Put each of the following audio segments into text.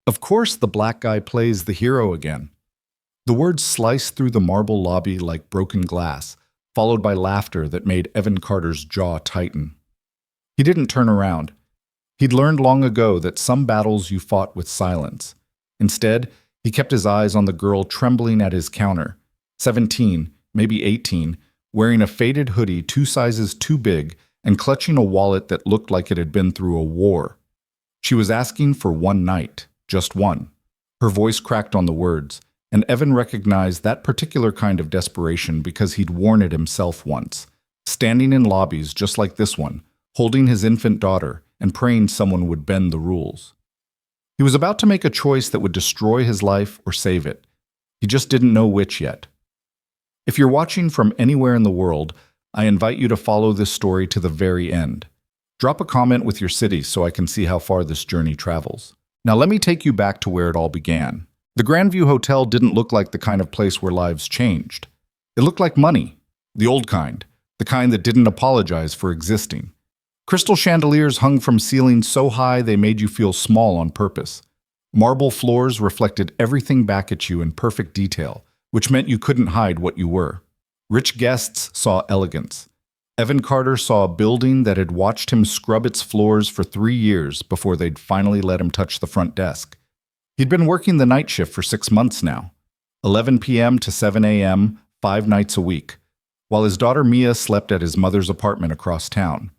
Of course, the black guy plays the hero again. The words sliced through the marble lobby like broken glass, followed by laughter that made Evan Carter's jaw tighten. He didn't turn around. He'd learned long ago that some battles you fought with silence. Instead, he kept his eyes on the girl trembling at his counter, 17, maybe 18, wearing a faded hoodie 2 sizes too big and clutching a wallet that looked like it had been through a war. She was asking for one night, just one. Her voice cracked on the words, and Evan recognized that particular kind of desperation because he'd worn it himself once, standing in lobbies just like this one, holding his infant daughter and praying someone would bend the rules. He was about to make a choice that would destroy his life or save it. He just didn't know which yet. If you're watching from anywhere in the world, I invite you to follow this story to the very end. Drop a comment with your city so I can see how far this journey travels. Now let me take you back to where it all began. The Grandview Hotel didn't look like the kind of place where lives changed. It looked like money, the old kind, the kind that didn't apologize for existing. Crystal chandeliers hung from ceilings so high they made you feel small on purpose. Marble floors reflected everything back at you in perfect detail, which meant you couldn't hide what you were. Rich guests saw elegance. Evan Carter saw a building that had watched him scrub its floors for 3 years before they'd finally let him touch the front desk. He'd been working the night shift for 6 months now, 11 p.m. to 7 a.m., 5 nights a week, while his daughter Mia slept at his mother's apartment across town.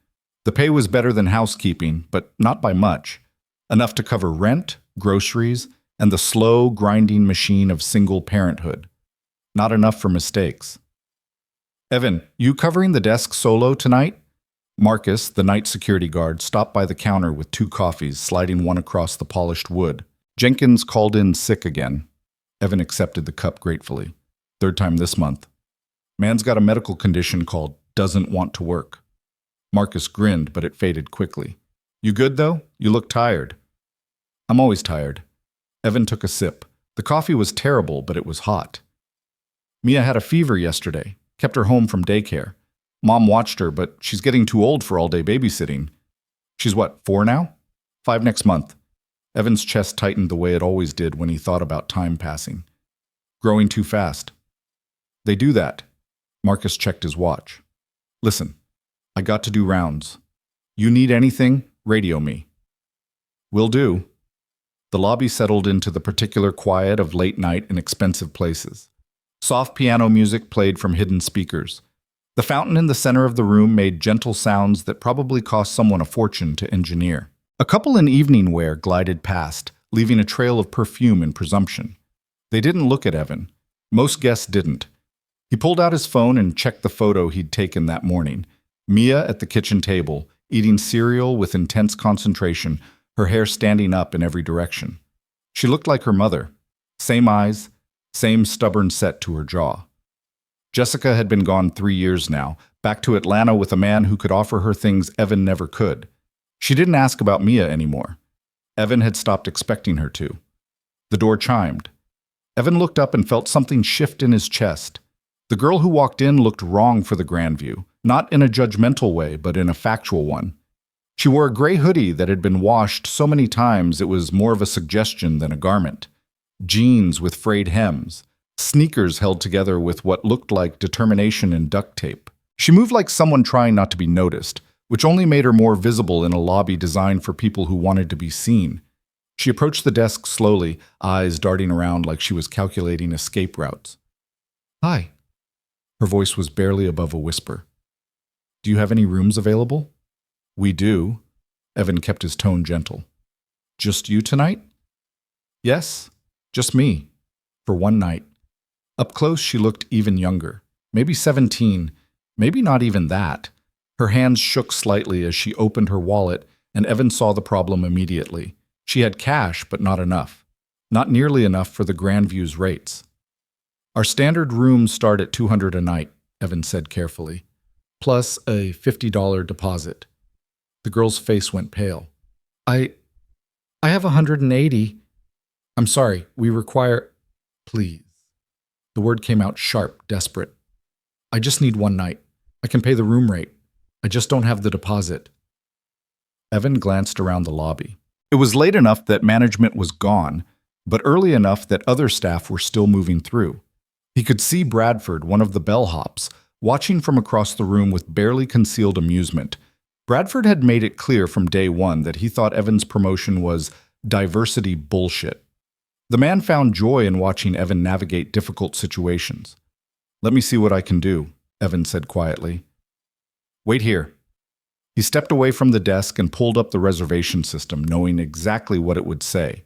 The pay was better than housekeeping, but not by much. Enough to cover rent, groceries, and the slow, grinding machine of single parenthood. Not enough for mistakes. Evan, you covering the desk solo tonight? Marcus, the night security guard, stopped by the counter with 2 coffees, sliding one across the polished wood. Jenkins called in sick again. Evan accepted the cup gratefully. 3rd time this month. Man's got a medical condition called doesn't want to work. Marcus grinned, but it faded quickly. You good, though? You look tired. I'm always tired. Evan took a sip. The coffee was terrible, but it was hot. Mia had a fever yesterday. Kept her home from daycare. Mom watched her, but she's getting too old for all-day babysitting. She's what, 4 now? 5 next month. Evan's chest tightened the way it always did when he thought about time passing. Growing too fast. They do that. Marcus checked his watch. Listen, I got to do rounds. You need anything, radio me. Will do. The lobby settled into the particular quiet of late night in expensive places. Soft piano music played from hidden speakers. The fountain in the center of the room made gentle sounds that probably cost someone a fortune to engineer. A couple in evening wear glided past, leaving a trail of perfume and presumption. They didn't look at Evan. Most guests didn't. He pulled out his phone and checked the photo he'd taken that morning. Mia at the kitchen table, eating cereal with intense concentration, her hair standing up in every direction. She looked like her mother. Same eyes, same stubborn set to her jaw. Jessica had been gone 3 years now, back to Atlanta with a man who could offer her things Evan never could. She didn't ask about Mia anymore. Evan had stopped expecting her to. The door chimed. Evan looked up and felt something shift in his chest. The girl who walked in looked wrong for the Grandview, not in a judgmental way, but in a factual one. She wore a gray hoodie that had been washed so many times it was more of a suggestion than a garment. Jeans with frayed hems, sneakers held together with what looked like determination and duct tape. She moved like someone trying not to be noticed, which only made her more visible in a lobby designed for people who wanted to be seen. She approached the desk slowly, eyes darting around like she was calculating escape routes. Hi. Her voice was barely above a whisper. Do you have any rooms available? We do. Evan kept his tone gentle. Just you tonight? Yes, just me. For one night. Up close, she looked even younger. Maybe 17, maybe not even that. Her hands shook slightly as she opened her wallet, and Evan saw the problem immediately. She had cash, but not enough. Not nearly enough for the Grandview's rates. Our standard rooms start at $200 a night, Evan said carefully, plus a $50 deposit. The girl's face went pale. I have 180. I'm sorry, we require... Please. The word came out sharp, desperate. I just need one night. I can pay the room rate. I just don't have the deposit. Evan glanced around the lobby. It was late enough that management was gone, but early enough that other staff were still moving through. He could see Bradford, one of the bellhops, watching from across the room with barely concealed amusement. Bradford had made it clear from day one that he thought Evan's promotion was diversity bullshit. The man found joy in watching Evan navigate difficult situations. "Let me see what I can do," Evan said quietly. "Wait here." He stepped away from the desk and pulled up the reservation system, knowing exactly what it would say.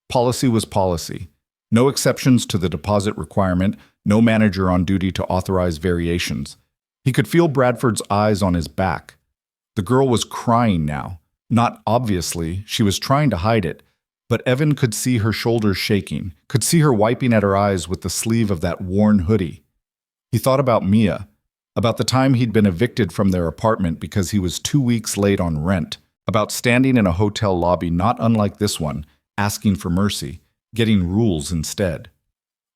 Policy was policy. No exceptions to the deposit requirement, no manager on duty to authorize variations. He could feel Bradford's eyes on his back. The girl was crying now. Not obviously, she was trying to hide it, but Evan could see her shoulders shaking, could see her wiping at her eyes with the sleeve of that worn hoodie. He thought about Mia, about the time he'd been evicted from their apartment because he was 2 weeks late on rent, about standing in a hotel lobby not unlike this one, asking for mercy, getting rules instead.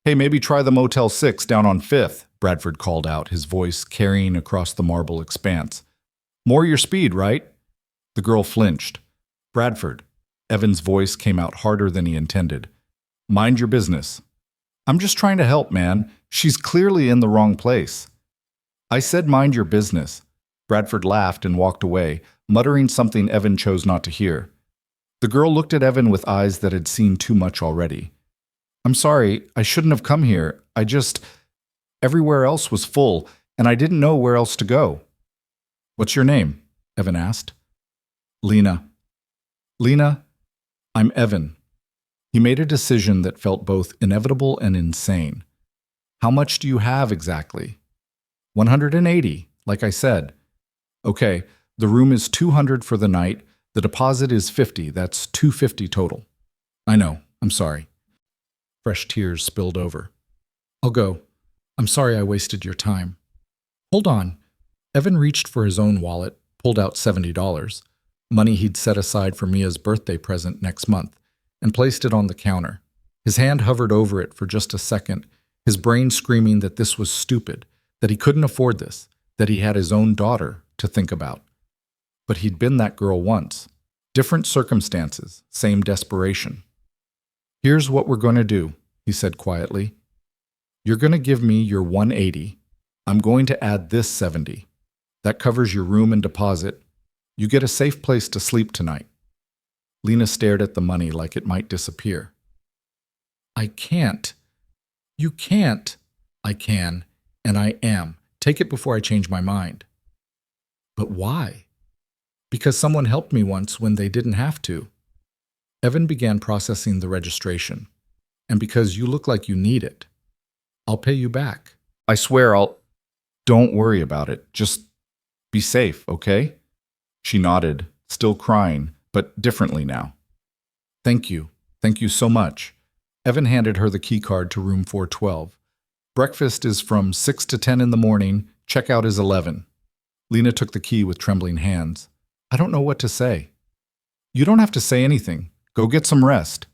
"Hey, maybe try the Motel 6 down on 5th, Bradford called out, his voice carrying across the marble expanse. "More your speed, right?" The girl flinched. "Bradford." Evan's voice came out harder than he intended. "Mind your business." "I'm just trying to help, man. She's clearly in the wrong place." "I said mind your business." Bradford laughed and walked away, muttering something Evan chose not to hear. The girl looked at Evan with eyes that had seen too much already. "I'm sorry, I shouldn't have come here. Everywhere else was full, and I didn't know where else to go." "What's your name?" Evan asked. "Lena." "Lena, I'm Evan." He made a decision that felt both inevitable and insane. "How much do you have exactly?" 180, like I said. "Okay, the room is 200 for the night. The deposit is 50. That's 250 total." "I know. I'm sorry." Fresh tears spilled over. "I'll go. I'm sorry I wasted your time." "Hold on." Evan reached for his own wallet, pulled out $70, money he'd set aside for Mia's birthday present next month, and placed it on the counter. His hand hovered over it for just a second, his brain screaming that this was stupid, that he couldn't afford this, that he had his own daughter to think about. But he'd been that girl once. Different circumstances, same desperation. "Here's what we're going to do," he said quietly. "You're going to give me your 180. I'm going to add this 70. That covers your room and deposit. You get a safe place to sleep tonight." Lena stared at the money like it might disappear. "I can't." "You can't." "I can, and I am. Take it before I change my mind." "But why?" "Because someone helped me once when they didn't have to." Evan began processing the registration. "And because you look like you need it. I'll pay you back." "I swear I'll—" "Don't worry about it. Just be safe, okay?" She nodded, still crying, but differently now. "Thank you. Thank you so much." Evan handed her the key card to room 412. "Breakfast is from 6 to 10 in the morning. Checkout is 11. Lena took the key with trembling hands. "I don't know what to say." "You don't have to say anything. Go get some rest."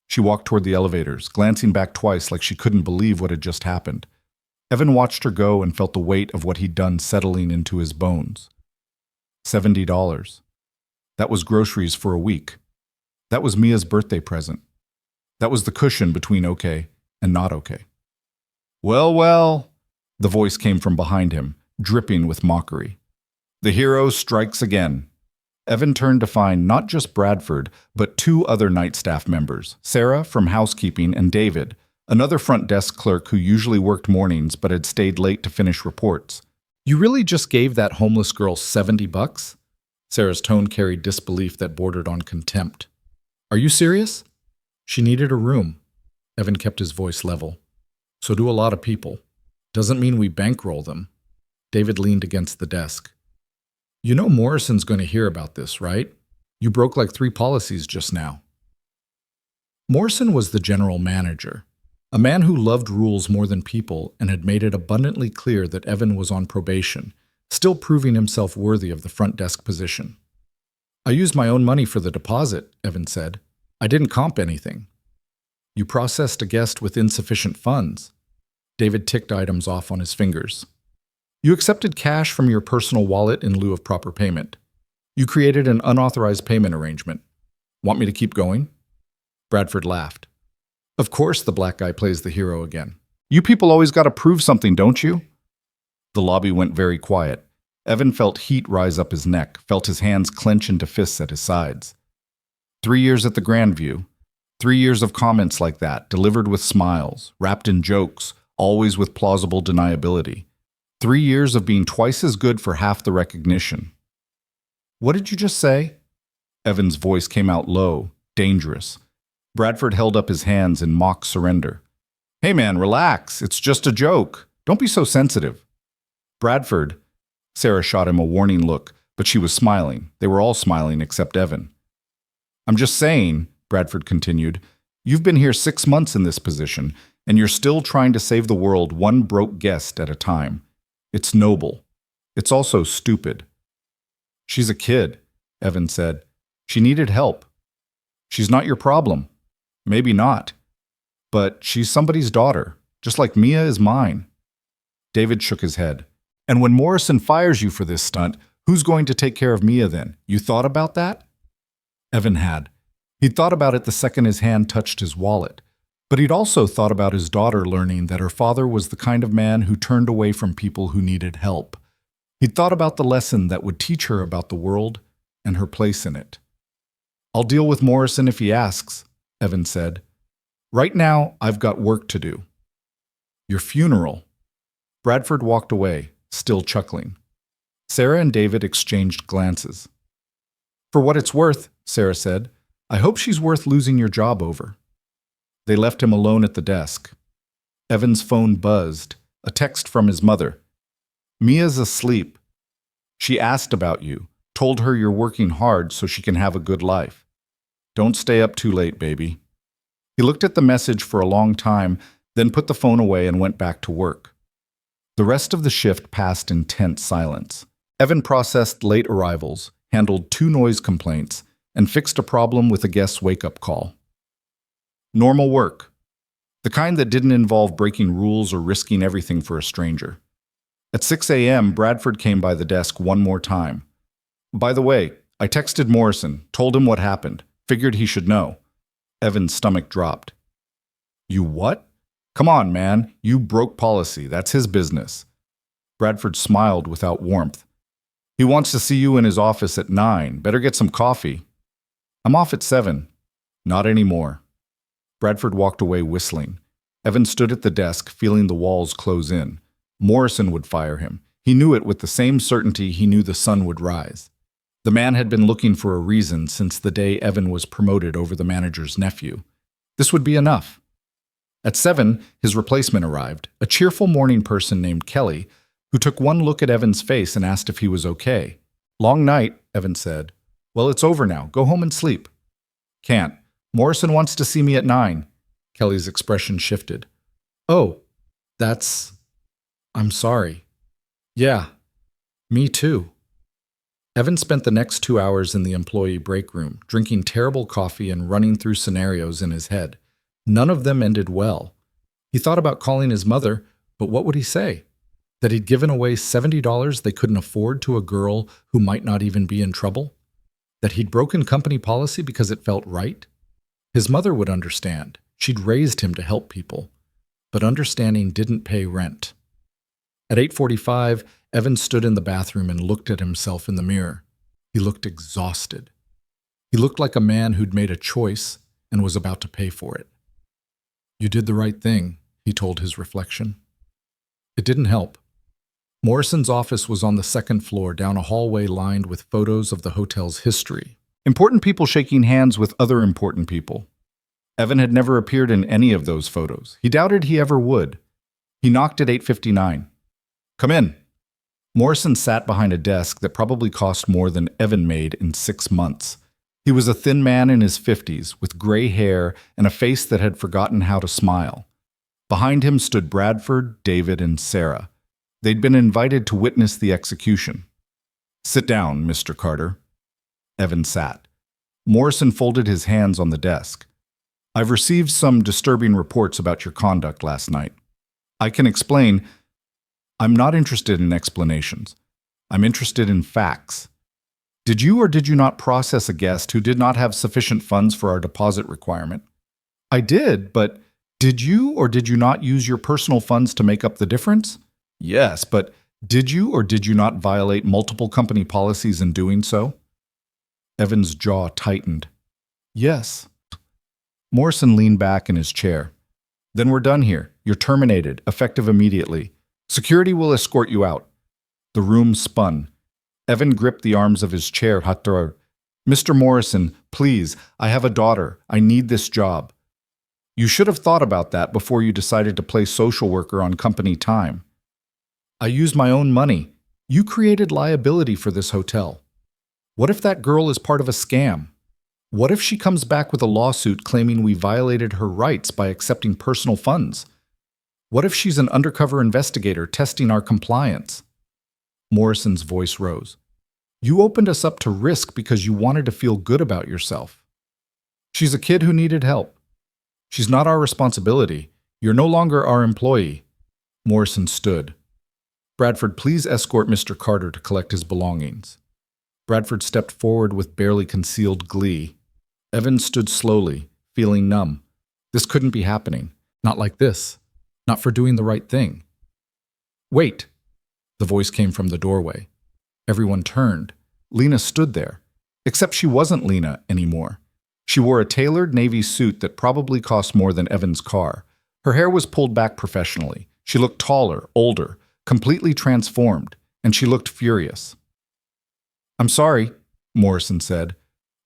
She walked toward the elevators, glancing back twice like she couldn't believe what had just happened. Evan watched her go and felt the weight of what he'd done settling into his bones. $70. That was groceries for a week. That was Mia's birthday present. That was the cushion between okay and not okay. "Well, well," the voice came from behind him, dripping with mockery. "The hero strikes again." Evan turned to find not just Bradford, but 2 other night staff members, Sarah from housekeeping and David, another front desk clerk who usually worked mornings but had stayed late to finish reports. "You really just gave that homeless girl $70? Sarah's tone carried disbelief that bordered on contempt. "Are you serious?" "She needed a room." Evan kept his voice level. "So do a lot of people. Doesn't mean we bankroll them." David leaned against the desk. "You know Morrison's going to hear about this, right? You broke like 3 policies just now." Morrison was the general manager, a man who loved rules more than people and had made it abundantly clear that Evan was on probation, still proving himself worthy of the front desk position. "I used my own money for the deposit," Evan said. "I didn't comp anything." "You processed a guest with insufficient funds." David ticked items off on his fingers. "You accepted cash from your personal wallet in lieu of proper payment. You created an unauthorized payment arrangement. Want me to keep going? Bradford laughed. Of course the black guy plays the hero again. You people always gotta prove something, don't you? The lobby went very quiet. Evan felt heat rise up his neck, felt his hands clench into fists at his sides. 3 years at the Grandview. 3 years of comments like that, delivered with smiles, wrapped in jokes, always with plausible deniability. 3 years of being twice as good for half the recognition. What did you just say? Evan's voice came out low, dangerous. Bradford held up his hands in mock surrender. Hey man, relax. It's just a joke. Don't be so sensitive. Bradford. Sarah shot him a warning look, but she was smiling. They were all smiling except Evan. I'm just saying, Bradford continued, you've been here 6 months in this position, and you're still trying to save the world one broke guest at a time. It's noble. It's also stupid. She's a kid, Evan said. She needed help. She's not your problem. Maybe not. But she's somebody's daughter, just like Mia is mine. David shook his head. And when Morrison fires you for this stunt, who's going to take care of Mia then? You thought about that? Evan had. He'd thought about it the second his hand touched his wallet. But he'd also thought about his daughter learning that her father was the kind of man who turned away from people who needed help. He'd thought about the lesson that would teach her about the world and her place in it. I'll deal with Morrison if he asks, Evan said. Right now, I've got work to do. Your funeral. Bradford walked away, still chuckling. Sarah and David exchanged glances. For what it's worth, Sarah said, I hope she's worth losing your job over. They left him alone at the desk. Evan's phone buzzed, a text from his mother. Mia's asleep. She asked about you, told her you're working hard so she can have a good life. Don't stay up too late, baby. He looked at the message for a long time, then put the phone away and went back to work. The rest of the shift passed in tense silence. Evan processed late arrivals, handled 2 noise complaints, and fixed a problem with a guest's wake-up call. Normal work. The kind that didn't involve breaking rules or risking everything for a stranger. At 6 a.m., Bradford came by the desk one more time. By the way, I texted Morrison, told him what happened, figured he should know. Evan's stomach dropped. You what? Come on, man. You broke policy. That's his business. Bradford smiled without warmth. He wants to see you in his office at 9. Better get some coffee. I'm off at 7. Not anymore. Bradford walked away whistling. Evan stood at the desk, feeling the walls close in. Morrison would fire him. He knew it with the same certainty he knew the sun would rise. The man had been looking for a reason since the day Evan was promoted over the manager's nephew. This would be enough. At 7, his replacement arrived, a cheerful morning person named Kelly, who took one look at Evan's face and asked if he was okay. Long night, Evan said. Well, it's over now. Go home and sleep. Can't. Morrison wants to see me at 9. Kelly's expression shifted. Oh, I'm sorry. Yeah, me too. Evan spent the next 2 hours in the employee break room, drinking terrible coffee and running through scenarios in his head. None of them ended well. He thought about calling his mother, but what would he say? That he'd given away $70 they couldn't afford to a girl who might not even be in trouble? That he'd broken company policy because it felt right? His mother would understand. She'd raised him to help people. But understanding didn't pay rent. At 8:45, Evan stood in the bathroom and looked at himself in the mirror. He looked exhausted. He looked like a man who'd made a choice and was about to pay for it. You did the right thing, he told his reflection. It didn't help. Morrison's office was on the 2nd floor down a hallway lined with photos of the hotel's history. Important people shaking hands with other important people. Evan had never appeared in any of those photos. He doubted he ever would. He knocked at 8:59. Come in. Morrison sat behind a desk that probably cost more than Evan made in 6 months. He was a thin man in his 50s, with gray hair and a face that had forgotten how to smile. Behind him stood Bradford, David, and Sarah. They'd been invited to witness the execution. Sit down, Mr. Carter. Evan sat. Morrison folded his hands on the desk. I've received some disturbing reports about your conduct last night. I can explain. I'm not interested in explanations. I'm interested in facts. Did you or did you not process a guest who did not have sufficient funds for our deposit requirement? I did, but did you or did you not use your personal funds to make up the difference? Yes, but did you or did you not violate multiple company policies in doing so? Evan's jaw tightened. Yes. Morrison leaned back in his chair. Then we're done here. You're terminated, effective immediately. Security will escort you out. The room spun. Evan gripped the arms of his chair. Mr. Morrison, please, I have a daughter. I need this job. You should have thought about that before you decided to play social worker on company time. I used my own money. You created liability for this hotel. What if that girl is part of a scam? What if she comes back with a lawsuit claiming we violated her rights by accepting personal funds? What if she's an undercover investigator testing our compliance? Morrison's voice rose. You opened us up to risk because you wanted to feel good about yourself. She's a kid who needed help. She's not our responsibility. You're no longer our employee. Morrison stood. Bradford, please escort Mr. Carter to collect his belongings. Bradford stepped forward with barely concealed glee. Evan stood slowly, feeling numb. This couldn't be happening. Not like this. Not for doing the right thing. Wait! The voice came from the doorway. Everyone turned. Lena stood there. Except she wasn't Lena anymore. She wore a tailored navy suit that probably cost more than Evan's car. Her hair was pulled back professionally. She looked taller, older, completely transformed, and she looked furious. I'm sorry, Morrison said.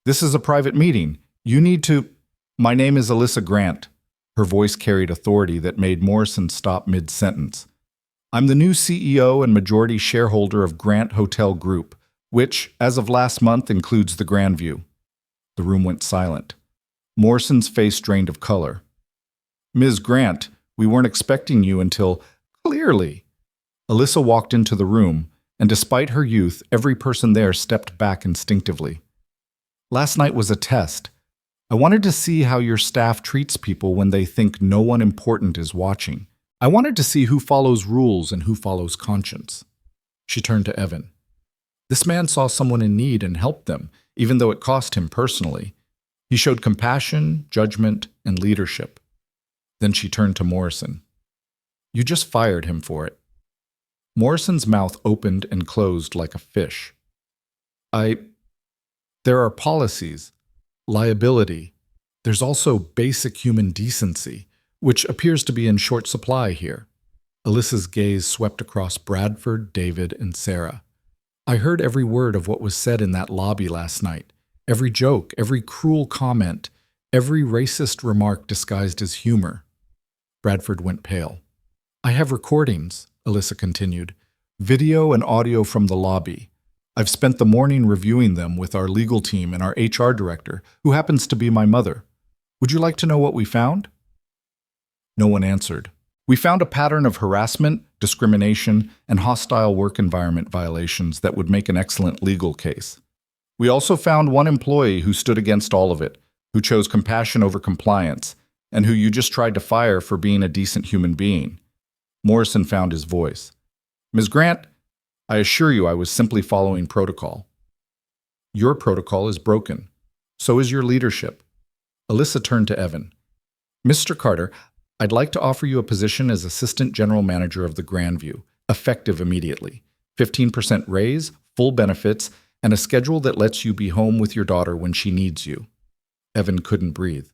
This is a private meeting. You need to… My name is Alyssa Grant. Her voice carried authority that made Morrison stop mid-sentence. I'm the new CEO and majority shareholder of Grant Hotel Group, which, as of last month, includes the Grandview. The room went silent. Morrison's face drained of color. Ms. Grant, we weren't expecting you until… Clearly. Alyssa walked into the room, and despite her youth, every person there stepped back instinctively. Last night was a test. I wanted to see how your staff treats people when they think no one important is watching. I wanted to see who follows rules and who follows conscience. She turned to Evan. This man saw someone in need and helped them, even though it cost him personally. He showed compassion, judgment, and leadership. Then she turned to Morrison. You just fired him for it. Morrison's mouth opened and closed like a fish. There are policies, liability. There's also basic human decency, which appears to be in short supply here. Alyssa's gaze swept across Bradford, David, and Sarah. I heard every word of what was said in that lobby last night. Every joke, every cruel comment, every racist remark disguised as humor. Bradford went pale. I have recordings, Alyssa continued. Video and audio from the lobby. I've spent the morning reviewing them with our legal team and our HR director, who happens to be my mother. Would you like to know what we found? No one answered. We found a pattern of harassment, discrimination, and hostile work environment violations that would make an excellent legal case. We also found one employee who stood against all of it, who chose compassion over compliance, and who you just tried to fire for being a decent human being. Morrison found his voice. Ms. Grant, I assure you I was simply following protocol. Your protocol is broken. So is your leadership. Alyssa turned to Evan. Mr. Carter, I'd like to offer you a position as Assistant General Manager of the Grandview, effective immediately. 15% raise, full benefits, and a schedule that lets you be home with your daughter when she needs you. Evan couldn't breathe.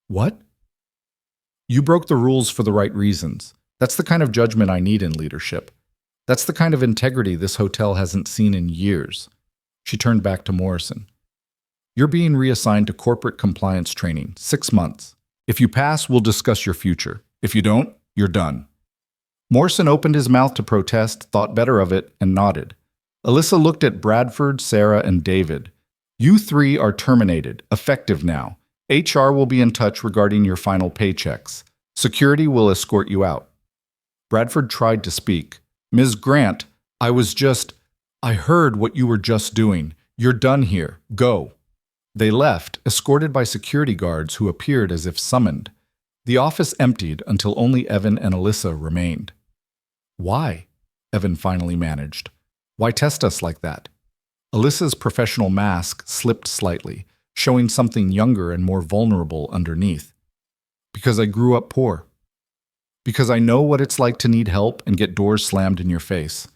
What? You broke the rules for the right reasons. That's the kind of judgment I need in leadership. That's the kind of integrity this hotel hasn't seen in years. She turned back to Morrison. You're being reassigned to corporate compliance training, 6 months. If you pass, we'll discuss your future. If you don't, you're done. Morrison opened his mouth to protest, thought better of it, and nodded. Alyssa looked at Bradford, Sarah, and David. You 3 are terminated, effective now. HR will be in touch regarding your final paychecks. Security will escort you out. Bradford tried to speak. Ms. Grant, I heard what you were just doing. You're done here. Go. They left, escorted by security guards who appeared as if summoned. The office emptied until only Evan and Alyssa remained. Why? Evan finally managed. Why test us like that? Alyssa's professional mask slipped slightly, showing something younger and more vulnerable underneath. Because I grew up poor. Because I know what it's like to need help and get doors slammed in your face.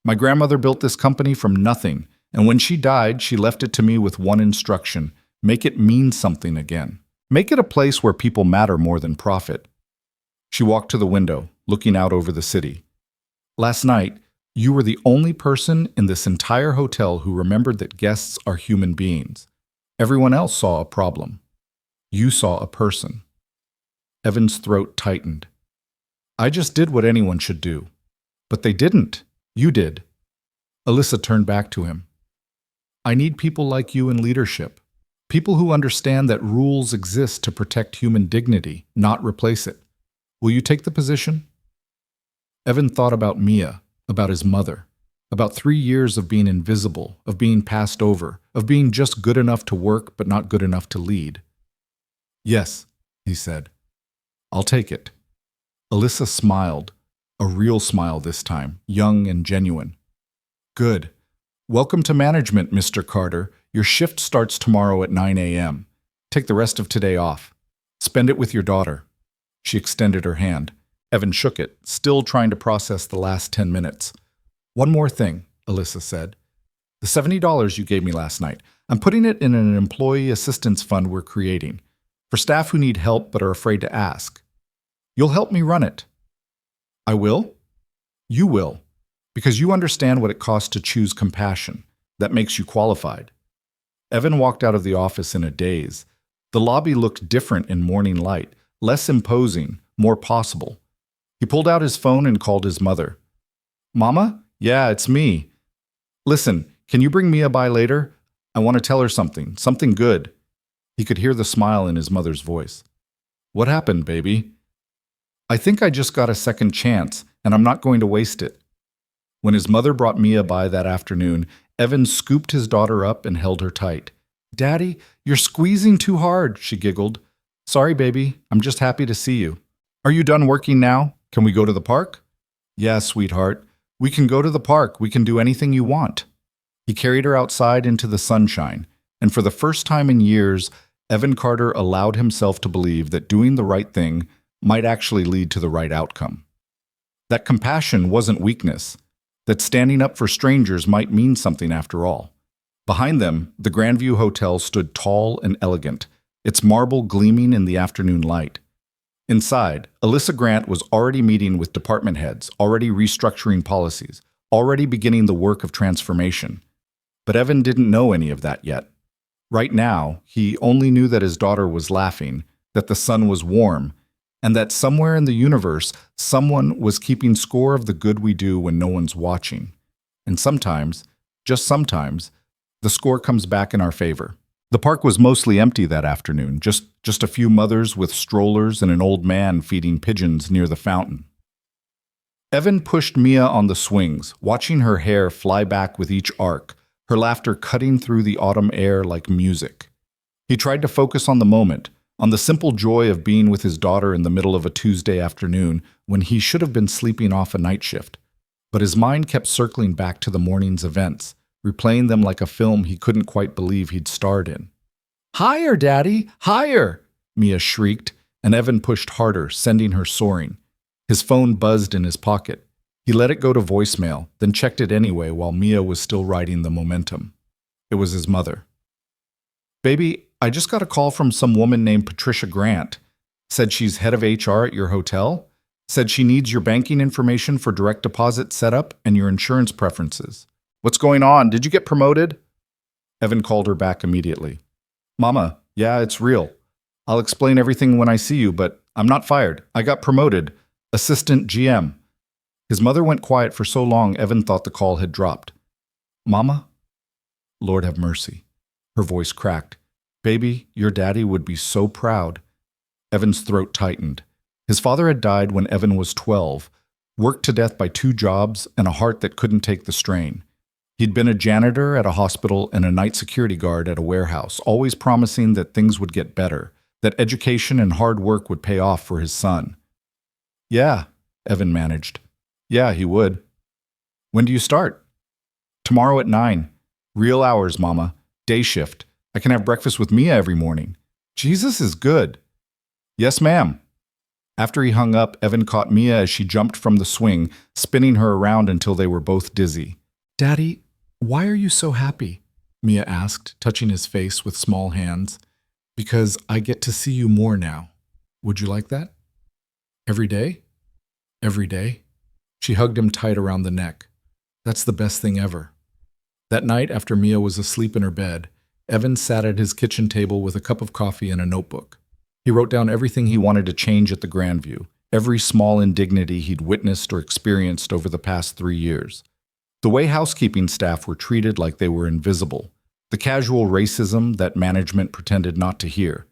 My grandmother built this company from nothing, and when she died, she left it to me with one instruction: make it mean something again. Make it a place where people matter more than profit. She walked to the window, looking out over the city. Last night, you were the only person in this entire hotel who remembered that guests are human beings. Everyone else saw a problem. You saw a person. Evan's throat tightened. I just did what anyone should do. But they didn't. You did. Alyssa turned back to him. I need people like you in leadership. People who understand that rules exist to protect human dignity, not replace it. Will you take the position? Evan thought about Mia, about his mother, about 3 years of being invisible, of being passed over, of being just good enough to work but not good enough to lead. Yes, he said. I'll take it. Alyssa smiled, a real smile this time, young and genuine. Good. Welcome to management, Mr. Carter. Your shift starts tomorrow at 9 a.m. Take the rest of today off. Spend it with your daughter. She extended her hand. Evan shook it, still trying to process the last 10 minutes. One more thing, Alyssa said. The $70 you gave me last night, I'm putting it in an employee assistance fund we're creating, for staff who need help but are afraid to ask. You'll help me run it. I will? You will, because you understand what it costs to choose compassion. That makes you qualified. Evan walked out of the office in a daze. The lobby looked different in morning light, less imposing, more possible. He pulled out his phone and called his mother. Mama? Yeah, it's me. Listen, can you bring Mia by later? I want to tell her something good. He could hear the smile in his mother's voice. What happened, baby? I think I just got a second chance, and I'm not going to waste it. When his mother brought Mia by that afternoon, Evan scooped his daughter up and held her tight. Daddy, you're squeezing too hard, she giggled. Sorry, baby. I'm just happy to see you. Are you done working now? Can we go to the park? Yeah, sweetheart. We can go to the park. We can do anything you want. He carried her outside into the sunshine, and for the first time in years, Evan Carter allowed himself to believe that doing the right thing might actually lead to the right outcome. That compassion wasn't weakness, that standing up for strangers might mean something after all. Behind them, the Grandview Hotel stood tall and elegant, its marble gleaming in the afternoon light. Inside, Alyssa Grant was already meeting with department heads, already restructuring policies, already beginning the work of transformation. But Evan didn't know any of that yet. Right now, he only knew that his daughter was laughing, that the sun was warm, and that somewhere in the universe, someone was keeping score of the good we do when no one's watching. And sometimes, just sometimes, the score comes back in our favor. The park was mostly empty that afternoon, just a few mothers with strollers and an old man feeding pigeons near the fountain. Evan pushed Mia on the swings, watching her hair fly back with each arc, her laughter cutting through the autumn air like music. He tried to focus on the moment, on the simple joy of being with his daughter in the middle of a Tuesday afternoon when he should have been sleeping off a night shift. But his mind kept circling back to the morning's events, replaying them like a film he couldn't quite believe he'd starred in. Higher, Daddy! Higher! Mia shrieked, and Evan pushed harder, sending her soaring. His phone buzzed in his pocket. He let it go to voicemail, then checked it anyway while Mia was still riding the momentum. It was his mother. Baby, I just got a call from some woman named Patricia Grant. Said she's head of HR at your hotel. Said she needs your banking information for direct deposit setup and your insurance preferences. What's going on? Did you get promoted? Evan called her back immediately. Mama, yeah, it's real. I'll explain everything when I see you, but I'm not fired. I got promoted. Assistant GM. His mother went quiet for so long Evan thought the call had dropped. Mama? Lord have mercy. Her voice cracked. Baby, your daddy would be so proud. Evan's throat tightened. His father had died when Evan was 12, worked to death by 2 jobs and a heart that couldn't take the strain. He'd been a janitor at a hospital and a night security guard at a warehouse, always promising that things would get better, that education and hard work would pay off for his son. Yeah, Evan managed. Yeah, he would. When do you start? Tomorrow at 9. Real hours, Mama. Day shift. I can have breakfast with Mia every morning. Jesus is good. Yes, ma'am. After he hung up, Evan caught Mia as she jumped from the swing, spinning her around until they were both dizzy. Daddy, why are you so happy? Mia asked, touching his face with small hands. Because I get to see you more now. Would you like that? Every day? Every day? She hugged him tight around the neck. That's the best thing ever. That night, after Mia was asleep in her bed, Evan sat at his kitchen table with a cup of coffee and a notebook. He wrote down everything he wanted to change at the Grandview, every small indignity he'd witnessed or experienced over the past 3 years. The way housekeeping staff were treated like they were invisible, the casual racism that management pretended not to hear,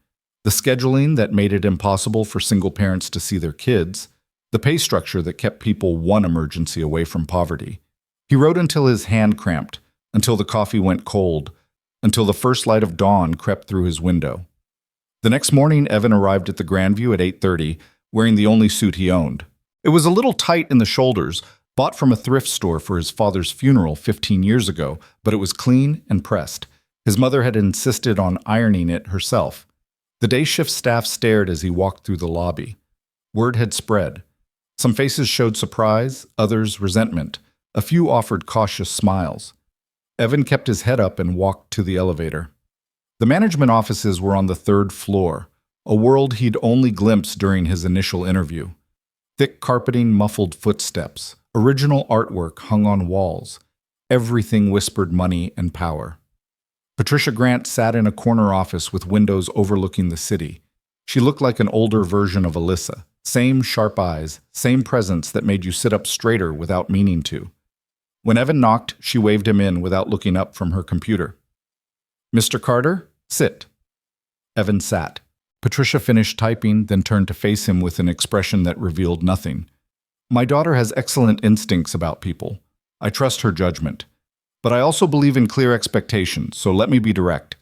the scheduling that made it impossible for single parents to see their kids, the pay structure that kept people one emergency away from poverty. He wrote until his hand cramped, until the coffee went cold, until the first light of dawn crept through his window. The next morning, Evan arrived at the Grandview at 8:30, wearing the only suit he owned. It was a little tight in the shoulders, bought from a thrift store for his father's funeral 15 years ago, but it was clean and pressed. His mother had insisted on ironing it herself. The day shift staff stared as he walked through the lobby. Word had spread. Some faces showed surprise, others resentment. A few offered cautious smiles. Evan kept his head up and walked to the elevator. The management offices were on the 3rd floor, a world he'd only glimpsed during his initial interview. Thick carpeting muffled footsteps, original artwork hung on walls. Everything whispered money and power. Patricia Grant sat in a corner office with windows overlooking the city. She looked like an older version of Alyssa. Same sharp eyes, same presence that made you sit up straighter without meaning to. When Evan knocked, she waved him in without looking up from her computer. Mr. Carter, sit. Evan sat. Patricia finished typing, then turned to face him with an expression that revealed nothing. My daughter has excellent instincts about people. I trust her judgment. But I also believe in clear expectations, so let me be direct.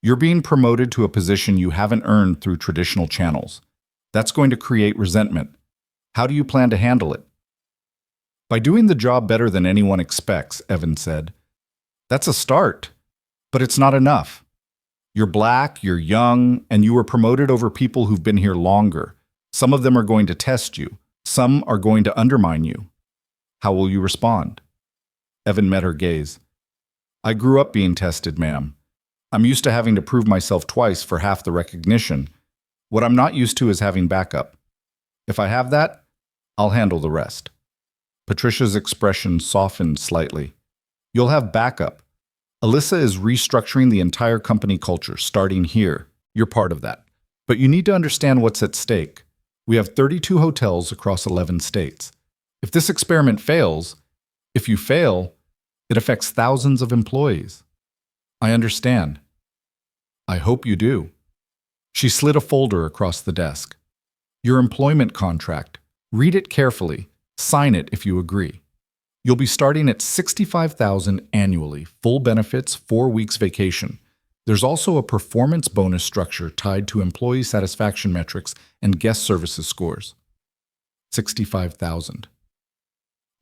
You're being promoted to a position you haven't earned through traditional channels. That's going to create resentment. How do you plan to handle it? By doing the job better than anyone expects, Evan said. That's a start, but it's not enough. You're black, you're young, and you were promoted over people who've been here longer. Some of them are going to test you. Some are going to undermine you. How will you respond? Evan met her gaze. I grew up being tested, ma'am. I'm used to having to prove myself twice for half the recognition. What I'm not used to is having backup. If I have that, I'll handle the rest. Patricia's expression softened slightly. You'll have backup. Alyssa is restructuring the entire company culture, starting here. You're part of that. But you need to understand what's at stake. We have 32 hotels across 11 states. If this experiment fails, if you fail, it affects thousands of employees. I understand. I hope you do. She slid a folder across the desk. Your employment contract. Read it carefully. Sign it if you agree. You'll be starting at $65,000 annually, full benefits, 4 weeks vacation. There's also a performance bonus structure tied to employee satisfaction metrics and guest services scores. $65,000.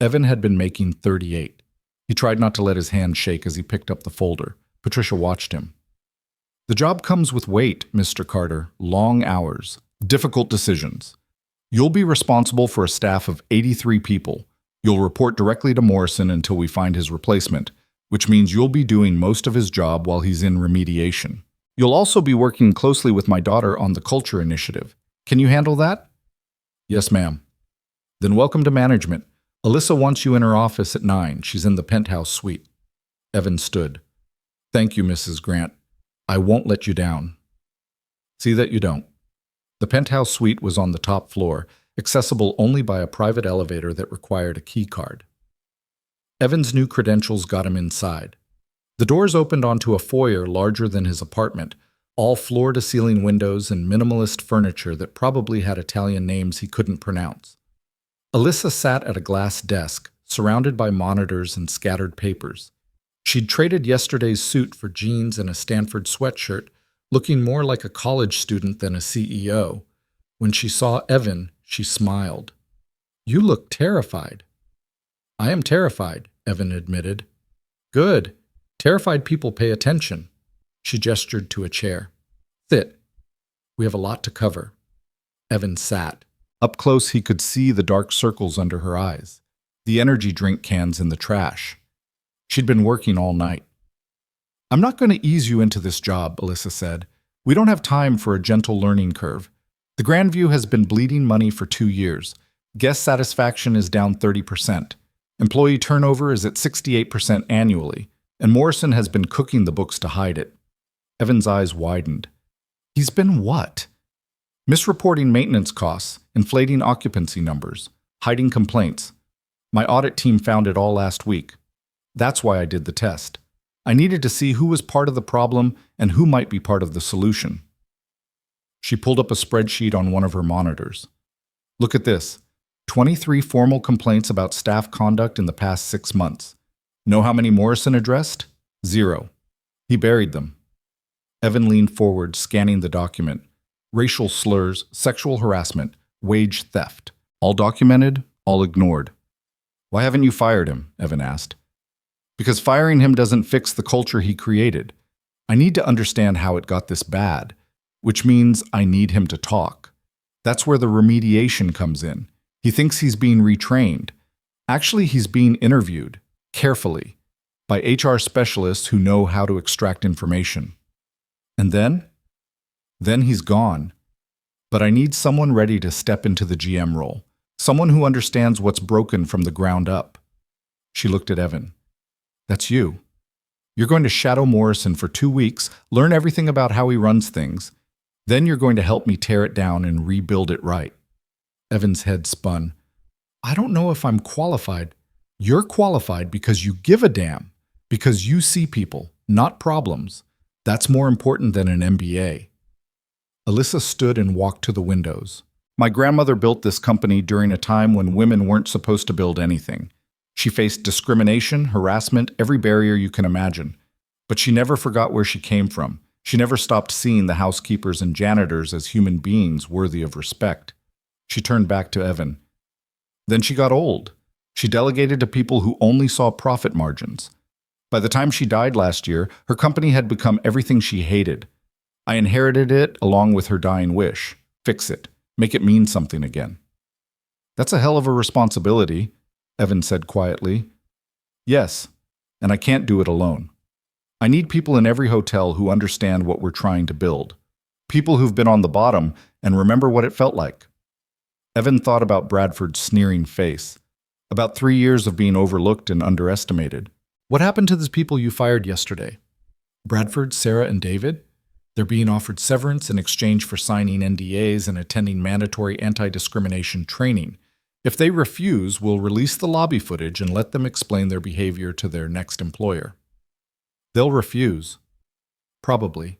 Evan had been making $38,000. He tried not to let his hand shake as he picked up the folder. Patricia watched him. The job comes with weight, Mr. Carter. Long hours. Difficult decisions. You'll be responsible for a staff of 83 people. You'll report directly to Morrison until we find his replacement, which means you'll be doing most of his job while he's in remediation. You'll also be working closely with my daughter on the culture initiative. Can you handle that? Yes, ma'am. Then welcome to management. Alyssa wants you in her office at 9. She's in the penthouse suite. Evan stood. Thank you, Mrs. Grant. I won't let you down. See that you don't. The penthouse suite was on the top floor, accessible only by a private elevator that required a key card. Evan's new credentials got him inside. The doors opened onto a foyer larger than his apartment, all floor-to-ceiling windows and minimalist furniture that probably had Italian names he couldn't pronounce. Alyssa sat at a glass desk, surrounded by monitors and scattered papers. She'd traded yesterday's suit for jeans and a Stanford sweatshirt, looking more like a college student than a CEO. When she saw Evan, she smiled. You look terrified. I am terrified, Evan admitted. Good. Terrified people pay attention. She gestured to a chair. Sit. We have a lot to cover. Evan sat. Up close, he could see the dark circles under her eyes, the energy drink cans in the trash. She'd been working all night. I'm not going to ease you into this job, Alyssa said. We don't have time for a gentle learning curve. The Grandview has been bleeding money for 2 years. Guest satisfaction is down 30%. Employee turnover is at 68% annually, and Morrison has been cooking the books to hide it. Evan's eyes widened. He's been what? Misreporting maintenance costs, inflating occupancy numbers, hiding complaints. My audit team found it all last week. That's why I did the test. I needed to see who was part of the problem and who might be part of the solution. She pulled up a spreadsheet on one of her monitors. Look at this. 23 formal complaints about staff conduct in the past 6 months. Know how many Morrison addressed? 0. He buried them. Evan leaned forward, scanning the document. Racial slurs, sexual harassment, wage theft. All documented, all ignored. Why haven't you fired him? Evan asked. Because firing him doesn't fix the culture he created. I need to understand how it got this bad, which means I need him to talk. That's where the remediation comes in. He thinks he's being retrained. Actually, he's being interviewed, carefully, by HR specialists who know how to extract information. And then? Then he's gone. But I need someone ready to step into the GM role, someone who understands what's broken from the ground up. She looked at Evan. That's you. You're going to shadow Morrison for 2 weeks, learn everything about how he runs things. Then you're going to help me tear it down and rebuild it right. Evan's head spun. I don't know if I'm qualified. You're qualified because you give a damn, because you see people, not problems. That's more important than an MBA. Alyssa stood and walked to the windows. My grandmother built this company during a time when women weren't supposed to build anything. She faced discrimination, harassment, every barrier you can imagine. But she never forgot where she came from. She never stopped seeing the housekeepers and janitors as human beings worthy of respect. She turned back to Evan. Then she got old. She delegated to people who only saw profit margins. By the time she died last year, her company had become everything she hated. I inherited it along with her dying wish. Fix it. Make it mean something again. That's a hell of a responsibility, Evan said quietly. Yes, and I can't do it alone. I need people in every hotel who understand what we're trying to build. People who've been on the bottom and remember what it felt like. Evan thought about Bradford's sneering face, about 3 years of being overlooked and underestimated. What happened to the people you fired yesterday? Bradford, Sarah, and David? They're being offered severance in exchange for signing NDAs and attending mandatory anti-discrimination training. If they refuse, we'll release the lobby footage and let them explain their behavior to their next employer. They'll refuse. Probably.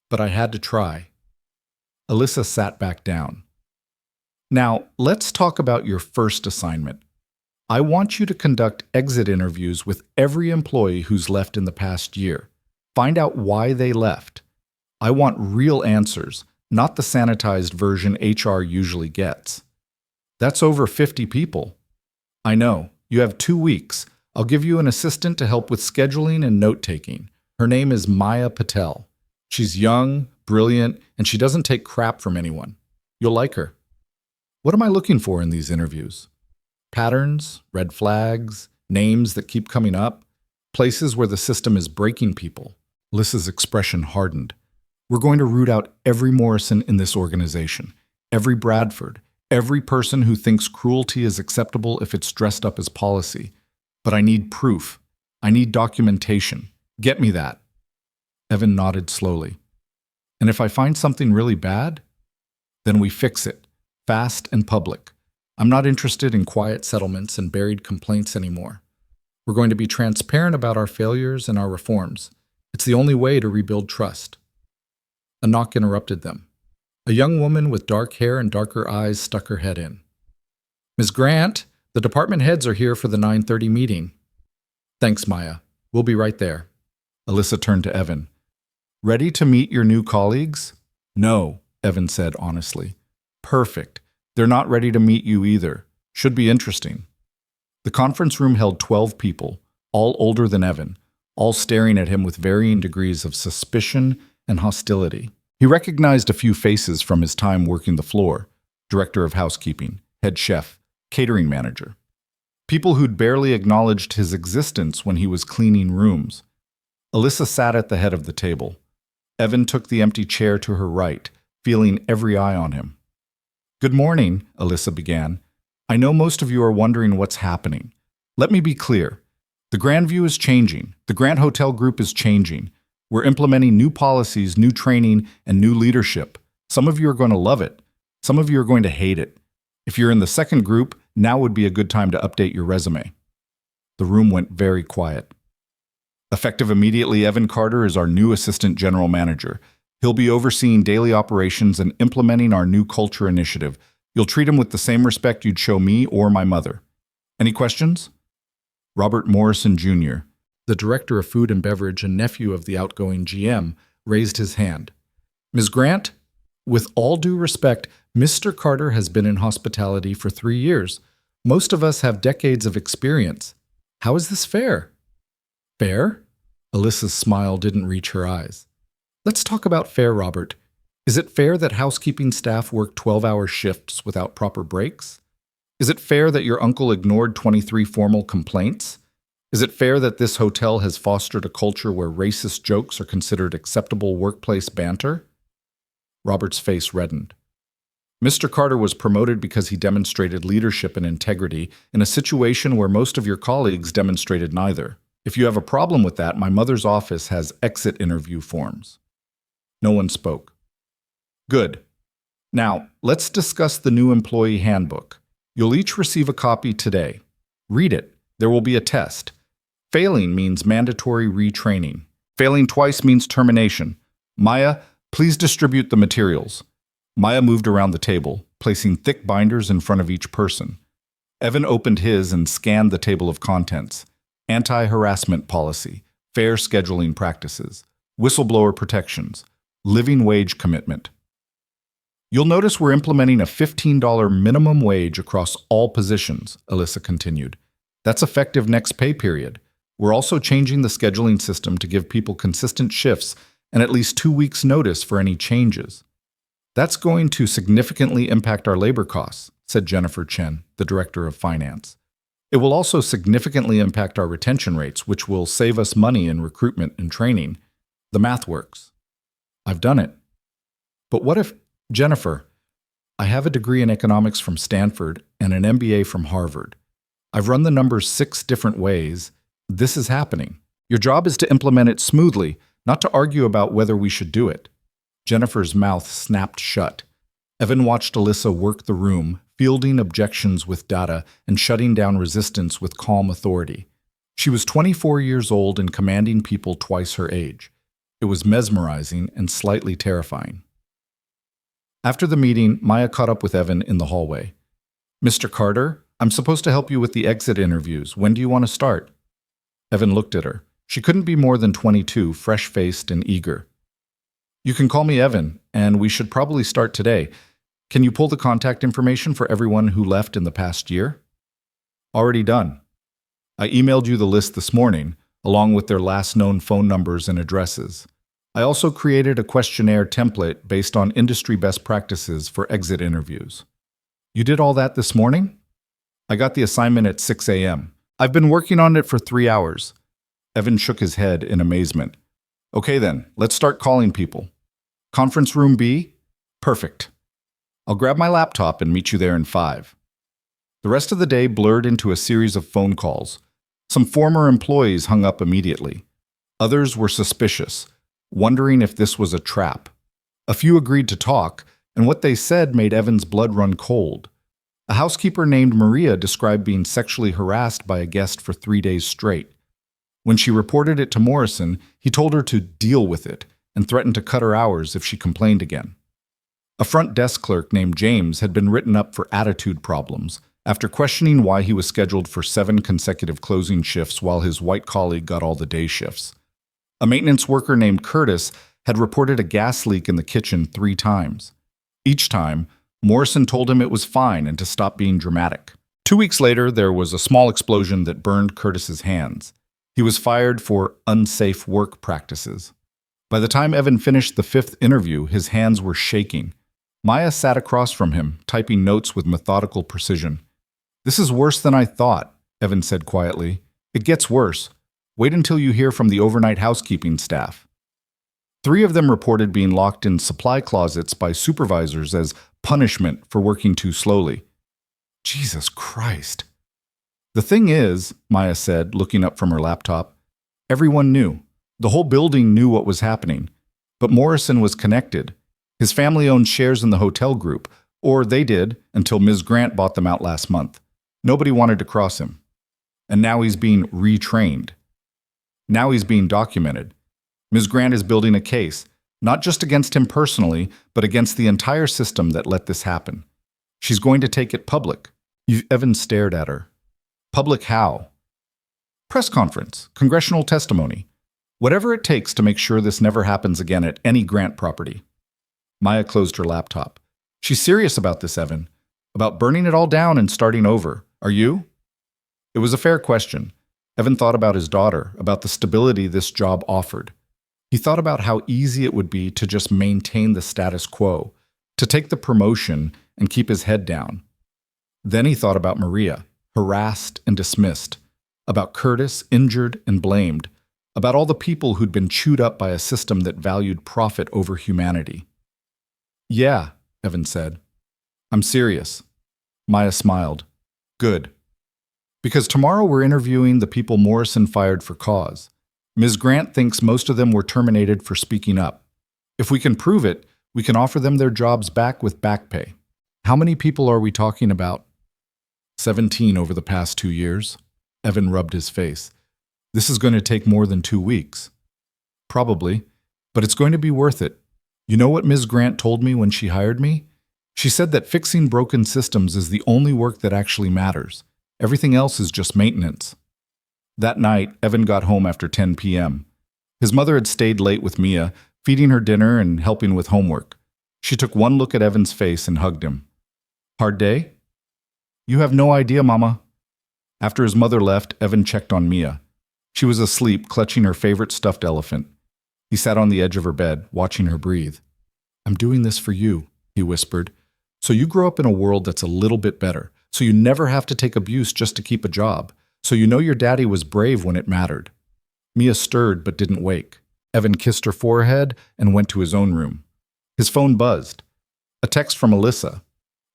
But I had to try. Alyssa sat back down. Now, let's talk about your first assignment. I want you to conduct exit interviews with every employee who's left in the past year. Find out why they left. I want real answers, not the sanitized version HR usually gets. That's over 50 people. I know. You have 2 weeks. I'll give you an assistant to help with scheduling and note-taking. Her name is Maya Patel. She's young, brilliant, and she doesn't take crap from anyone. You'll like her. What am I looking for in these interviews? Patterns, red flags, names that keep coming up, places where the system is breaking people. Alyssa's expression hardened. We're going to root out every Morrison in this organization, every Bradford, every person who thinks cruelty is acceptable if it's dressed up as policy. But I need proof. I need documentation. Get me that. Evan nodded slowly. And if I find something really bad, then we fix it, fast and public. I'm not interested in quiet settlements and buried complaints anymore. We're going to be transparent about our failures and our reforms. It's the only way to rebuild trust. A knock interrupted them. A young woman with dark hair and darker eyes stuck her head in. Ms. Grant, the department heads are here for the 9:30 meeting. Thanks, Maya. We'll be right there. Alyssa turned to Evan. Ready to meet your new colleagues? No, Evan said honestly. Perfect. They're not ready to meet you either. Should be interesting. The conference room held 12 people, all older than Evan, all staring at him with varying degrees of suspicion and hostility. He recognized a few faces from his time working the floor: director of housekeeping, head chef, catering manager. People who'd barely acknowledged his existence when he was cleaning rooms. Alyssa sat at the head of the table. Evan took the empty chair to her right, feeling every eye on him. "Good morning," Alyssa began. "I know most of you are wondering what's happening. Let me be clear. The Grandview is changing. The Grant Hotel Group is changing. We're implementing new policies, new training, and new leadership. Some of you are going to love it. Some of you are going to hate it. If you're in the second group, now would be a good time to update your resume." The room went very quiet. Effective immediately, Evan Carter is our new assistant general manager. He'll be overseeing daily operations and implementing our new culture initiative. You'll treat him with the same respect you'd show me or my mother. Any questions? Robert Morrison Jr., the director of food and beverage and nephew of the outgoing GM, raised his hand. "Ms. Grant, with all due respect, Mr. Carter has been in hospitality for 3 years. Most of us have decades of experience. How is this fair?" "Fair?" Alyssa's smile didn't reach her eyes. "Let's talk about fair, Robert. Is it fair that housekeeping staff work 12-hour shifts without proper breaks? Is it fair that your uncle ignored 23 formal complaints? Is it fair that this hotel has fostered a culture where racist jokes are considered acceptable workplace banter?" Robert's face reddened. "Mr. Carter was promoted because he demonstrated leadership and integrity in a situation where most of your colleagues demonstrated neither. If you have a problem with that, my mother's office has exit interview forms." No one spoke. "Good. Now, let's discuss the new employee handbook. You'll each receive a copy today. Read it. There will be a test. Failing means mandatory retraining. Failing twice means termination. Maya, please distribute the materials." Maya moved around the table, placing thick binders in front of each person. Evan opened his and scanned the table of contents: anti-harassment policy, fair scheduling practices, whistleblower protections, living wage commitment. "You'll notice we're implementing a $15 minimum wage across all positions," Alyssa continued. "That's effective next pay period. We're also changing the scheduling system to give people consistent shifts and at least 2 weeks' notice for any changes. That's going to significantly impact our labor costs," said Jennifer Chen, the director of finance. "It will also significantly impact our retention rates, which will save us money in recruitment and training. The math works." "I've done it." "But what if—" "Jennifer, I have a degree in economics from Stanford and an MBA from Harvard. I've run the numbers 6 different ways. This is happening. Your job is to implement it smoothly, not to argue about whether we should do it." Jennifer's mouth snapped shut. Evan watched Alyssa work the room, fielding objections with data and shutting down resistance with calm authority. She was 24 years old and commanding people twice her age. It was mesmerizing and slightly terrifying. After the meeting, Maya caught up with Evan in the hallway. "Mr. Carter, I'm supposed to help you with the exit interviews. When do you want to start?" Evan looked at her. She couldn't be more than 22, fresh-faced and eager. "You can call me Evan, and we should probably start today. Can you pull the contact information for everyone who left in the past year?" "Already done. I emailed you the list this morning, along with their last known phone numbers and addresses. I also created a questionnaire template based on industry best practices for exit interviews." "You did all that this morning?" "I got the assignment at 6 a.m. I've been working on it for 3 hours." Evan shook his head in amazement. "Okay then, let's start calling people. Conference room B? Perfect. I'll grab my laptop and meet you there in 5. The rest of the day blurred into a series of phone calls. Some former employees hung up immediately. Others were suspicious, wondering if this was a trap. A few agreed to talk, and what they said made Evan's blood run cold. A housekeeper named Maria described being sexually harassed by a guest for 3 days straight. When she reported it to Morrison, he told her to deal with it and threatened to cut her hours if she complained again. A front desk clerk named James had been written up for attitude problems after questioning why he was scheduled for 7 consecutive closing shifts while his white colleague got all the day shifts. A maintenance worker named Curtis had reported a gas leak in the kitchen 3 times. Each time, Morrison told him it was fine and to stop being dramatic. 2 weeks later, there was a small explosion that burned Curtis's hands. He was fired for unsafe work practices. By the time Evan finished the fifth interview, his hands were shaking. Maya sat across from him, typing notes with methodical precision. "This is worse than I thought," Evan said quietly. "It gets worse. Wait until you hear from the overnight housekeeping staff." 3 of them reported being locked in supply closets by supervisors as punishment for working too slowly. Jesus Christ. "The thing is," Maya said, looking up from her laptop, "everyone knew. The whole building knew what was happening. But Morrison was connected. His family owned shares in the hotel group, or they did until Ms. Grant bought them out last month. Nobody wanted to cross him. And now he's being retrained. Now he's being documented. Ms. Grant is building a case, not just against him personally, but against the entire system that let this happen. She's going to take it public." Evan stared at her. "Public how?" "Press conference, congressional testimony. Whatever it takes to make sure this never happens again at any Grant property." Maya closed her laptop. "She's serious about this, Evan. About burning it all down and starting over. Are you?" It was a fair question. Evan thought about his daughter, about the stability this job offered. He thought about how easy it would be to just maintain the status quo, to take the promotion and keep his head down. Then he thought about Maria, harassed and dismissed, about Curtis, injured and blamed, about all the people who'd been chewed up by a system that valued profit over humanity. "Yeah," Evan said. "I'm serious." Maya smiled. "Good. Because tomorrow we're interviewing the people Morrison fired for cause. Ms. Grant thinks most of them were terminated for speaking up. If we can prove it, we can offer them their jobs back with back pay." "How many people are we talking about?" 17 over the past 2 years. Evan rubbed his face. "This is going to take more than 2 weeks." "Probably, but it's going to be worth it. You know what Ms. Grant told me when she hired me? She said that fixing broken systems is the only work that actually matters. Everything else is just maintenance." That night, Evan got home after 10 p.m. His mother had stayed late with Mia, feeding her dinner and helping with homework. She took one look at Evan's face and hugged him. "Hard day?" "You have no idea, Mama." After his mother left, Evan checked on Mia. She was asleep, clutching her favorite stuffed elephant. He sat on the edge of her bed, watching her breathe. "I'm doing this for you," he whispered, "so you grow up in a world that's a little bit better, so you never have to take abuse just to keep a job, so you know your daddy was brave when it mattered." Mia stirred but didn't wake. Evan kissed her forehead and went to his own room. His phone buzzed. A text from Alyssa.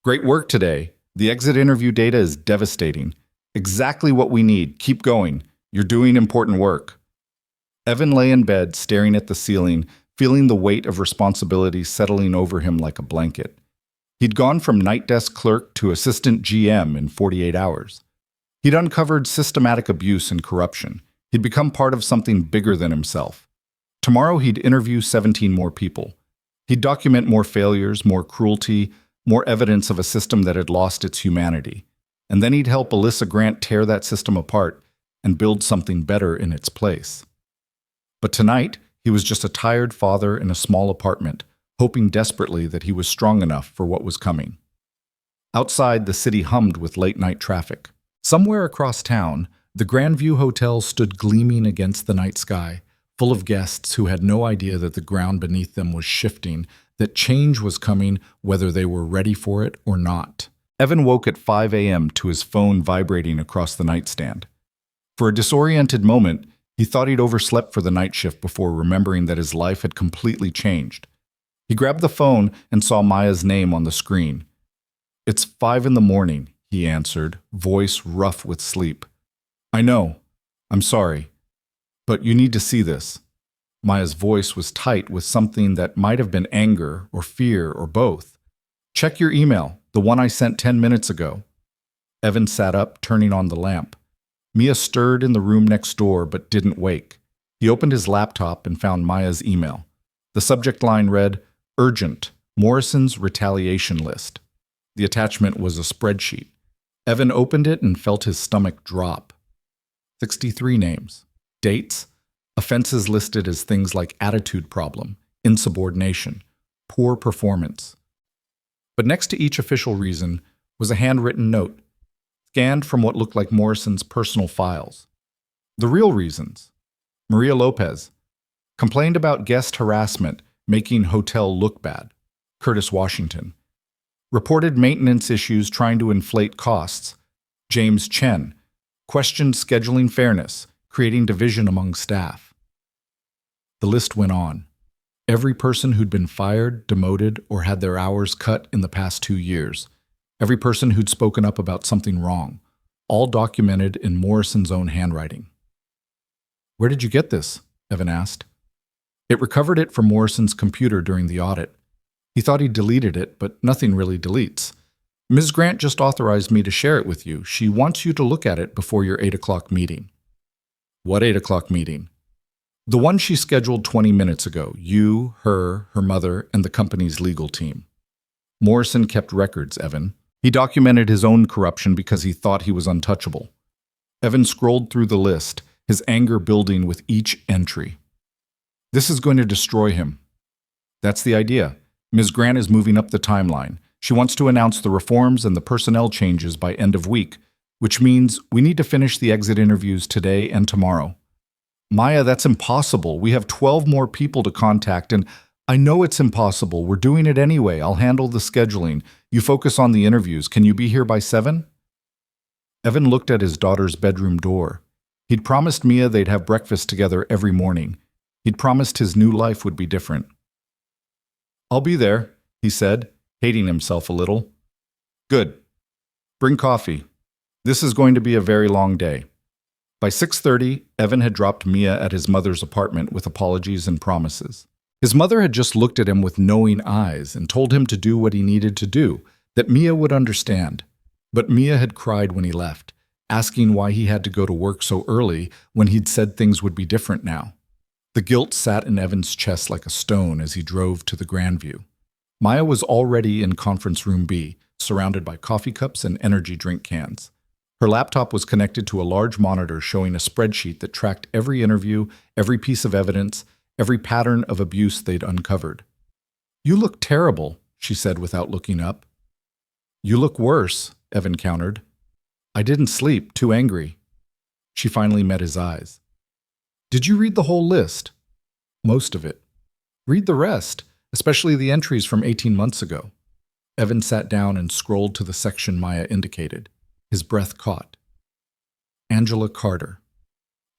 "Great work today. The exit interview data is devastating. Exactly what we need. Keep going. You're doing important work." Evan lay in bed, staring at the ceiling, feeling the weight of responsibility settling over him like a blanket. He'd gone from night desk clerk to assistant GM in 48 hours. He'd uncovered systematic abuse and corruption. He'd become part of something bigger than himself. Tomorrow he'd interview 17 more people. He'd document more failures, more cruelty, more evidence of a system that had lost its humanity. And then he'd help Alyssa Grant tear that system apart and build something better in its place. But tonight, he was just a tired father in a small apartment, hoping desperately that he was strong enough for what was coming. Outside, the city hummed with late-night traffic. Somewhere across town, the Grandview Hotel stood gleaming against the night sky, full of guests who had no idea that the ground beneath them was shifting, that change was coming whether they were ready for it or not. Evan woke at 5 a.m. to his phone vibrating across the nightstand. For a disoriented moment, he thought he'd overslept for the night shift before remembering that his life had completely changed. He grabbed the phone and saw Maya's name on the screen. "It's 5 in the morning," he answered, voice rough with sleep. "I know. I'm sorry. But you need to see this." Maya's voice was tight with something that might have been anger or fear or both. "Check your email, the one I sent 10 minutes ago." Evan sat up, turning on the lamp. Mia stirred in the room next door but didn't wake. He opened his laptop and found Maya's email. The subject line read, "Urgent, Morrison's retaliation list." The attachment was a spreadsheet. Evan opened it and felt his stomach drop. 63 names. Dates. Offenses listed as things like attitude problem, insubordination, poor performance. But next to each official reason was a handwritten note, scanned from what looked like Morrison's personal files. The real reasons. Maria Lopez complained about guest harassment, making hotel look bad. Curtis Washington reported maintenance issues trying to inflate costs. James Chen questioned scheduling fairness, creating division among staff. The list went on. Every person who'd been fired, demoted, or had their hours cut in the past 2 years. Every person who'd spoken up about something wrong, all documented in Morrison's own handwriting. "Where did you get this?" Evan asked. It recovered it from Morrison's computer during the audit. He thought he deleted it, but nothing really deletes. Ms. Grant just authorized me to share it with you. She wants you to look at it before your 8 o'clock meeting. What 8 o'clock meeting? The one she scheduled 20 minutes ago. You, her mother, and the company's legal team. Morrison kept records, Evan. He documented his own corruption because he thought he was untouchable. Evan scrolled through the list, his anger building with each entry. This is going to destroy him. That's the idea. Ms. Grant is moving up the timeline. She wants to announce the reforms and the personnel changes by end of week, which means we need to finish the exit interviews today and tomorrow. Maya, that's impossible. We have 12 more people to contact, and I know it's impossible. We're doing it anyway. I'll handle the scheduling. You focus on the interviews. Can you be here by 7? Evan looked at his daughter's bedroom door. He'd promised Mia they'd have breakfast together every morning. He'd promised his new life would be different. "I'll be there," he said, hating himself a little. "Good. Bring coffee. This is going to be a very long day." By 6:30, Evan had dropped Mia at his mother's apartment with apologies and promises. His mother had just looked at him with knowing eyes and told him to do what he needed to do, that Mia would understand. But Mia had cried when he left, asking why he had to go to work so early when he'd said things would be different now. The guilt sat in Evan's chest like a stone as he drove to the Grandview. Maya was already in Conference Room B, surrounded by coffee cups and energy drink cans. Her laptop was connected to a large monitor showing a spreadsheet that tracked every interview, every piece of evidence, every pattern of abuse they'd uncovered. "You look terrible," she said without looking up. "You look worse," Evan countered. "I didn't sleep, too angry." She finally met his eyes. "Did you read the whole list?" "Most of it." "Read the rest, especially the entries from 18 months ago." Evan sat down and scrolled to the section Maya indicated. His breath caught. Angela Carter,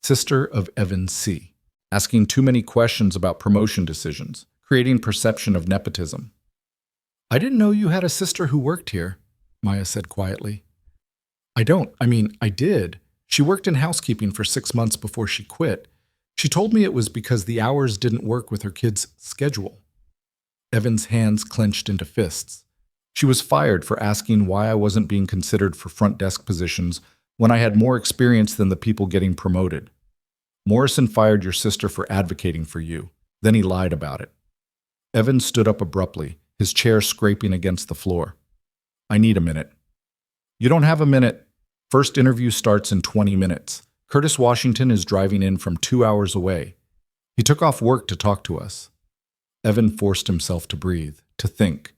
sister of Evan C., asking too many questions about promotion decisions, creating perception of nepotism. "I didn't know you had a sister who worked here," Maya said quietly. I did. She worked in housekeeping for 6 months before she quit. She told me it was because the hours didn't work with her kid's schedule." Evan's hands clenched into fists. "She was fired for asking why I wasn't being considered for front desk positions when I had more experience than the people getting promoted. Morrison fired your sister for advocating for you. Then he lied about it." Evan stood up abruptly, his chair scraping against the floor. "I need a minute." "You don't have a minute. First interview starts in 20 minutes. Curtis Washington is driving in from 2 hours away. He took off work to talk to us." Evan forced himself to breathe, to think.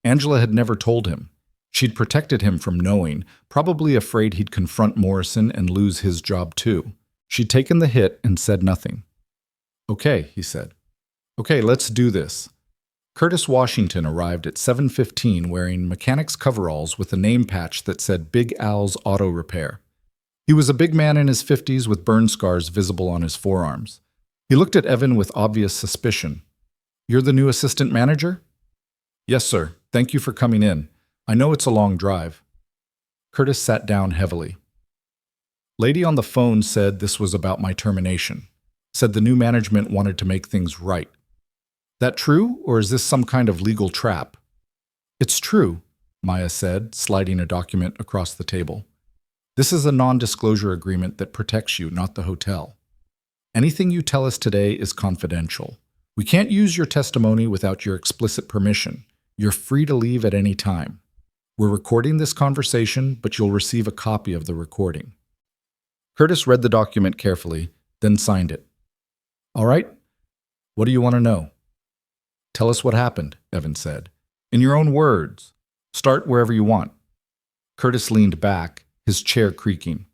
Angela had never told him. She'd protected him from knowing, probably afraid he'd confront Morrison and lose his job too. She'd taken the hit and said nothing. "Okay," he said. "Okay, let's do this." Curtis Washington arrived at 7:15 wearing mechanic's coveralls with a name patch that said Big Al's Auto Repair. He was a big man in his 50s with burn scars visible on his forearms. He looked at Evan with obvious suspicion. "You're the new assistant manager?" "Yes, sir. Thank you for coming in. I know it's a long drive." Curtis sat down heavily. "Lady on the phone said this was about my termination. Said the new management wanted to make things right. That true, or is this some kind of legal trap?" "It's true," Maya said, sliding a document across the table. "This is a non-disclosure agreement that protects you, not the hotel. Anything you tell us today is confidential. We can't use your testimony without your explicit permission. You're free to leave at any time. We're recording this conversation, but you'll receive a copy of the recording." Curtis read the document carefully, then signed it. "All right. What do you want to know?" "Tell us what happened," Evan said. "In your own words. Start wherever you want." Curtis leaned back, his chair creaking.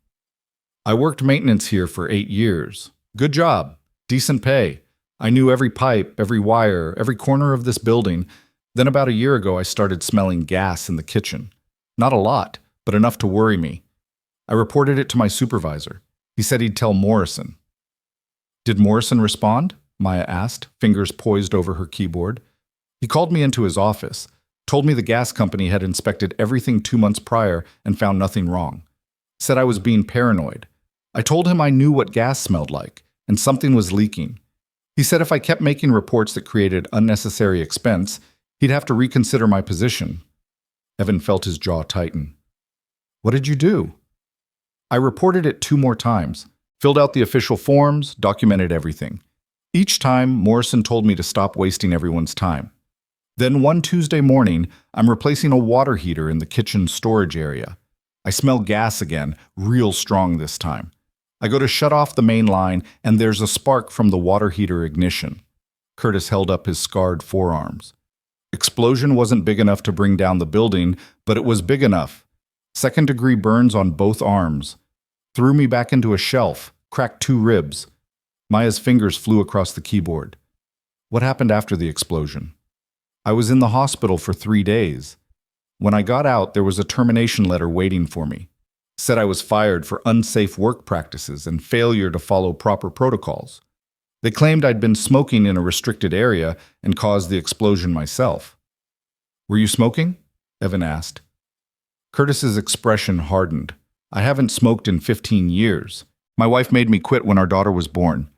I worked maintenance here for 8 years. Good job. Decent pay. I knew every pipe, every wire, every corner of this building. Then about a year ago, I started smelling gas in the kitchen. Not a lot, but enough to worry me. I reported it to my supervisor. He said he'd tell Morrison. Did Morrison respond? Maya asked, fingers poised over her keyboard. He called me into his office, told me the gas company had inspected everything 2 months prior and found nothing wrong. Said I was being paranoid. I told him I knew what gas smelled like, and something was leaking. He said if I kept making reports that created unnecessary expense, he'd have to reconsider my position. Evan felt his jaw tighten. What did you do? I reported it 2 more times, filled out the official forms, documented everything. Each time, Morrison told me to stop wasting everyone's time. Then one Tuesday morning, I'm replacing a water heater in the kitchen storage area. I smell gas again, real strong this time. I go to shut off the main line, and there's a spark from the water heater ignition. Curtis held up his scarred forearms. Explosion wasn't big enough to bring down the building, but it was big enough. 2nd-degree burns on both arms. Threw me back into a shelf, cracked 2 ribs. Maya's fingers flew across the keyboard. What happened after the explosion? I was in the hospital for 3 days. When I got out, there was a termination letter waiting for me. Said I was fired for unsafe work practices and failure to follow proper protocols. They claimed I'd been smoking in a restricted area and caused the explosion myself. Were you smoking? Evan asked. Curtis's expression hardened. I haven't smoked in 15 years. My wife made me quit when our daughter was born.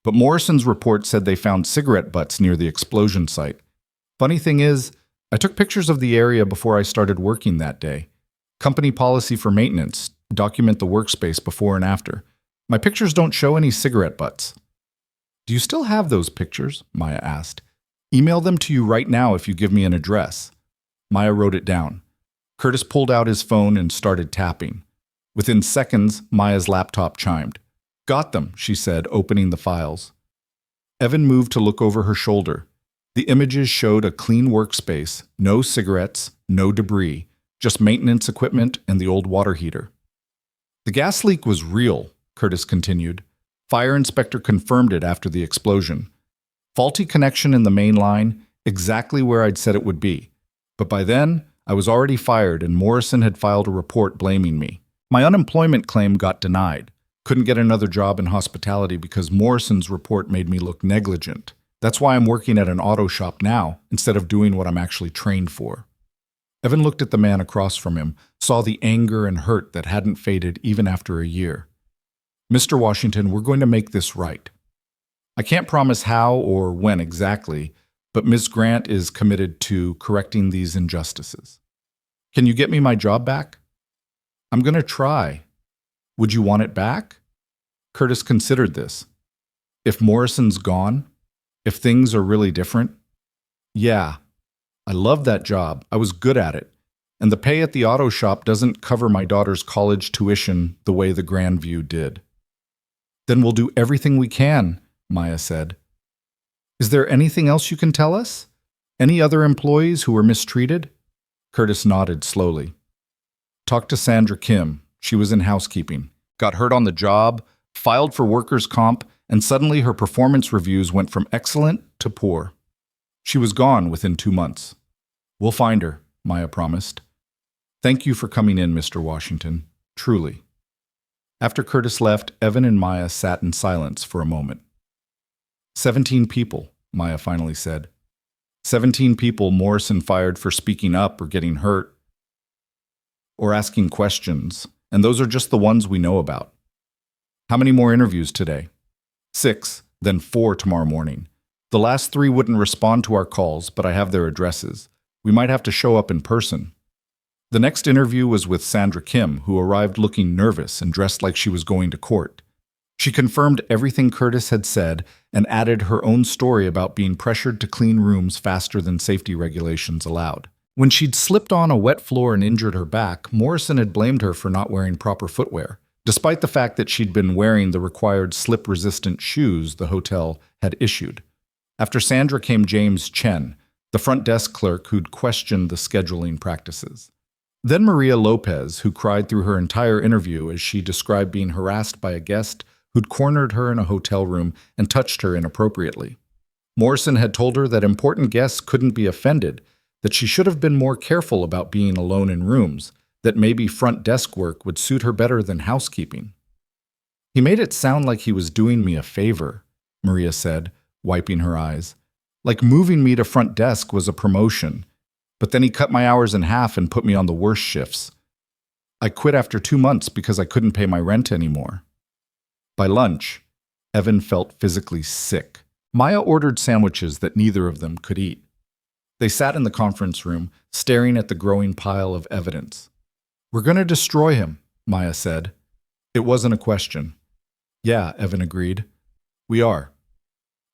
But Morrison's report said they found cigarette butts near the explosion site. Funny thing is, I took pictures of the area before I started working that day. Company policy for maintenance, document the workspace before and after. My pictures don't show any cigarette butts. Do you still have those pictures? Maya asked. Email them to you right now if you give me an address. Maya wrote it down. Curtis pulled out his phone and started tapping. Within seconds, Maya's laptop chimed. Got them, she said, opening the files. Evan moved to look over her shoulder. The images showed a clean workspace, no cigarettes, no debris, just maintenance equipment and the old water heater. The gas leak was real, Curtis continued. Fire inspector confirmed it after the explosion. Faulty connection in the main line, exactly where I'd said it would be. But by then, I was already fired and Morrison had filed a report blaming me. My unemployment claim got denied. Couldn't get another job in hospitality because Morrison's report made me look negligent. That's why I'm working at an auto shop now, instead of doing what I'm actually trained for. Evan looked at the man across from him, saw the anger and hurt that hadn't faded even after a year. Mr. Washington, we're going to make this right. I can't promise how or when exactly, but Ms. Grant is committed to correcting these injustices. Can you get me my job back? I'm going to try. Would you want it back? Curtis considered this. If Morrison's gone, if things are really different? Yeah. I loved that job. I was good at it. And the pay at the auto shop doesn't cover my daughter's college tuition the way the Grandview did. Then we'll do everything we can, Maya said. Is there anything else you can tell us? Any other employees who were mistreated? Curtis nodded slowly. Talked to Sandra Kim. She was in housekeeping. Got hurt on the job, filed for workers' comp, and suddenly her performance reviews went from excellent to poor. She was gone within 2 months. We'll find her, Maya promised. Thank you for coming in, Mr. Washington. Truly. After Curtis left, Evan and Maya sat in silence for a moment. 17 people, Maya finally said. 17 people Morrison fired for speaking up or getting hurt or asking questions, and those are just the ones we know about. How many more interviews today? 6, then 4 tomorrow morning. The last 3 wouldn't respond to our calls, but I have their addresses. We might have to show up in person. The next interview was with Sandra Kim, who arrived looking nervous and dressed like she was going to court. She confirmed everything Curtis had said and added her own story about being pressured to clean rooms faster than safety regulations allowed. When she'd slipped on a wet floor and injured her back, Morrison had blamed her for not wearing proper footwear, despite the fact that she'd been wearing the required slip-resistant shoes the hotel had issued. After Sandra came James Chen, the front desk clerk who'd questioned the scheduling practices. Then Maria Lopez, who cried through her entire interview as she described being harassed by a guest who'd cornered her in a hotel room and touched her inappropriately. Morrison had told her that important guests couldn't be offended, that she should have been more careful about being alone in rooms, that maybe front desk work would suit her better than housekeeping. He made it sound like he was doing me a favor, Maria said, wiping her eyes. Like moving me to front desk was a promotion, but then he cut my hours in half and put me on the worst shifts. I quit after 2 months because I couldn't pay my rent anymore. By lunch, Evan felt physically sick. Maya ordered sandwiches that neither of them could eat. They sat in the conference room, staring at the growing pile of evidence. "We're going to destroy him," Maya said. It wasn't a question. "Yeah," Evan agreed. "We are."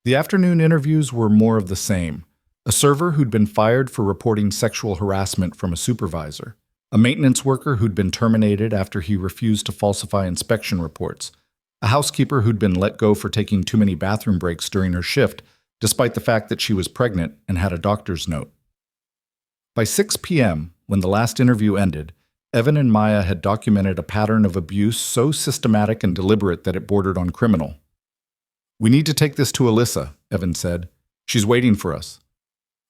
The afternoon interviews were more of the same. A server who'd been fired for reporting sexual harassment from a supervisor. A maintenance worker who'd been terminated after he refused to falsify inspection reports. A housekeeper who'd been let go for taking too many bathroom breaks during her shift, despite the fact that she was pregnant and had a doctor's note. By 6 p.m., when the last interview ended, Evan and Maya had documented a pattern of abuse so systematic and deliberate that it bordered on criminal. "We need to take this to Alyssa," Evan said. "She's waiting for us.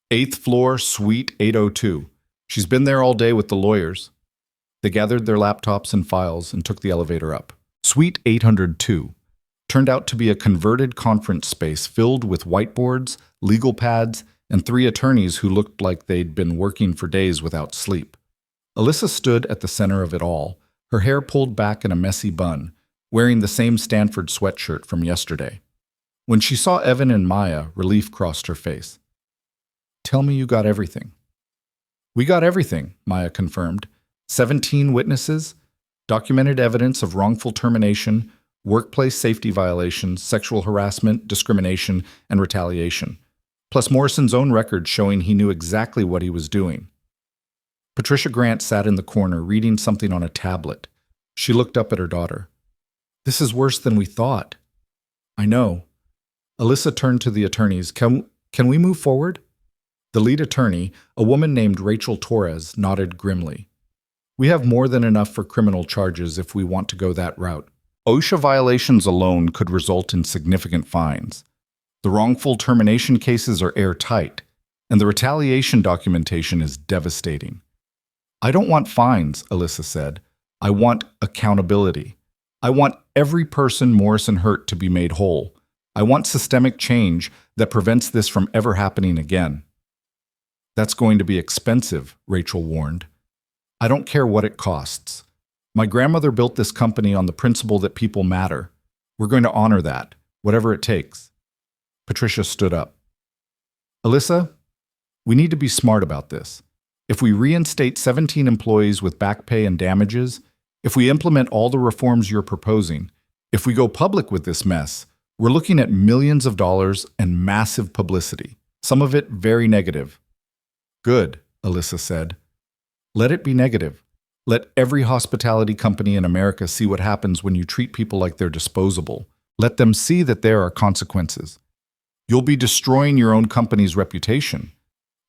8th floor, suite 802. She's been there all day with the lawyers." They gathered their laptops and files and took the elevator up. Suite 802 turned out to be a converted conference space filled with whiteboards, legal pads, and 3 attorneys who looked like they'd been working for days without sleep. Alyssa stood at the center of it all, her hair pulled back in a messy bun, wearing the same Stanford sweatshirt from yesterday. When she saw Evan and Maya, relief crossed her face. "Tell me you got everything." "We got everything," Maya confirmed. 17 witnesses, documented evidence of wrongful termination, workplace safety violations, sexual harassment, discrimination, and retaliation, plus Morrison's own record showing he knew exactly what he was doing. Patricia Grant sat in the corner reading something on a tablet. She looked up at her daughter. "This is worse than we thought." "I know." Alyssa turned to the attorneys. Can we move forward?" The lead attorney, a woman named Rachel Torres, nodded grimly. "We have more than enough for criminal charges if we want to go that route. OSHA violations alone could result in significant fines. The wrongful termination cases are airtight, and the retaliation documentation is devastating." "I don't want fines," Alyssa said. "I want accountability. I want every person Morrison hurt to be made whole. I want systemic change that prevents this from ever happening again." "That's going to be expensive," Rachel warned. "I don't care what it costs. My grandmother built this company on the principle that people matter. We're going to honor that, whatever it takes." Patricia stood up. "Alyssa, we need to be smart about this. If we reinstate 17 employees with back pay and damages, if we implement all the reforms you're proposing, if we go public with this mess, we're looking at millions of dollars and massive publicity, some of it very negative." "Good," Alyssa said. "Let it be negative. Let every hospitality company in America see what happens when you treat people like they're disposable. Let them see that there are consequences. You'll be destroying your own company's reputation.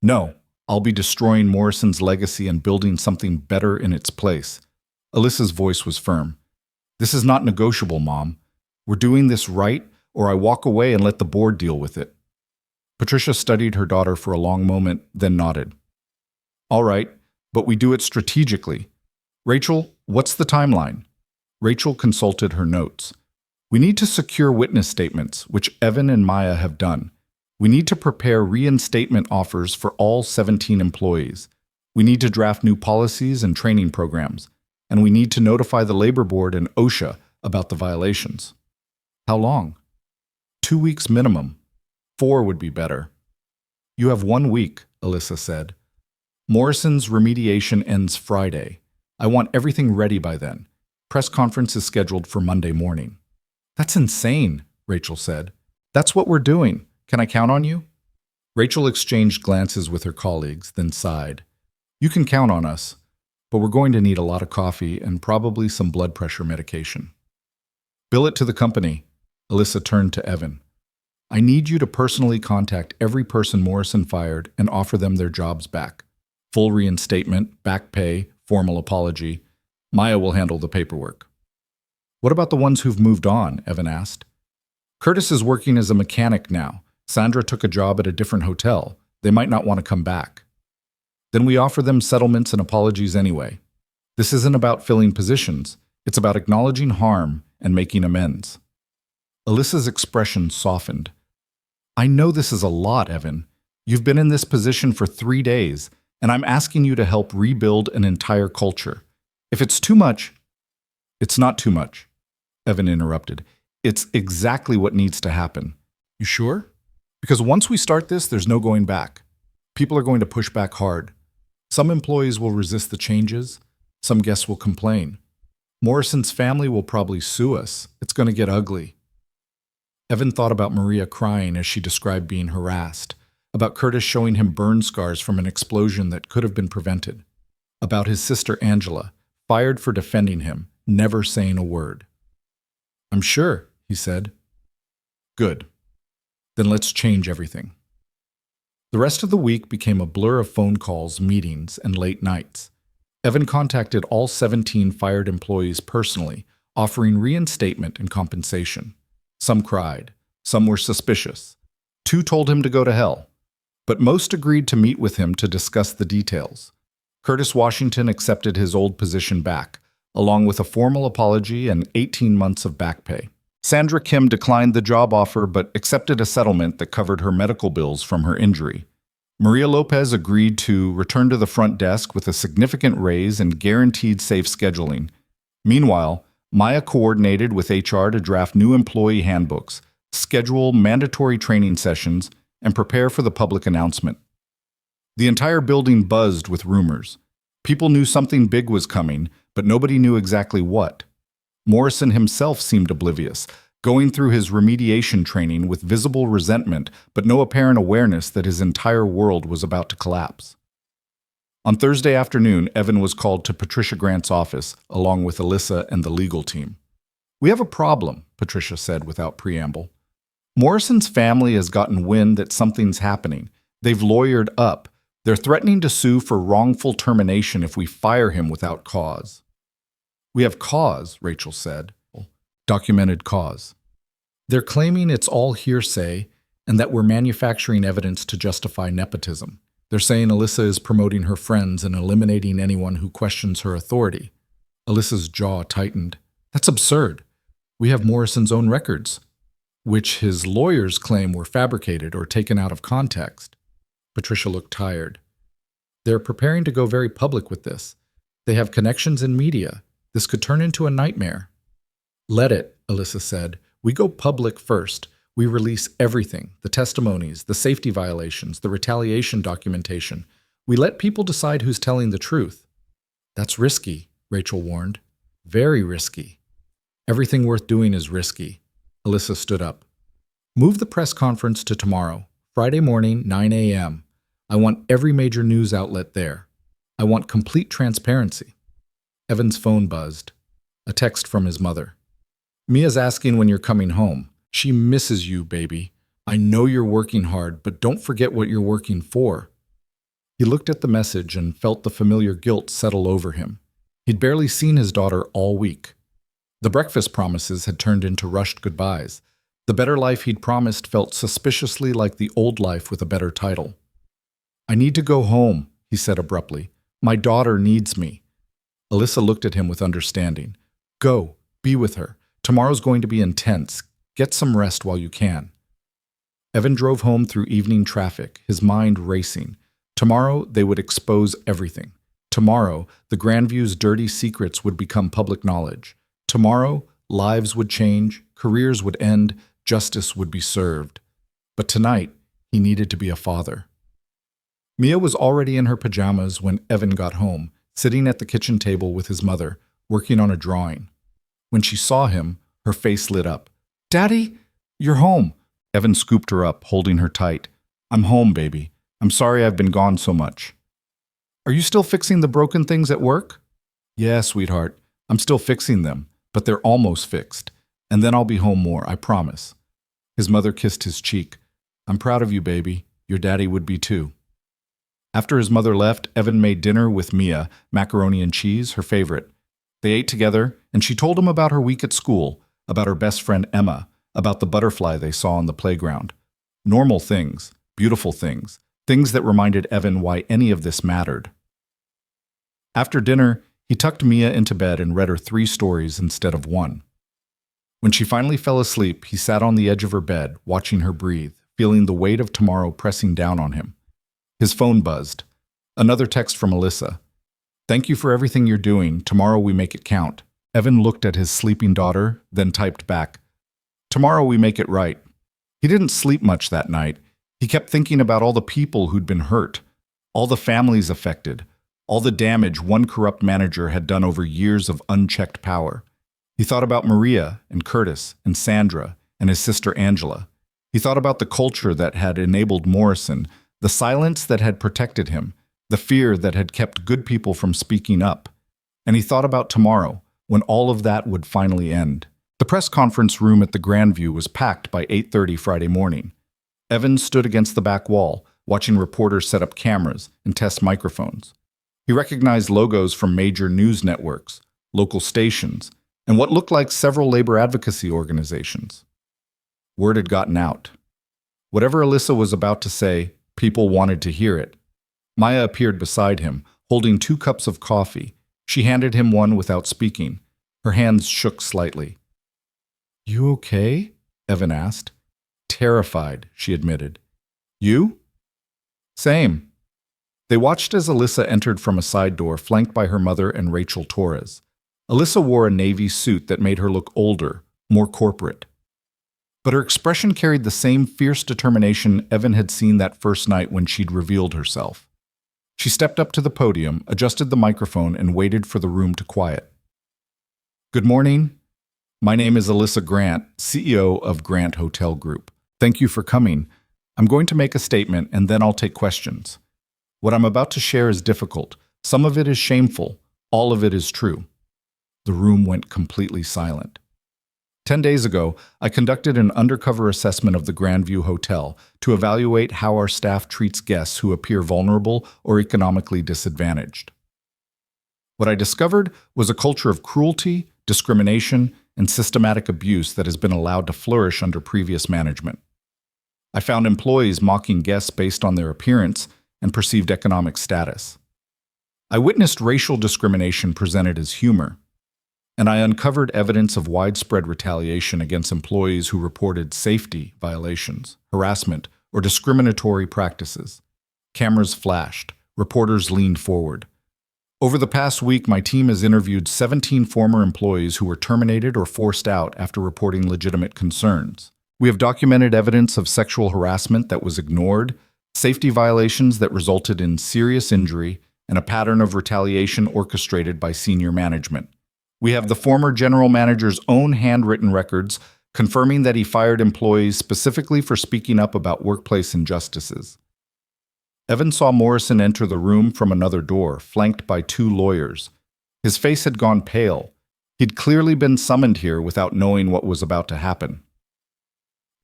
No, I'll be destroying Morrison's legacy and building something better in its place." Alyssa's voice was firm. "This is not negotiable, Mom. We're doing this right, or I walk away and let the board deal with it." Patricia studied her daughter for a long moment, then nodded. "All right, but we do it strategically. Rachel, what's the timeline?" Rachel consulted her notes. "We need to secure witness statements, which Evan and Maya have done. We need to prepare reinstatement offers for all 17 employees. We need to draft new policies and training programs. And we need to notify the Labor Board and OSHA about the violations." "How long?" 2 weeks minimum. 4 would be better." "You have 1 week," Alyssa said. "Morrison's remediation ends Friday. I want everything ready by then. Press conference is scheduled for Monday morning." "That's insane," Rachel said. "That's what we're doing. Can I count on you?" Rachel exchanged glances with her colleagues, then sighed. "You can count on us, but we're going to need a lot of coffee and probably some blood pressure medication." "Bill it to the company." Alyssa turned to Evan. "I need you to personally contact every person Morrison fired and offer them their jobs back. Full reinstatement, back pay, Formal apology. Maya will handle the paperwork. What about the ones who've moved on? Evan asked. Curtis is working as a mechanic now. Sandra took a job at a different hotel. They might not want to come back. Then we offer them settlements and apologies anyway. This isn't about filling positions. It's about acknowledging harm and making amends. Alyssa's expression softened. I know this is a lot, Evan. You've been in this position for 3 days, and I'm asking you to help rebuild an entire culture. If it's too much, it's not too much, Evan interrupted. It's exactly what needs to happen. You sure? Because once we start this, there's no going back. People are going to push back hard. Some employees will resist the changes. Some guests will complain. Morrison's family will probably sue us. It's going to get ugly. Evan thought about Maria crying as she described being harassed, about Curtis showing him burn scars from an explosion that could have been prevented, about his sister Angela, fired for defending him, never saying a word. I'm sure, he said. Good. Then let's change everything. The rest of the week became a blur of phone calls, meetings, and late nights. Evan contacted all 17 fired employees personally, offering reinstatement and compensation. Some cried. Some were suspicious. 2 told him to go to hell. But most agreed to meet with him to discuss the details. Curtis Washington accepted his old position back, along with a formal apology and 18 months of back pay. Sandra Kim declined the job offer but accepted a settlement that covered her medical bills from her injury. Maria Lopez agreed to return to the front desk with a significant raise and guaranteed safe scheduling. Meanwhile, Maya coordinated with HR to draft new employee handbooks, schedule mandatory training sessions, and prepare for the public announcement. The entire building buzzed with rumors. People knew something big was coming, but nobody knew exactly what. Morrison himself seemed oblivious, going through his remediation training with visible resentment but no apparent awareness that his entire world was about to collapse. On Thursday afternoon, Evan was called to Patricia Grant's office, along with Alyssa and the legal team. We have a problem, Patricia said without preamble. Morrison's family has gotten wind that something's happening. They've lawyered up. They're threatening to sue for wrongful termination if we fire him without cause. We have cause, Rachel said. Documented cause. They're claiming it's all hearsay and that we're manufacturing evidence to justify nepotism. They're saying Alyssa is promoting her friends and eliminating anyone who questions her authority. Alyssa's jaw tightened. That's absurd. We have Morrison's own records, which his lawyers claim were fabricated or taken out of context. Patricia looked tired. They're preparing to go very public with this. They have connections in media. This could turn into a nightmare. Let it, Alyssa said. We go public first. We release everything, the testimonies, the safety violations, the retaliation documentation. We let people decide who's telling the truth. That's risky, Rachel warned. Very risky. Everything worth doing is risky. Alyssa stood up. Move the press conference to tomorrow, Friday morning, 9 a.m. I want every major news outlet there. I want complete transparency. Evan's phone buzzed. A text from his mother. Mia's asking when you're coming home. She misses you, baby. I know you're working hard, but don't forget what you're working for. He looked at the message and felt the familiar guilt settle over him. He'd barely seen his daughter all week. The breakfast promises had turned into rushed goodbyes. The better life he'd promised felt suspiciously like the old life with a better title. I need to go home, he said abruptly. My daughter needs me. Alyssa looked at him with understanding. Go, be with her. Tomorrow's going to be intense. Get some rest while you can. Evan drove home through evening traffic, his mind racing. Tomorrow, they would expose everything. Tomorrow, the Grandview's dirty secrets would become public knowledge. Tomorrow, lives would change, careers would end, justice would be served. But tonight, he needed to be a father. Mia was already in her pajamas when Evan got home, sitting at the kitchen table with his mother, working on a drawing. When she saw him, her face lit up. Daddy, you're home. Evan scooped her up, holding her tight. I'm home, baby. I'm sorry I've been gone so much. Are you still fixing the broken things at work? Yeah, sweetheart. I'm still fixing them, but they're almost fixed. And then I'll be home more, I promise. His mother kissed his cheek. I'm proud of you, baby. Your daddy would be too. After his mother left, Evan made dinner with Mia, macaroni and cheese, her favorite. They ate together, and she told him about her week at school, about her best friend Emma, about the butterfly they saw on the playground. Normal things, beautiful things, things that reminded Evan why any of this mattered. After dinner, he tucked Mia into bed and read her 3 stories instead of 1. When she finally fell asleep, he sat on the edge of her bed, watching her breathe, feeling the weight of tomorrow pressing down on him. His phone buzzed. Another text from Alyssa. "Thank you for everything you're doing. Tomorrow we make it count." Evan looked at his sleeping daughter, then typed back, "Tomorrow we make it right." He didn't sleep much that night. He kept thinking about all the people who'd been hurt, all the families affected, all the damage one corrupt manager had done over years of unchecked power. He thought about Maria and Curtis and Sandra and his sister Angela. He thought about the culture that had enabled Morrison, the silence that had protected him, the fear that had kept good people from speaking up. And he thought about tomorrow, when all of that would finally end. The press conference room at the Grandview was packed by 8:30 Friday morning. Evan stood against the back wall, watching reporters set up cameras and test microphones. He recognized logos from major news networks, local stations, and what looked like several labor advocacy organizations. Word had gotten out. Whatever Alyssa was about to say, people wanted to hear it. Maya appeared beside him, holding 2 cups of coffee. She handed him one without speaking. Her hands shook slightly. "You okay?" Evan asked. "Terrified," she admitted. "You?" "Same." They watched as Alyssa entered from a side door flanked by her mother and Rachel Torres. Alyssa wore a navy suit that made her look older, more corporate. But her expression carried the same fierce determination Evan had seen that first night when she'd revealed herself. She stepped up to the podium, adjusted the microphone, and waited for the room to quiet. "Good morning. My name is Alyssa Grant, CEO of Grant Hotel Group. Thank you for coming. I'm going to make a statement and then I'll take questions. What I'm about to share is difficult. Some of it is shameful. All of it is true." The room went completely silent. 10 days ago, I conducted an undercover assessment of the Grandview Hotel to evaluate how our staff treats guests who appear vulnerable or economically disadvantaged. What I discovered was a culture of cruelty, discrimination, and systematic abuse that has been allowed to flourish under previous management. I found employees mocking guests based on their appearance and perceived economic status. I witnessed racial discrimination presented as humor, and I uncovered evidence of widespread retaliation against employees who reported safety violations, harassment, or discriminatory practices. Cameras flashed. Reporters leaned forward. Over the past week, my team has interviewed 17 former employees who were terminated or forced out after reporting legitimate concerns. We have documented evidence of sexual harassment that was ignored, safety violations that resulted in serious injury, and a pattern of retaliation orchestrated by senior management. We have the former general manager's own handwritten records confirming that he fired employees specifically for speaking up about workplace injustices. Evan saw Morrison enter the room from another door, flanked by 2 lawyers. His face had gone pale. He'd clearly been summoned here without knowing what was about to happen.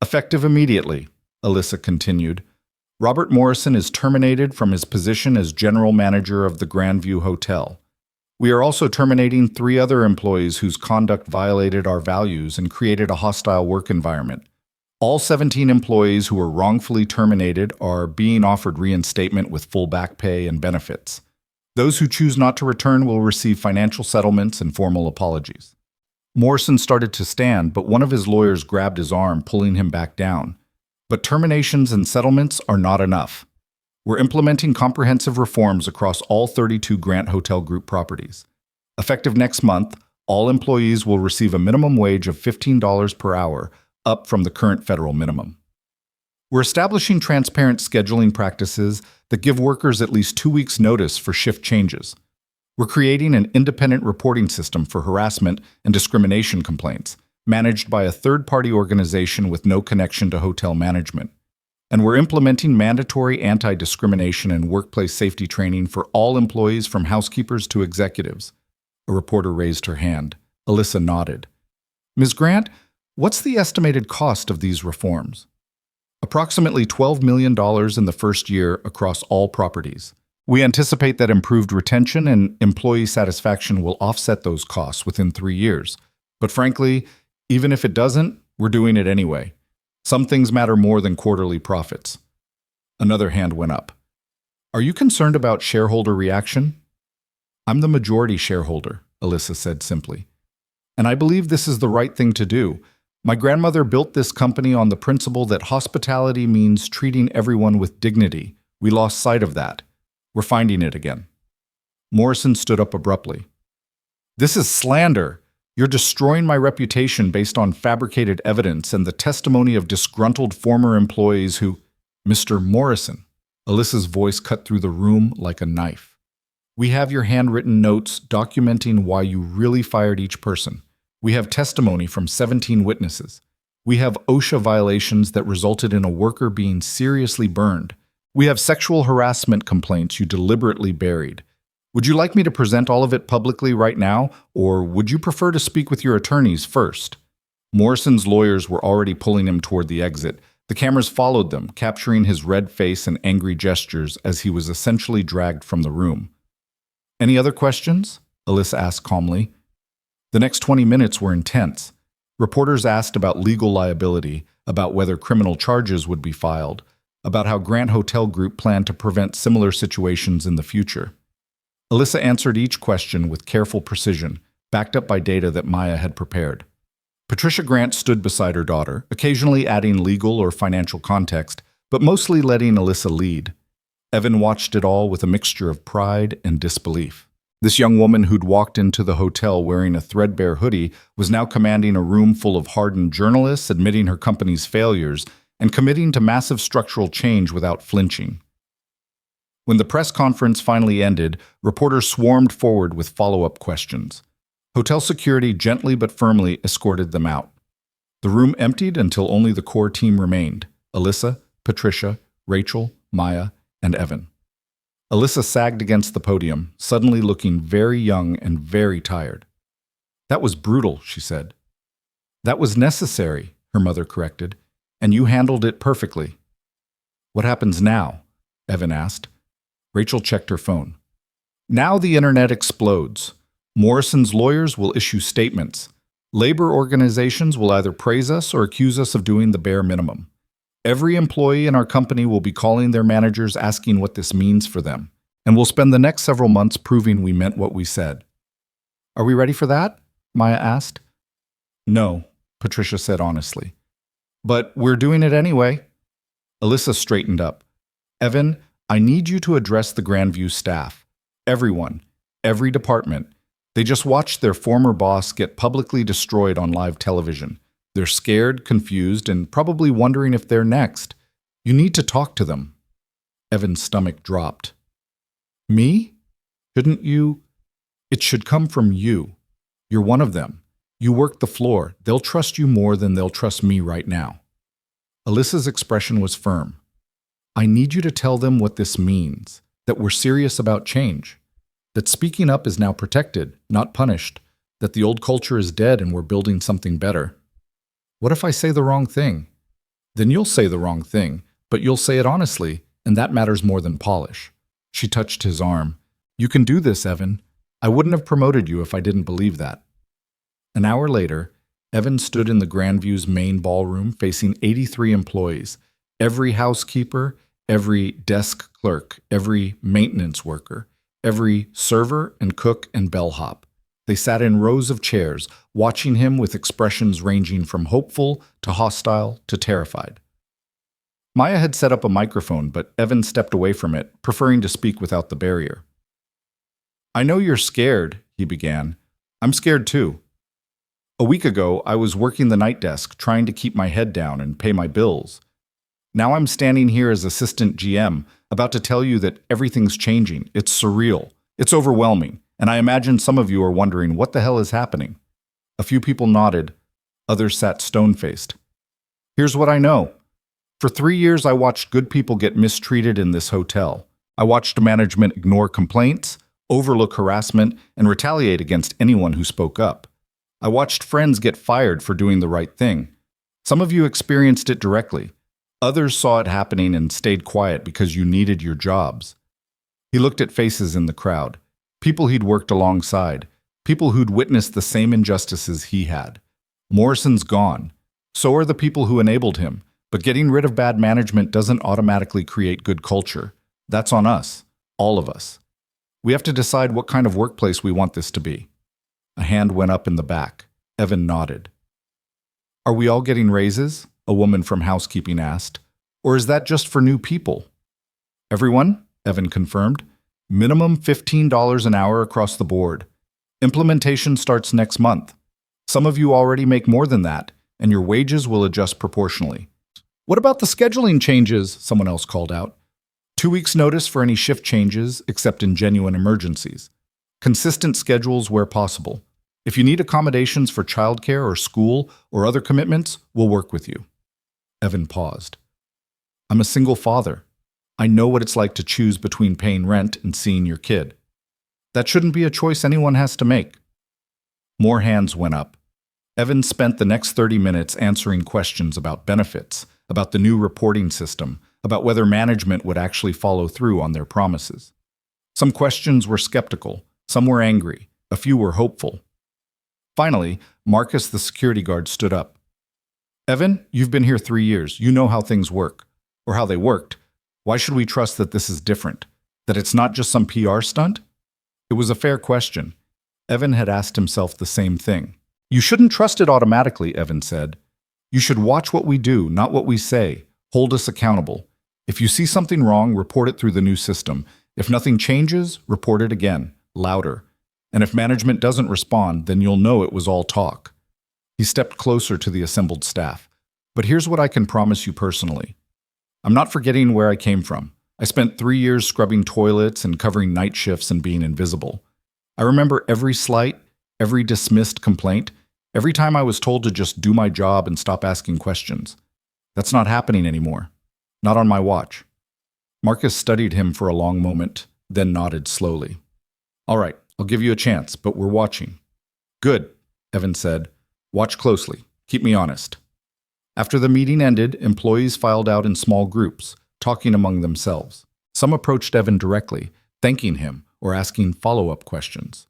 "Effective immediately," Alyssa continued, "Robert Morrison is terminated from his position as general manager of the Grandview Hotel. We are also terminating 3 other employees whose conduct violated our values and created a hostile work environment. All 17 employees who were wrongfully terminated are being offered reinstatement with full back pay and benefits. Those who choose not to return will receive financial settlements and formal apologies." Morrison started to stand, but one of his lawyers grabbed his arm, pulling him back down. "But terminations and settlements are not enough. We're implementing comprehensive reforms across all 32 Grant Hotel Group properties. Effective next month, all employees will receive a minimum wage of $15 per hour, up from the current federal minimum. We're establishing transparent scheduling practices that give workers at least 2 weeks' notice for shift changes. We're creating an independent reporting system for harassment and discrimination complaints, managed by a third-party organization with no connection to hotel management. And we're implementing mandatory anti-discrimination and workplace safety training for all employees from housekeepers to executives." A reporter raised her hand. Alyssa nodded. "Ms. Grant, what's the estimated cost of these reforms?" "Approximately $12 million in the first year across all properties. We anticipate that improved retention and employee satisfaction will offset those costs within 3 years. But frankly, even if it doesn't, we're doing it anyway. Some things matter more than quarterly profits. Another hand went up. Are you concerned about shareholder reaction? I'm the majority shareholder, Alyssa said simply. And I believe this is the right thing to do. My grandmother built this company on the principle that hospitality means treating everyone with dignity. We lost sight of that. We're finding it again. Morrison stood up abruptly. This is slander. You're destroying my reputation based on fabricated evidence and the testimony of disgruntled former employees who... Mr. Morrison, Alyssa's voice cut through the room like a knife. We have your handwritten notes documenting why you really fired each person. We have testimony from 17 witnesses. We have OSHA violations that resulted in a worker being seriously burned. We have sexual harassment complaints you deliberately buried. Would you like me to present all of it publicly right now, or would you prefer to speak with your attorneys first? Morrison's lawyers were already pulling him toward the exit. The cameras followed them, capturing his red face and angry gestures as he was essentially dragged from the room. Any other questions? Alyssa asked calmly. The next 20 minutes were intense. Reporters asked about legal liability, about whether criminal charges would be filed, about how Grant Hotel Group planned to prevent similar situations in the future. Alyssa answered each question with careful precision, backed up by data that Maya had prepared. Patricia Grant stood beside her daughter, occasionally adding legal or financial context, but mostly letting Alyssa lead. Evan watched it all with a mixture of pride and disbelief. This young woman who'd walked into the hotel wearing a threadbare hoodie was now commanding a room full of hardened journalists, admitting her company's failures, and committing to massive structural change without flinching. When the press conference finally ended, reporters swarmed forward with follow-up questions. Hotel security gently but firmly escorted them out. The room emptied until only the core team remained: Alyssa, Patricia, Rachel, Maya, and Evan. Alyssa sagged against the podium, suddenly looking very young and very tired. "That was brutal," she said. "That was necessary," her mother corrected, "and you handled it perfectly." "What happens now?" Evan asked. Rachel checked her phone. "Now the internet explodes. Morrison's lawyers will issue statements. Labor organizations will either praise us or accuse us of doing the bare minimum. Every employee in our company will be calling their managers asking what this means for them, and we'll spend the next several months proving we meant what we said." "Are we ready for that?" Maya asked. "No," Patricia said honestly. "But we're doing it anyway." Alyssa straightened up. "Evan, I need you to address the Grandview staff. Everyone, every department. They just watched their former boss get publicly destroyed on live television. They're scared, confused, and probably wondering if they're next. You need to talk to them." Evan's stomach dropped. "Me? Shouldn't you? It should come from you. You're one of them. You work the floor. They'll trust you more than they'll trust me right now." Alyssa's expression was firm. "I need you to tell them what this means, that we're serious about change, that speaking up is now protected, not punished, that the old culture is dead and we're building something better." "What if I say the wrong thing?" "Then you'll say the wrong thing, but you'll say it honestly, and that matters more than polish." She touched his arm. "You can do this, Evan. I wouldn't have promoted you if I didn't believe that." An hour later, Evan stood in the Grandview's main ballroom facing 83 employees, every housekeeper, every desk clerk, every maintenance worker, every server and cook and bellhop. They sat in rows of chairs, watching him with expressions ranging from hopeful to hostile to terrified. Maya had set up a microphone, but Evan stepped away from it, preferring to speak without the barrier. "I know you're scared," he began. "I'm scared too. A week ago, I was working the night desk, trying to keep my head down and pay my bills. Now I'm standing here as assistant GM, about to tell you that everything's changing. It's surreal. It's overwhelming. And I imagine some of you are wondering what the hell is happening." A few people nodded. Others sat stone-faced. "Here's what I know. For 3 years, I watched good people get mistreated in this hotel. I watched management ignore complaints, overlook harassment, and retaliate against anyone who spoke up. I watched friends get fired for doing the right thing. Some of you experienced it directly. Others saw it happening and stayed quiet because you needed your jobs. He looked at faces in the crowd, people he'd worked alongside, people who'd witnessed the same injustices he had. Morrison's gone. So are the people who enabled him. But getting rid of bad management doesn't automatically create good culture. That's on us, all of us. We have to decide what kind of workplace we want this to be. A hand went up in the back. Evan nodded. Are we all getting raises? A woman from housekeeping asked. Or is that just for new people? Everyone? Evan confirmed. Minimum $15 an hour across the board. Implementation starts next month. Some of you already make more than that, and your wages will adjust proportionally. What about the scheduling changes? Someone else called out. 2 weeks' notice for any shift changes, except in genuine emergencies. Consistent schedules where possible. If you need accommodations for childcare or school or other commitments, we'll work with you. Evan paused. I'm a single father. I know what it's like to choose between paying rent and seeing your kid. That shouldn't be a choice anyone has to make. More hands went up. Evan spent the next 30 minutes answering questions about benefits, about the new reporting system, about whether management would actually follow through on their promises. Some questions were skeptical, some were angry, a few were hopeful. Finally, Marcus, the security guard, stood up. Evan, you've been here 3 years. You know how things work, or how they worked. Why should we trust that this is different? That it's not just some PR stunt? It was a fair question. Evan had asked himself the same thing. You shouldn't trust it automatically, Evan said. You should watch what we do, not what we say. Hold us accountable. If you see something wrong, report it through the new system. If nothing changes, report it again, louder. And if management doesn't respond, then you'll know it was all talk. He stepped closer to the assembled staff. But here's what I can promise you personally. I'm not forgetting where I came from. I spent 3 years scrubbing toilets and covering night shifts and being invisible. I remember every slight, every dismissed complaint, every time I was told to just do my job and stop asking questions. That's not happening anymore. Not on my watch. Marcus studied him for a long moment, then nodded slowly. All right, I'll give you a chance, but we're watching. Good, Evan said. Watch closely. Keep me honest. After the meeting ended, employees filed out in small groups, talking among themselves. Some approached Evan directly, thanking him or asking follow-up questions.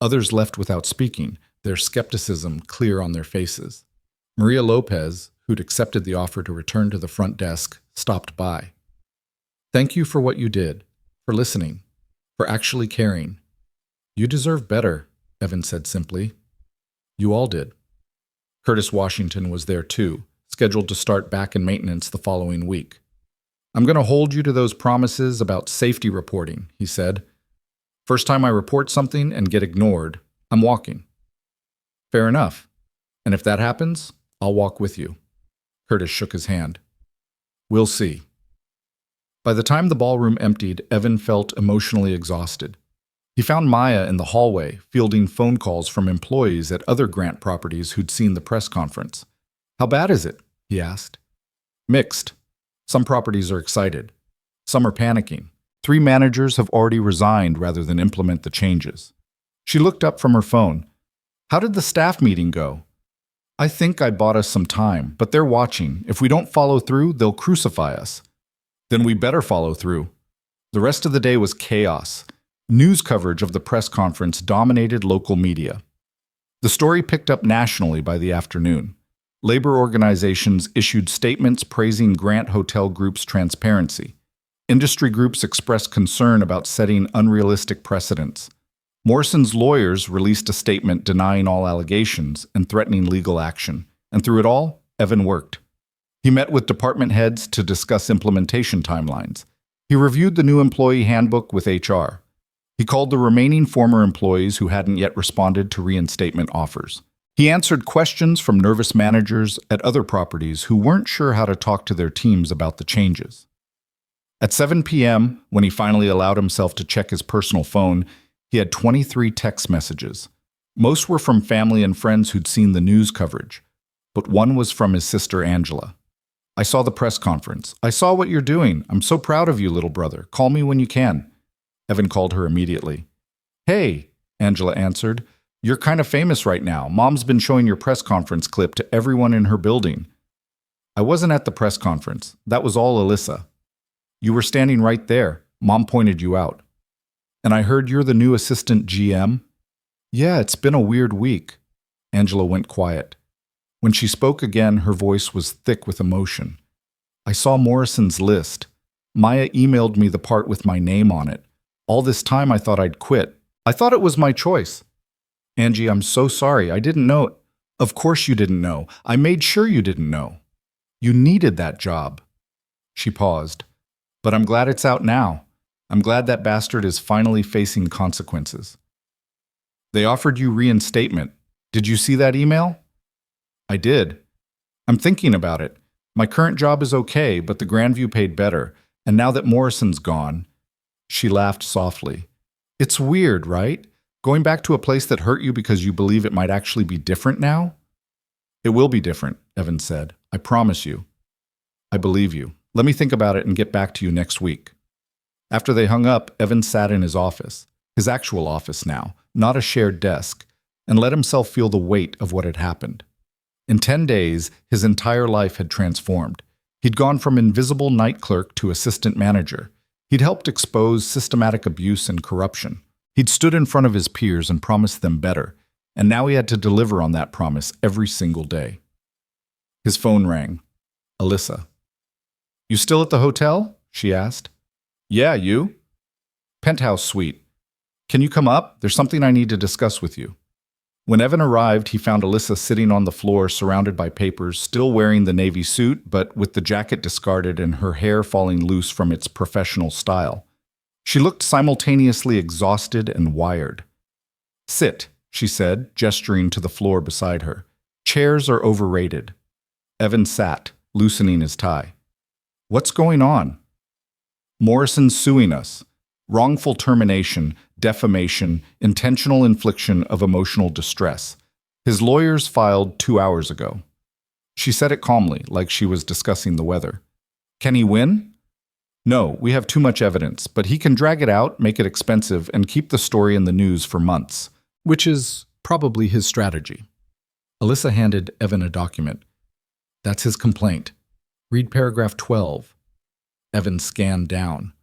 Others left without speaking, their skepticism clear on their faces. Maria Lopez, who'd accepted the offer to return to the front desk, stopped by. Thank you for what you did, for listening, for actually caring. You deserve better, Evan said simply. You all did. Curtis Washington was there too, scheduled to start back in maintenance the following week. I'm going to hold you to those promises about safety reporting, he said. First time I report something and get ignored, I'm walking. Fair enough. And if that happens, I'll walk with you. Curtis shook his hand. We'll see. By the time the ballroom emptied, Evan felt emotionally exhausted. He found Maya in the hallway, fielding phone calls from employees at other Grant properties who'd seen the press conference. How bad is it? He asked. Mixed. Some properties are excited. Some are panicking. 3 managers have already resigned rather than implement the changes. She looked up from her phone. How did the staff meeting go? I think I bought us some time, but they're watching. If we don't follow through, they'll crucify us. Then we better follow through. The rest of the day was chaos. News coverage of the press conference dominated local media. The story picked up nationally by the afternoon. Labor organizations issued statements praising Grant Hotel Group's transparency. Industry groups expressed concern about setting unrealistic precedents. Morrison's lawyers released a statement denying all allegations and threatening legal action. And through it all, Evan worked. He met with department heads to discuss implementation timelines. He reviewed the new employee handbook with HR. He called the remaining former employees who hadn't yet responded to reinstatement offers. He answered questions from nervous managers at other properties who weren't sure how to talk to their teams about the changes. At 7 p.m., when he finally allowed himself to check his personal phone, he had 23 text messages. Most were from family and friends who'd seen the news coverage, but one was from his sister Angela. I saw the press conference. I saw what you're doing. I'm so proud of you, little brother. Call me when you can. Evan called her immediately. Hey, Angela answered. You're kind of famous right now. Mom's been showing your press conference clip to everyone in her building. I wasn't at the press conference. That was all Alyssa. You were standing right there. Mom pointed you out. And I heard you're the new assistant GM? Yeah, it's been a weird week. Angela went quiet. When she spoke again, her voice was thick with emotion. I saw Morrison's list. Maya emailed me the part with my name on it. All this time I thought I'd quit. I thought it was my choice. Angie, I'm so sorry. I didn't know. Of course you didn't know. I made sure you didn't know. You needed that job. She paused. But I'm glad it's out now. I'm glad that bastard is finally facing consequences. They offered you reinstatement. Did you see that email? I did. I'm thinking about it. My current job is okay, but the Grandview paid better. And now that Morrison's gone, she laughed softly. It's weird, right? Going back to a place that hurt you because you believe it might actually be different now? It will be different, Evan said. I promise you. I believe you. Let me think about it and get back to you next week. After they hung up, Evan sat in his office, his actual office now, not a shared desk, and let himself feel the weight of what had happened. In 10 days, his entire life had transformed. He'd gone from invisible night clerk to assistant manager. He'd helped expose systematic abuse and corruption. He'd stood in front of his peers and promised them better, and now he had to deliver on that promise every single day. His phone rang. Alyssa. You still at the hotel? She asked. Yeah, you? Penthouse suite. Can you come up? There's something I need to discuss with you. When Evan arrived, he found Alyssa sitting on the floor surrounded by papers, still wearing the navy suit, but with the jacket discarded and her hair falling loose from its professional style. She looked simultaneously exhausted and wired. Sit, she said, gesturing to the floor beside her. Chairs are overrated. Evan sat, loosening his tie. What's going on? Morrison's suing us. Wrongful termination, defamation, intentional infliction of emotional distress. His lawyers filed 2 hours ago. She said it calmly, like she was discussing the weather. Can he win? No, we have too much evidence, but he can drag it out, make it expensive, and keep the story in the news for months, which is probably his strategy. Alyssa handed Evan a document. That's his complaint. Read paragraph 12. Evan scanned down.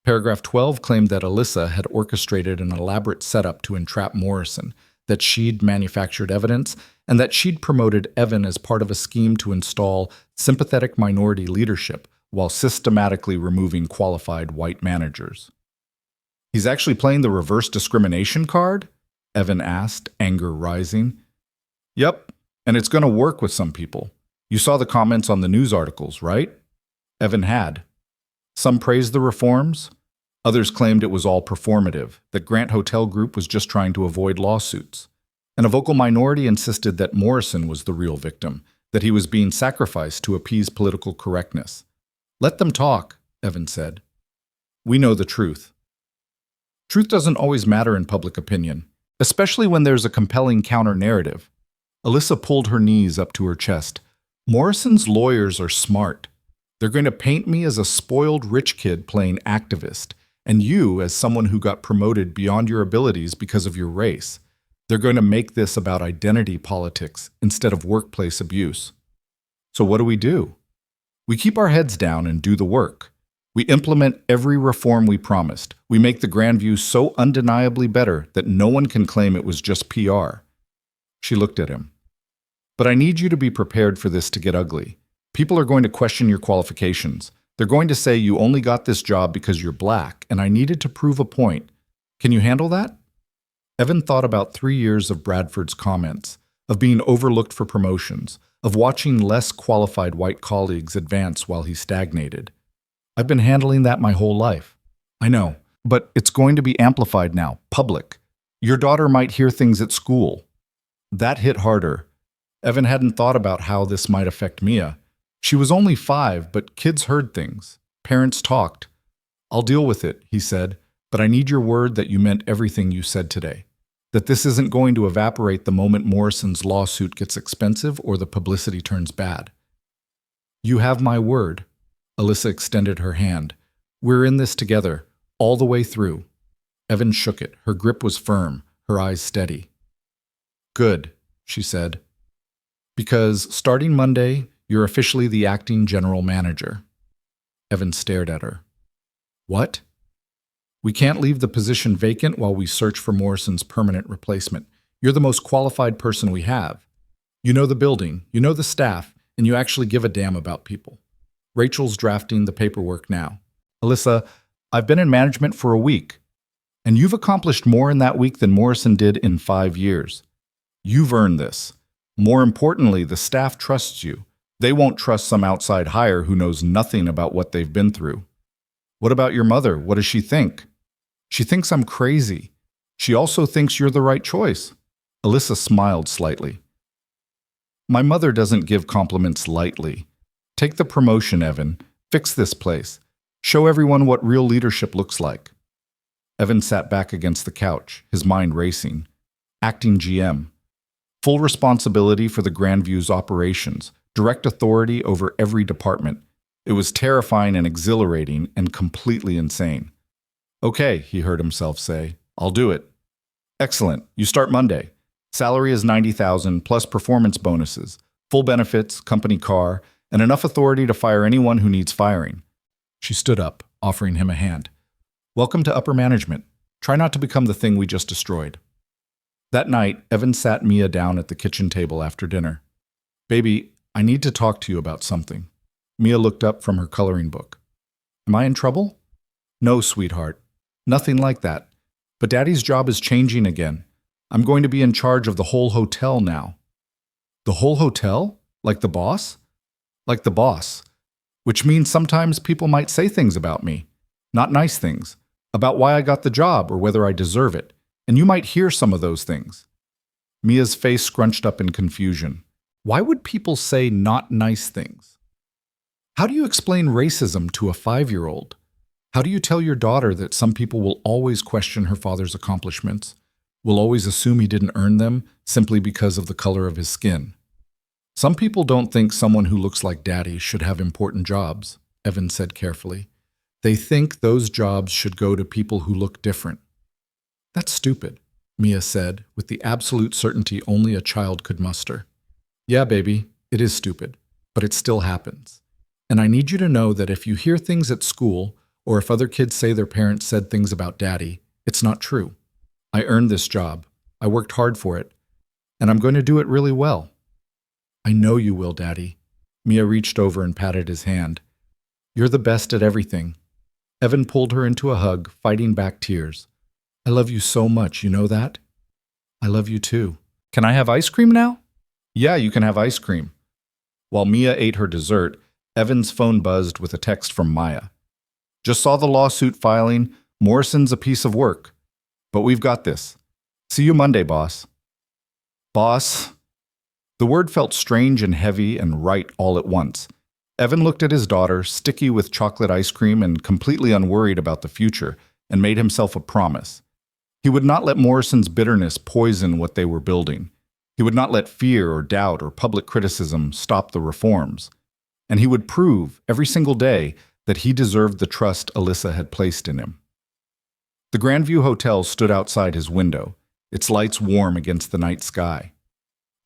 Paragraph 12 claimed that Alyssa had orchestrated an elaborate setup to entrap Morrison, that she'd manufactured evidence, and that she'd promoted Evan as part of a scheme to install sympathetic minority leadership while systematically removing qualified white managers. He's actually playing the reverse discrimination card? Evan asked, anger rising. Yep, and it's going to work with some people. You saw the comments on the news articles, right? Evan had. Some praised the reforms. Others claimed it was all performative, that Grant Hotel Group was just trying to avoid lawsuits. And a vocal minority insisted that Morrison was the real victim, that he was being sacrificed to appease political correctness. Let them talk, Evan said. We know the truth. Truth doesn't always matter in public opinion, especially when there's a compelling counter-narrative. Alyssa pulled her knees up to her chest. Morrison's lawyers are smart. They're going to paint me as a spoiled rich kid playing activist, and you as someone who got promoted beyond your abilities because of your race. They're going to make this about identity politics instead of workplace abuse. So what do? We keep our heads down and do the work. We implement every reform we promised. We make the Grandview so undeniably better that no one can claim it was just PR. She looked at him. But I need you to be prepared for this to get ugly. People are going to question your qualifications. They're going to say you only got this job because you're black, and I needed to prove a point. Can you handle that? Evan thought about 3 years of Bradford's comments, of being overlooked for promotions, of watching less qualified white colleagues advance while he stagnated. I've been handling that my whole life. I know, but it's going to be amplified now, public. Your daughter might hear things at school. That hit harder. Evan hadn't thought about how this might affect Mia. She was only 5, but kids heard things. Parents talked. I'll deal with it, he said, but I need your word that you meant everything you said today. That this isn't going to evaporate the moment Morrison's lawsuit gets expensive or the publicity turns bad. You have my word. Alyssa extended her hand. We're in this together, all the way through. Evan shook it. Her grip was firm, her eyes steady. Good, she said. Because starting Monday, you're officially the acting general manager. Evan stared at her. What? We can't leave the position vacant while we search for Morrison's permanent replacement. You're the most qualified person we have. You know the building, you know the staff, and you actually give a damn about people. Rachel's drafting the paperwork now. Alyssa, I've been in management for a week, and you've accomplished more in that week than Morrison did in 5 years. You've earned this. More importantly, the staff trusts you. They won't trust some outside hire who knows nothing about what they've been through. What about your mother? What does she think? She thinks I'm crazy. She also thinks you're the right choice. Alyssa smiled slightly. My mother doesn't give compliments lightly. Take the promotion, Evan. Fix this place. Show everyone what real leadership looks like. Evan sat back against the couch, his mind racing. Acting GM. Full responsibility for the Grandview's operations. Direct authority over every department. It was terrifying and exhilarating and completely insane. Okay, he heard himself say. I'll do it. Excellent. You start Monday. Salary is $90,000 plus performance bonuses, full benefits, company car, and enough authority to fire anyone who needs firing. She stood up, offering him a hand. Welcome to upper management. Try not to become the thing we just destroyed. That night, Evan sat Mia down at the kitchen table after dinner. Baby, I need to talk to you about something. Mia looked up from her coloring book. Am I in trouble? No, sweetheart. Nothing like that. But Daddy's job is changing again. I'm going to be in charge of the whole hotel now. The whole hotel? Like the boss? Like the boss. Which means sometimes people might say things about me. Not nice things. About why I got the job or whether I deserve it. And you might hear some of those things. Mia's face scrunched up in confusion. Why would people say not nice things? How do you explain racism to a 5-year-old? How do you tell your daughter that some people will always question her father's accomplishments, will always assume he didn't earn them simply because of the color of his skin? Some people don't think someone who looks like Daddy should have important jobs, Evan said carefully. They think those jobs should go to people who look different. That's stupid, Mia said, with the absolute certainty only a child could muster. Yeah, baby, it is stupid, but it still happens. And I need you to know that if you hear things at school, or if other kids say their parents said things about Daddy, it's not true. I earned this job. I worked hard for it. And I'm going to do it really well. I know you will, Daddy. Mia reached over and patted his hand. You're the best at everything. Evan pulled her into a hug, fighting back tears. I love you so much, you know that? I love you too. Can I have ice cream now? Yeah, you can have ice cream. While Mia ate her dessert, Evan's phone buzzed with a text from Maya. Just saw the lawsuit filing. Morrison's a piece of work. But we've got this. See you Monday, boss. Boss? The word felt strange and heavy and right all at once. Evan looked at his daughter, sticky with chocolate ice cream and completely unworried about the future, and made himself a promise. He would not let Morrison's bitterness poison what they were building. He would not let fear or doubt or public criticism stop the reforms. And he would prove, every single day, that he deserved the trust Alyssa had placed in him. The Grandview Hotel stood outside his window, its lights warm against the night sky.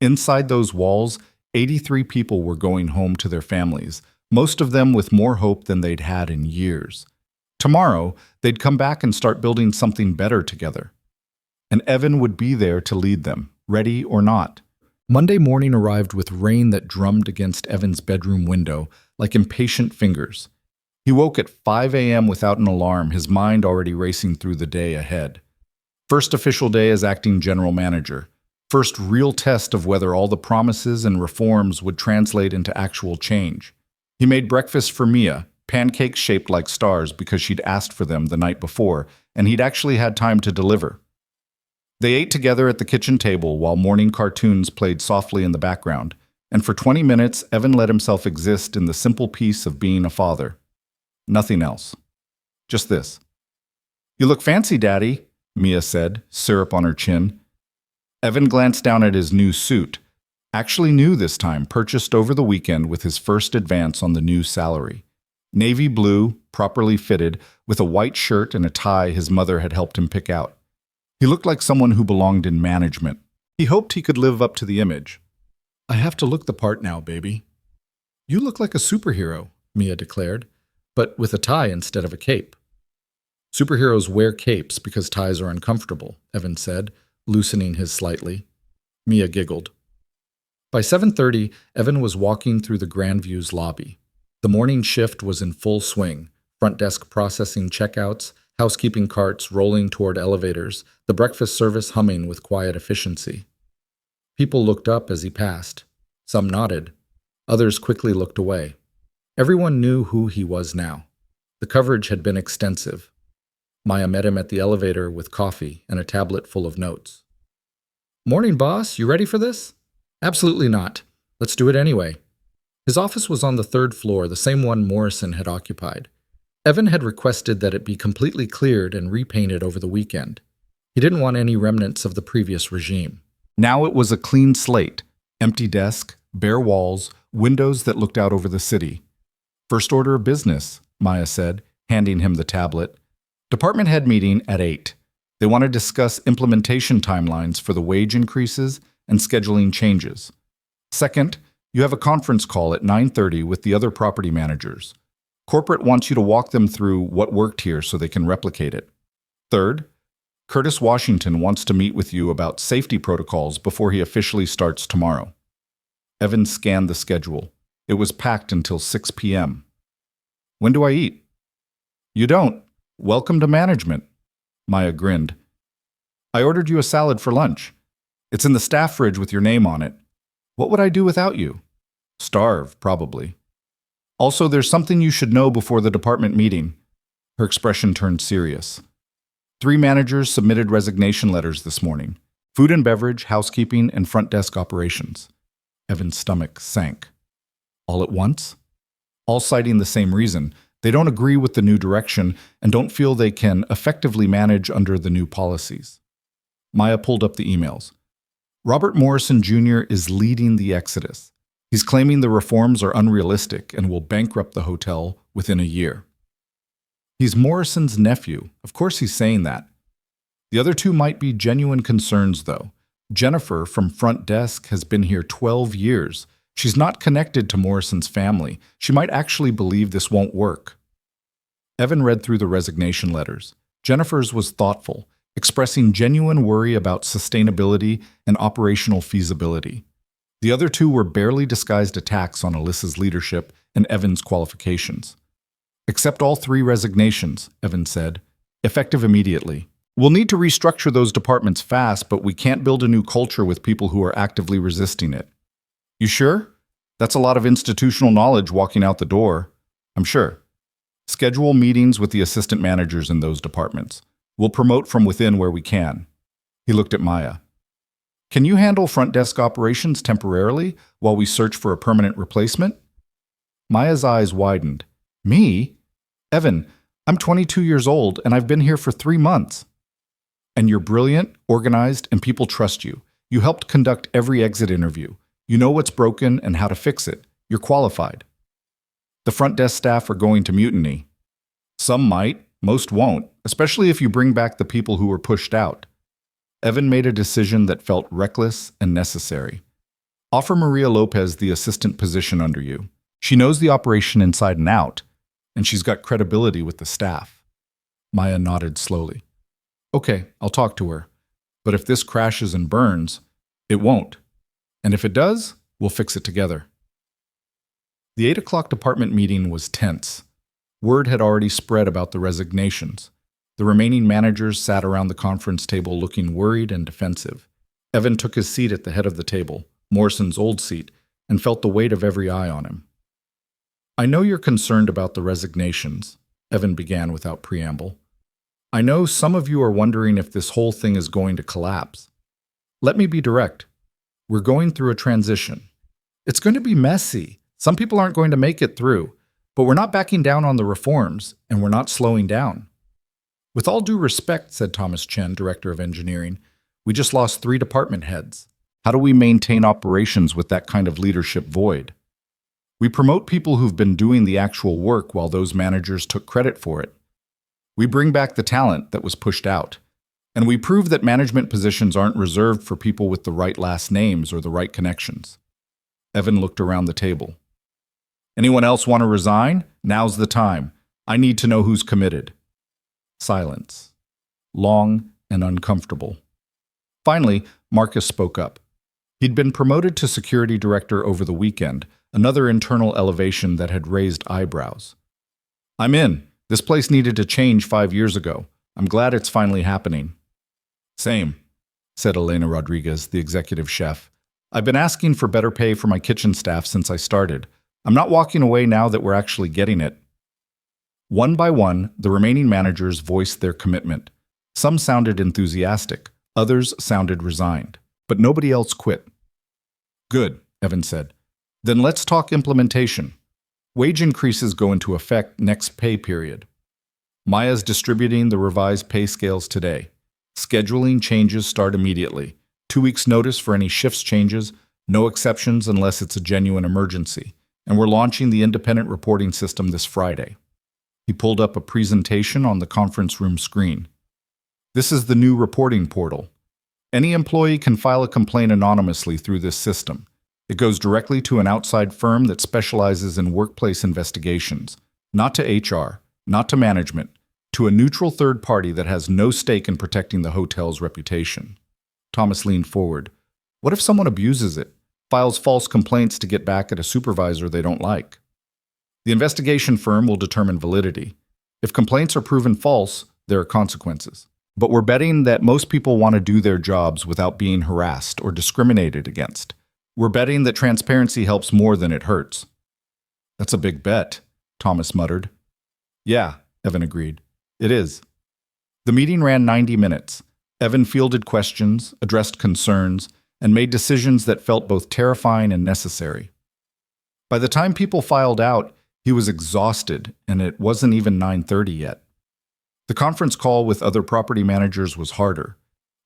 Inside those walls, 83 people were going home to their families, most of them with more hope than they'd had in years. Tomorrow, they'd come back and start building something better together. And Evan would be there to lead them, ready or not. Monday morning arrived with rain that drummed against Evan's bedroom window like impatient fingers. He woke at 5 a.m. without an alarm, his mind already racing through the day ahead. First official day as acting general manager. First real test of whether all the promises and reforms would translate into actual change. He made breakfast for Mia, pancakes shaped like stars because she'd asked for them the night before, and he'd actually had time to deliver. They ate together at the kitchen table while morning cartoons played softly in the background, and for 20 minutes Evan let himself exist in the simple peace of being a father. Nothing else. Just this. You look fancy, Daddy, Mia said, syrup on her chin. Evan glanced down at his new suit, actually new this time, purchased over the weekend with his first advance on the new salary. Navy blue, properly fitted, with a white shirt and a tie his mother had helped him pick out. He looked like someone who belonged in management. He hoped he could live up to the image. I have to look the part now, baby. You look like a superhero, Mia declared, but with a tie instead of a cape. Superheroes wear capes because ties are uncomfortable, Evan said, loosening his slightly. Mia giggled. By 7:30, Evan was walking through the Grandview's lobby. The morning shift was in full swing, front desk processing checkouts, housekeeping carts rolling toward elevators, the breakfast service humming with quiet efficiency. People looked up as he passed. Some nodded. Others quickly looked away. Everyone knew who he was now. The coverage had been extensive. Maya met him at the elevator with coffee and a tablet full of notes. Morning, boss. You ready for this? Absolutely not. Let's do it anyway. His office was on the third floor, the same one Morrison had occupied. Evan had requested that it be completely cleared and repainted over the weekend. He didn't want any remnants of the previous regime. Now it was a clean slate, empty desk, bare walls, windows that looked out over the city. First order of business, Maya said, handing him the tablet. Department head meeting at 8. They want to discuss implementation timelines for the wage increases and scheduling changes. Second, you have a conference call at 9:30 with the other property managers. Corporate wants you to walk them through what worked here so they can replicate it. Third, Curtis Washington wants to meet with you about safety protocols before he officially starts tomorrow. Evan scanned the schedule. It was packed until 6 p.m. When do I eat? You don't. Welcome to management. Maya grinned. I ordered you a salad for lunch. It's in the staff fridge with your name on it. What would I do without you? Starve, probably. Also, there's something you should know before the department meeting. Her expression turned serious. 3 managers submitted resignation letters this morning. Food and beverage, housekeeping, and front desk operations. Evan's stomach sank. All at once? All citing the same reason. They don't agree with the new direction and don't feel they can effectively manage under the new policies. Maya pulled up the emails. Robert Morrison Jr. is leading the exodus. He's claiming the reforms are unrealistic and will bankrupt the hotel within a year. He's Morrison's nephew. Of course he's saying that. The other 2 might be genuine concerns, though. Jennifer from front desk has been here 12 years. She's not connected to Morrison's family. She might actually believe this won't work. Evan read through the resignation letters. Jennifer's was thoughtful, expressing genuine worry about sustainability and operational feasibility. The other 2 were barely disguised attacks on Alyssa's leadership and Evan's qualifications. Accept all 3 resignations, Evan said, effective immediately. We'll need to restructure those departments fast, but we can't build a new culture with people who are actively resisting it. You sure? That's a lot of institutional knowledge walking out the door. I'm sure. Schedule meetings with the assistant managers in those departments. We'll promote from within where we can. He looked at Maya. Can you handle front desk operations temporarily while we search for a permanent replacement? Maya's eyes widened. Me? Evan, I'm 22 years old and I've been here for 3 months. And you're brilliant, organized, and people trust you. You helped conduct every exit interview. You know what's broken and how to fix it. You're qualified. The front desk staff are going to mutiny. Some might, most won't, especially if you bring back the people who were pushed out. Evan made a decision that felt reckless and necessary. Offer Maria Lopez the assistant position under you. She knows the operation inside and out, and she's got credibility with the staff. Maya nodded slowly. Okay, I'll talk to her. But if this crashes and burns, it won't. And if it does, we'll fix it together. The 8 o'clock department meeting was tense. Word had already spread about the resignations. The remaining managers sat around the conference table looking worried and defensive. Evan took his seat at the head of the table, Morrison's old seat, and felt the weight of every eye on him. I know you're concerned about the resignations, Evan began without preamble. I know some of you are wondering if this whole thing is going to collapse. Let me be direct. We're going through a transition. It's going to be messy. Some people aren't going to make it through, but we're not backing down on the reforms, and we're not slowing down. With all due respect, said Thomas Chen, Director of Engineering, we just lost 3 department heads. How do we maintain operations with that kind of leadership void? We promote people who've been doing the actual work while those managers took credit for it. We bring back the talent that was pushed out. And we prove that management positions aren't reserved for people with the right last names or the right connections. Evan looked around the table. Anyone else want to resign? Now's the time. I need to know who's committed. Silence. Long and uncomfortable. Finally, Marcus spoke up. He'd been promoted to security director over the weekend, another internal elevation that had raised eyebrows. "I'm in. This place needed to change 5 years ago. I'm glad it's finally happening." "Same," said Elena Rodriguez, the executive chef. "I've been asking for better pay for my kitchen staff since I started. I'm not walking away now that we're actually getting it." One by one, the remaining managers voiced their commitment. Some sounded enthusiastic, others sounded resigned, but nobody else quit. "Good," Evan said. "Then let's talk implementation. Wage increases go into effect next pay period. Maya's distributing the revised pay scales today. Scheduling changes start immediately. 2 weeks' notice for any shifts changes, no exceptions unless it's a genuine emergency. And we're launching the independent reporting system this Friday." He pulled up a presentation on the conference room screen. "This is the new reporting portal. Any employee can file a complaint anonymously through this system. It goes directly to an outside firm that specializes in workplace investigations, not to HR, not to management, to a neutral third party that has no stake in protecting the hotel's reputation." Thomas leaned forward. "What if someone abuses it, files false complaints to get back at a supervisor they don't like? The investigation firm will determine validity. If complaints are proven false, there are consequences. But we're betting that most people want to do their jobs without being harassed or discriminated against. We're betting that transparency helps more than it hurts." "That's a big bet," Thomas muttered. "Yeah," Evan agreed. "It is." The meeting ran 90 minutes. Evan fielded questions, addressed concerns, and made decisions that felt both terrifying and necessary. By the time people filed out, he was exhausted, and it wasn't even 9:30 yet. The conference call with other property managers was harder.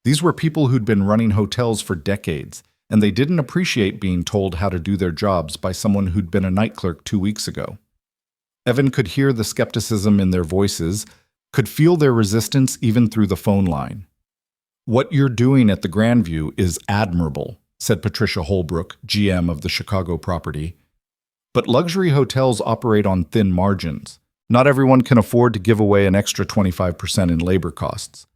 These were people who'd been running hotels for decades, and they didn't appreciate being told how to do their jobs by someone who'd been a night clerk 2 weeks ago. Evan could hear the skepticism in their voices, could feel their resistance even through the phone line. "What you're doing at the Grandview is admirable," said Patricia Holbrook, GM of the Chicago property. "But luxury hotels operate on thin margins. Not everyone can afford to give away an extra 25% in labor costs."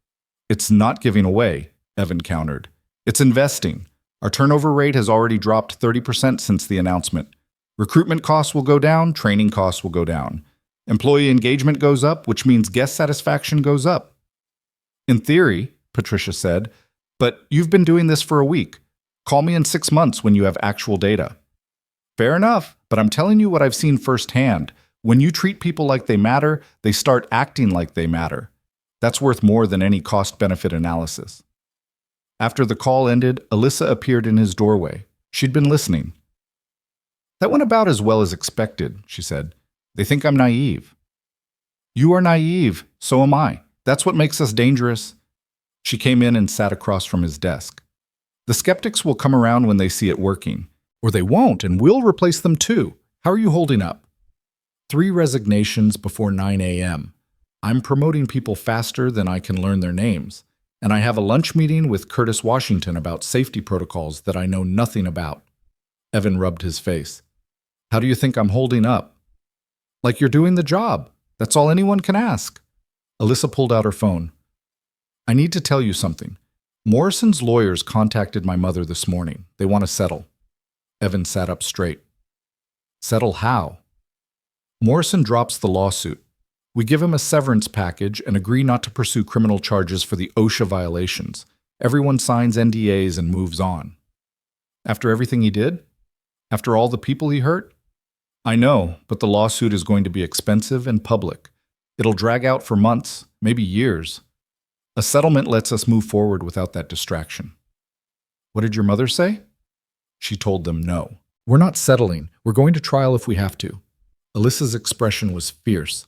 "It's not giving away," Evan countered. "It's investing. Our turnover rate has already dropped 30% since the announcement. Recruitment costs will go down, training costs will go down. Employee engagement goes up, which means guest satisfaction goes up." "In theory," Patricia said, "but you've been doing this for a week. Call me in 6 months when you have actual data." "Fair enough, but I'm telling you what I've seen firsthand. When you treat people like they matter, they start acting like they matter. That's worth more than any cost-benefit analysis." After the call ended, Alyssa appeared in his doorway. She'd been listening. "That went about as well as expected," she said. "They think I'm naive." "You are naive, so am I. That's what makes us dangerous." She came in and sat across from his desk. "The skeptics will come around when they see it working. Or they won't, and we'll replace them too. How are you holding up?" 3 resignations before 9 a.m. I'm promoting people faster than I can learn their names. And I have a lunch meeting with Curtis Washington about safety protocols that I know nothing about. Evan rubbed his face. "How do you think I'm holding up?" "Like you're doing the job. That's all anyone can ask." Alyssa pulled out her phone. "I need to tell you something. Morrison's lawyers contacted my mother this morning. They want to settle." Evan sat up straight. "Settle how?" "Morrison drops the lawsuit. We give him a severance package and agree not to pursue criminal charges for the OSHA violations. Everyone signs NDAs and moves on." "After everything he did? After all the people he hurt?" "I know, but the lawsuit is going to be expensive and public. It'll drag out for months, maybe years. A settlement lets us move forward without that distraction." "What did your mother say?" She told them no. "We're not settling. We're going to trial if we have to." Alyssa's expression was fierce.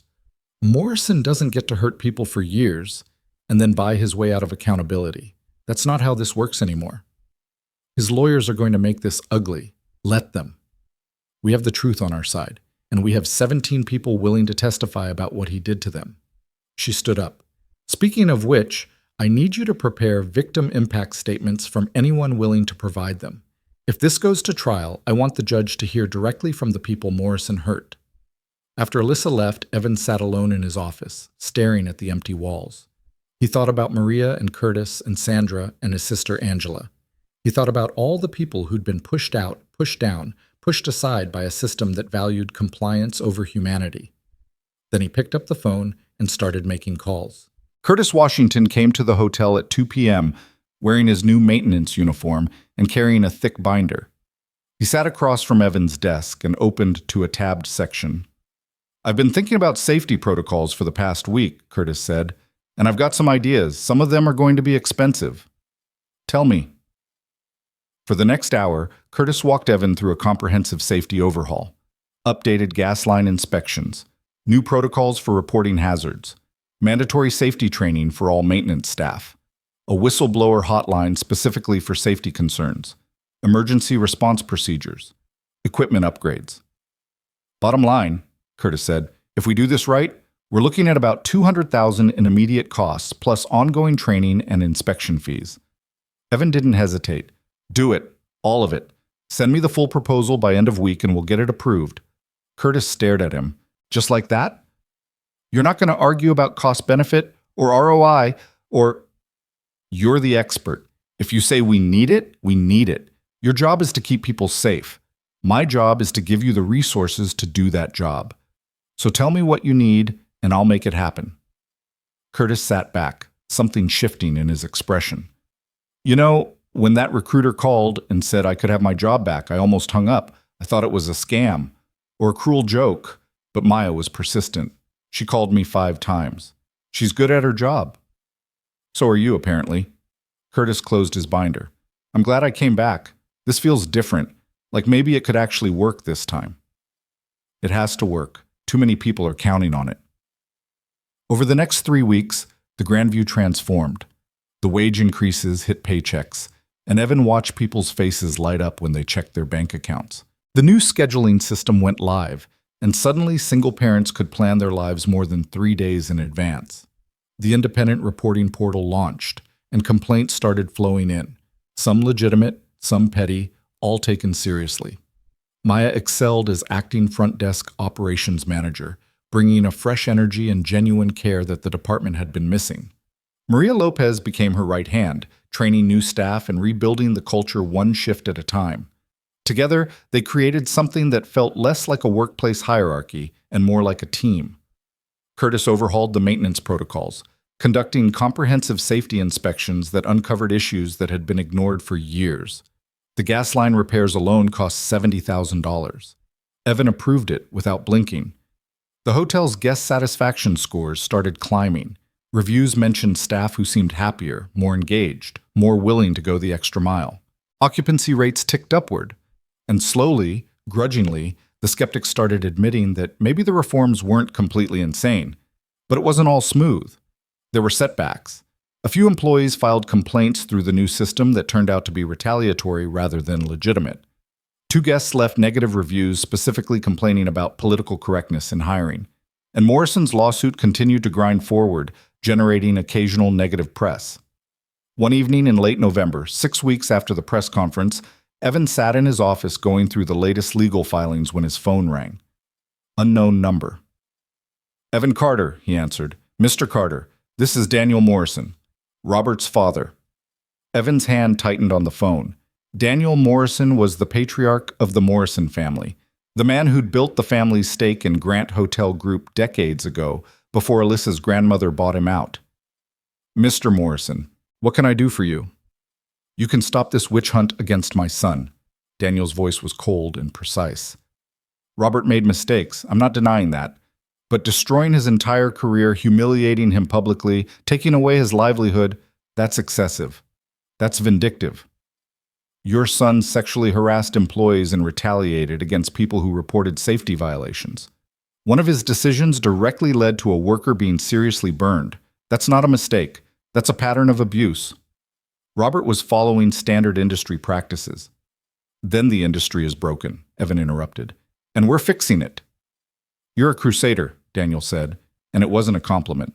"Morrison doesn't get to hurt people for years and then buy his way out of accountability. That's not how this works anymore. His lawyers are going to make this ugly. Let them. We have the truth on our side, and we have 17 people willing to testify about what he did to them." She stood up. "Speaking of which, I need you to prepare victim impact statements from anyone willing to provide them. If this goes to trial, I want the judge to hear directly from the people Morrison hurt." After Alyssa left, Evan sat alone in his office, staring at the empty walls. He thought about Maria and Curtis and Sandra and his sister Angela. He thought about all the people who'd been pushed out, pushed down, pushed aside by a system that valued compliance over humanity. Then he picked up the phone and started making calls. Curtis Washington came to the hotel at 2 p.m., wearing his new maintenance uniform and carrying a thick binder. He sat across from Evan's desk and opened to a tabbed section. "I've been thinking about safety protocols for the past week," Curtis said, "and I've got some ideas. Some of them are going to be expensive." "Tell me." For the next hour, Curtis walked Evan through a comprehensive safety overhaul. Updated gas line inspections, new protocols for reporting hazards, mandatory safety training for all maintenance staff, a whistleblower hotline specifically for safety concerns, emergency response procedures, equipment upgrades. "Bottom line," Curtis said, "if we do this right, we're looking at about $200,000 in immediate costs plus ongoing training and inspection fees." Evan didn't hesitate. "Do it. All of it. Send me the full proposal by end of week and we'll get it approved." Curtis stared at him. "Just like that? You're not going to argue about cost-benefit or ROI or—" "You're the expert. If you say we need it, we need it. Your job is to keep people safe. My job is to give you the resources to do that job. So tell me what you need, and I'll make it happen." Curtis sat back, something shifting in his expression. "You know, when that recruiter called and said I could have my job back, I almost hung up. I thought it was a scam or a cruel joke, but Maya was persistent. She called me 5 times. She's good at her job." "So are you, apparently." Curtis closed his binder. "I'm glad I came back. This feels different, like maybe it could actually work this time." "It has to work. Too many people are counting on it." Over the next 3 weeks, the Grandview transformed. The wage increases hit paychecks, and Evan watched people's faces light up when they checked their bank accounts. The new scheduling system went live, and suddenly single parents could plan their lives more than 3 days in advance. The independent reporting portal launched, and complaints started flowing in, some legitimate, some petty, all taken seriously. Maya excelled as acting front desk operations manager, bringing a fresh energy and genuine care that the department had been missing. Maria Lopez became her right hand, training new staff and rebuilding the culture one shift at a time. Together, they created something that felt less like a workplace hierarchy and more like a team. Curtis overhauled the maintenance protocols, conducting comprehensive safety inspections that uncovered issues that had been ignored for years. The gas line repairs alone cost $70,000. Evan approved it without blinking. The hotel's guest satisfaction scores started climbing. Reviews mentioned staff who seemed happier, more engaged, more willing to go the extra mile. Occupancy rates ticked upward. And slowly, grudgingly, the skeptics started admitting that maybe the reforms weren't completely insane. But it wasn't all smooth. There were setbacks. A few employees filed complaints through the new system that turned out to be retaliatory rather than legitimate. 2 guests left negative reviews specifically complaining about political correctness in hiring. And Morrison's lawsuit continued to grind forward, generating occasional negative press. One evening in late November, 6 weeks after the press conference, Evan sat in his office going through the latest legal filings when his phone rang. Unknown number. "Evan Carter," he answered. "Mr. Carter, this is Daniel Morrison, Robert's father." Evan's hand tightened on the phone. Daniel Morrison was the patriarch of the Morrison family, the man who'd built the family's stake in Grant Hotel Group decades ago, before Alyssa's grandmother bought him out. "Mr. Morrison, what can I do for you?" "You can stop this witch hunt against my son." Daniel's voice was cold and precise. "Robert made mistakes, I'm not denying that. But destroying his entire career, humiliating him publicly, taking away his livelihood, that's excessive. That's vindictive. Your son sexually harassed employees and retaliated against people who reported safety violations. One of his decisions directly led to a worker being seriously burned. That's not a mistake. That's a pattern of abuse. Robert was following standard industry practices." "Then the industry is broken," Evan interrupted. "And we're fixing it." "You're a crusader," Daniel said, and it wasn't a compliment.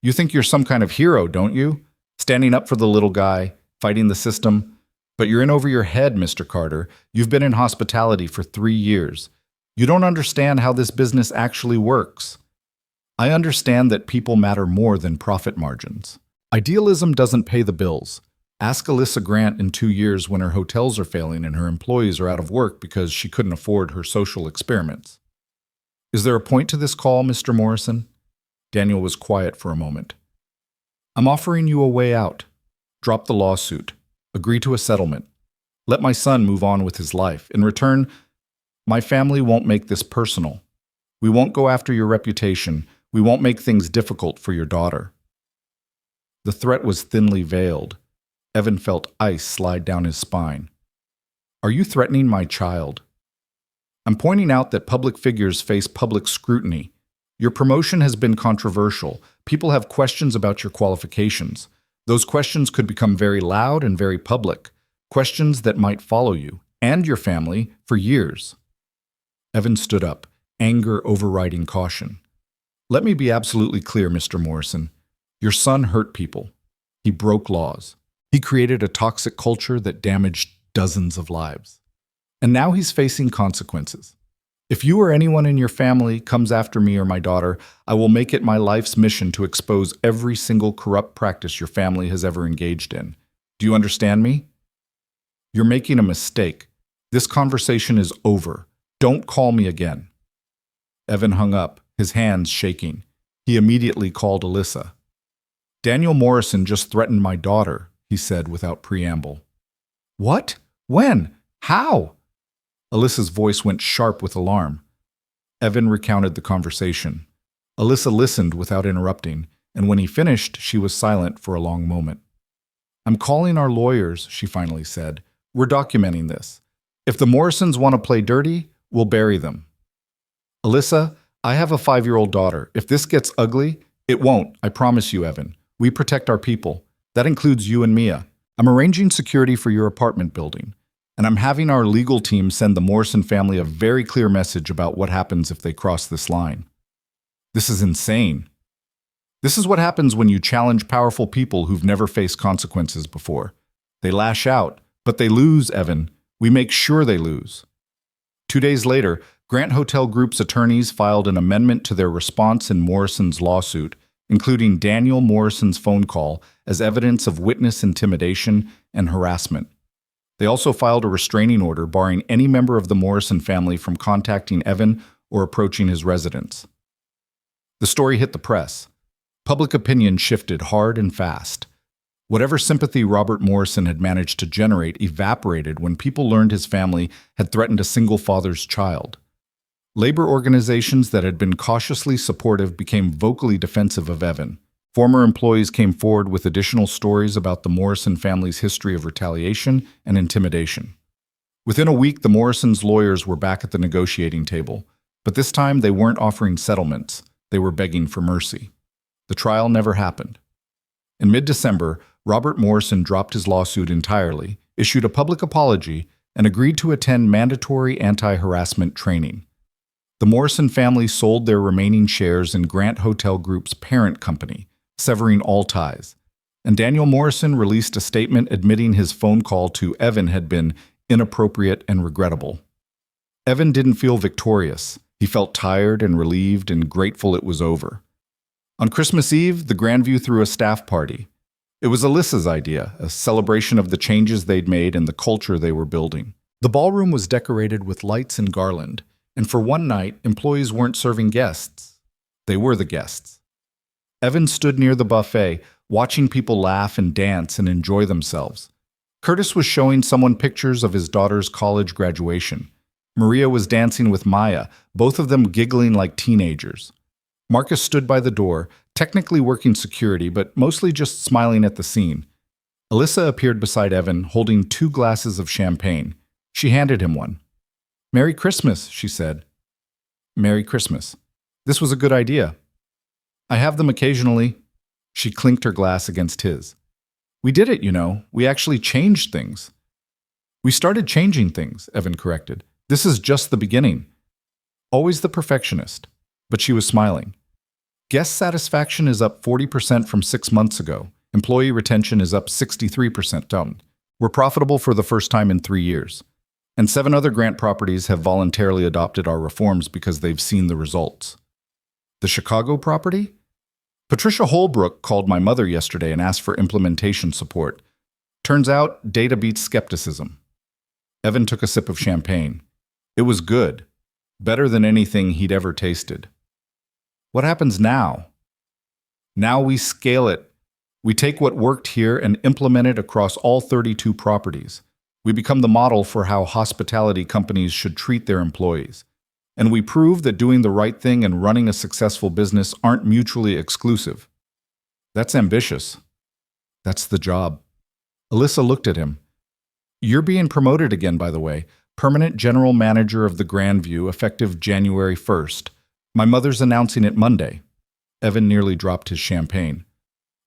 "You think you're some kind of hero, don't you? Standing up for the little guy, fighting the system. But you're in over your head, Mr. Carter. You've been in hospitality for 3 years. You don't understand how this business actually works. I understand that people matter more than profit margins. Idealism doesn't pay the bills. Ask Alyssa Grant in 2 years when her hotels are failing and her employees are out of work because she couldn't afford her social experiments. Is there a point to this call, Mr. Morrison? Daniel was quiet for a moment. I'm offering you a way out. Drop the lawsuit. Agree to a settlement. Let my son move on with his life. In return, my family won't make this personal. We won't go after your reputation. We won't make things difficult for your daughter. The threat was thinly veiled. Evan felt ice slide down his spine. Are you threatening my child? I'm pointing out that public figures face public scrutiny. Your promotion has been controversial. People have questions about your qualifications. Those questions could become very loud and very public, questions that might follow you and your family for years. Evan stood up, anger overriding caution. Let me be absolutely clear, Mr. Morrison. Your son hurt people. He broke laws. He created a toxic culture that damaged dozens of lives. And now he's facing consequences. If you or anyone in your family comes after me or my daughter, I will make it my life's mission to expose every single corrupt practice your family has ever engaged in. Do you understand me? You're making a mistake. This conversation is over. Don't call me again. Evan hung up, his hands shaking. He immediately called Alyssa. Daniel Morrison just threatened my daughter, he said without preamble. What? When? How? Alyssa's voice went sharp with alarm. Evan recounted the conversation. Alyssa listened without interrupting, and when he finished, she was silent for a long moment. I'm calling our lawyers, she finally said. We're documenting this. If the Morrisons want to play dirty, we'll bury them. Alyssa, I have a 5-year-old daughter. If this gets ugly, it won't, I promise you, Evan. We protect our people. That includes you and Mia. I'm arranging security for your apartment building, and I'm having our legal team send the Morrison family a very clear message about what happens if they cross this line. This is insane. This is what happens when you challenge powerful people who've never faced consequences before. They lash out, but they lose, Evan. We make sure they lose. 2 days later, Grant Hotel Group's attorneys filed an amendment to their response in Morrison's lawsuit, including Daniel Morrison's phone call as evidence of witness intimidation and harassment. They also filed a restraining order barring any member of the Morrison family from contacting Evan or approaching his residence. The story hit the press. Public opinion shifted hard and fast. Whatever sympathy Robert Morrison had managed to generate evaporated when people learned his family had threatened a single father's child. Labor organizations that had been cautiously supportive became vocally defensive of Evan. Former employees came forward with additional stories about the Morrison family's history of retaliation and intimidation. Within a week, the Morrisons' lawyers were back at the negotiating table, but this time they weren't offering settlements. They were begging for mercy. The trial never happened. In mid-December, Robert Morrison dropped his lawsuit entirely, issued a public apology, and agreed to attend mandatory anti-harassment training. The Morrison family sold their remaining shares in Grant Hotel Group's parent company, severing all ties, and Daniel Morrison released a statement admitting his phone call to Evan had been inappropriate and regrettable. Evan didn't feel victorious. He felt tired and relieved and grateful it was over. On Christmas Eve, the Grandview threw a staff party. It was Alyssa's idea, a celebration of the changes they'd made and the culture they were building. The ballroom was decorated with lights and garland, and for one night, employees weren't serving guests. They were the guests. Evan stood near the buffet, watching people laugh and dance and enjoy themselves. Curtis was showing someone pictures of his daughter's college graduation. Maria was dancing with Maya, both of them giggling like teenagers. Marcus stood by the door, technically working security, but mostly just smiling at the scene. Alyssa appeared beside Evan, holding 2 glasses of champagne. She handed him one. "Merry Christmas," she said. "Merry Christmas. This was a good idea." "I have them occasionally." She clinked her glass against his. "We did it, you know. We actually changed things." "We started changing things," Evan corrected. "This is just the beginning." Always the perfectionist. But she was smiling. Guest satisfaction is up 40% from 6 months ago. Employee retention is up 63% down. We're profitable for the first time in 3 years. And 7 other grant properties have voluntarily adopted our reforms because they've seen the results. The Chicago property? Patricia Holbrook called my mother yesterday and asked for implementation support. Turns out, data beats skepticism. Evan took a sip of champagne. It was good. Better than anything he'd ever tasted. What happens now? Now we scale it. We take what worked here and implement it across all 32 properties. We become the model for how hospitality companies should treat their employees. And we prove that doing the right thing and running a successful business aren't mutually exclusive. That's ambitious. That's the job. Alyssa looked at him. You're being promoted again, by the way. Permanent general manager of the Grandview, effective January 1st. My mother's announcing it Monday. Evan nearly dropped his champagne.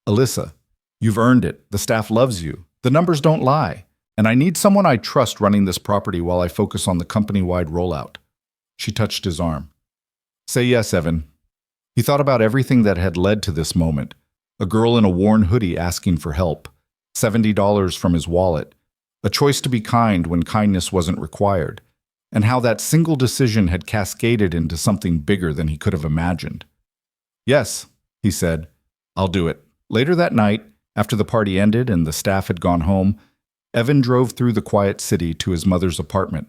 Alyssa, you've earned it. The staff loves you. The numbers don't lie. And I need someone I trust running this property while I focus on the company-wide rollout. She touched his arm. Say yes, Evan. He thought about everything that had led to this moment. A girl in a worn hoodie asking for help. $70 from his wallet. A choice to be kind when kindness wasn't required. And how that single decision had cascaded into something bigger than he could have imagined. Yes, he said. I'll do it. Later that night, after the party ended and the staff had gone home, Evan drove through the quiet city to his mother's apartment.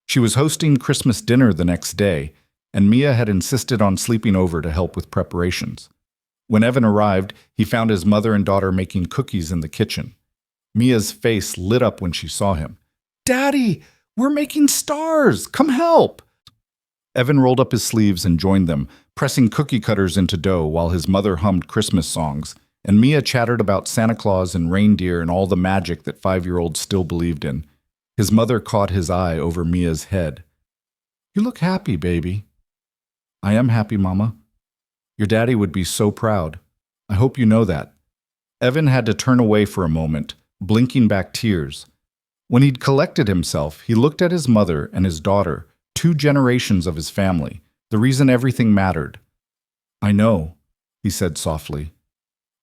She was hosting Christmas dinner the next day, and Mia had insisted on sleeping over to help with preparations. When Evan arrived, he found his mother and daughter making cookies in the kitchen. Mia's face lit up when she saw him. Daddy, we're making stars! Come help! Evan rolled up his sleeves and joined them, pressing cookie cutters into dough while his mother hummed Christmas songs, and Mia chattered about Santa Claus and reindeer and all the magic that 5-year-olds still believed in. His mother caught his eye over Mia's head. You look happy, baby. I am happy, Mama. Your daddy would be so proud. I hope you know that. Evan had to turn away for a moment, blinking back tears. When he'd collected himself, he looked at his mother and his daughter, 2 generations of his family, the reason everything mattered. I know, he said softly.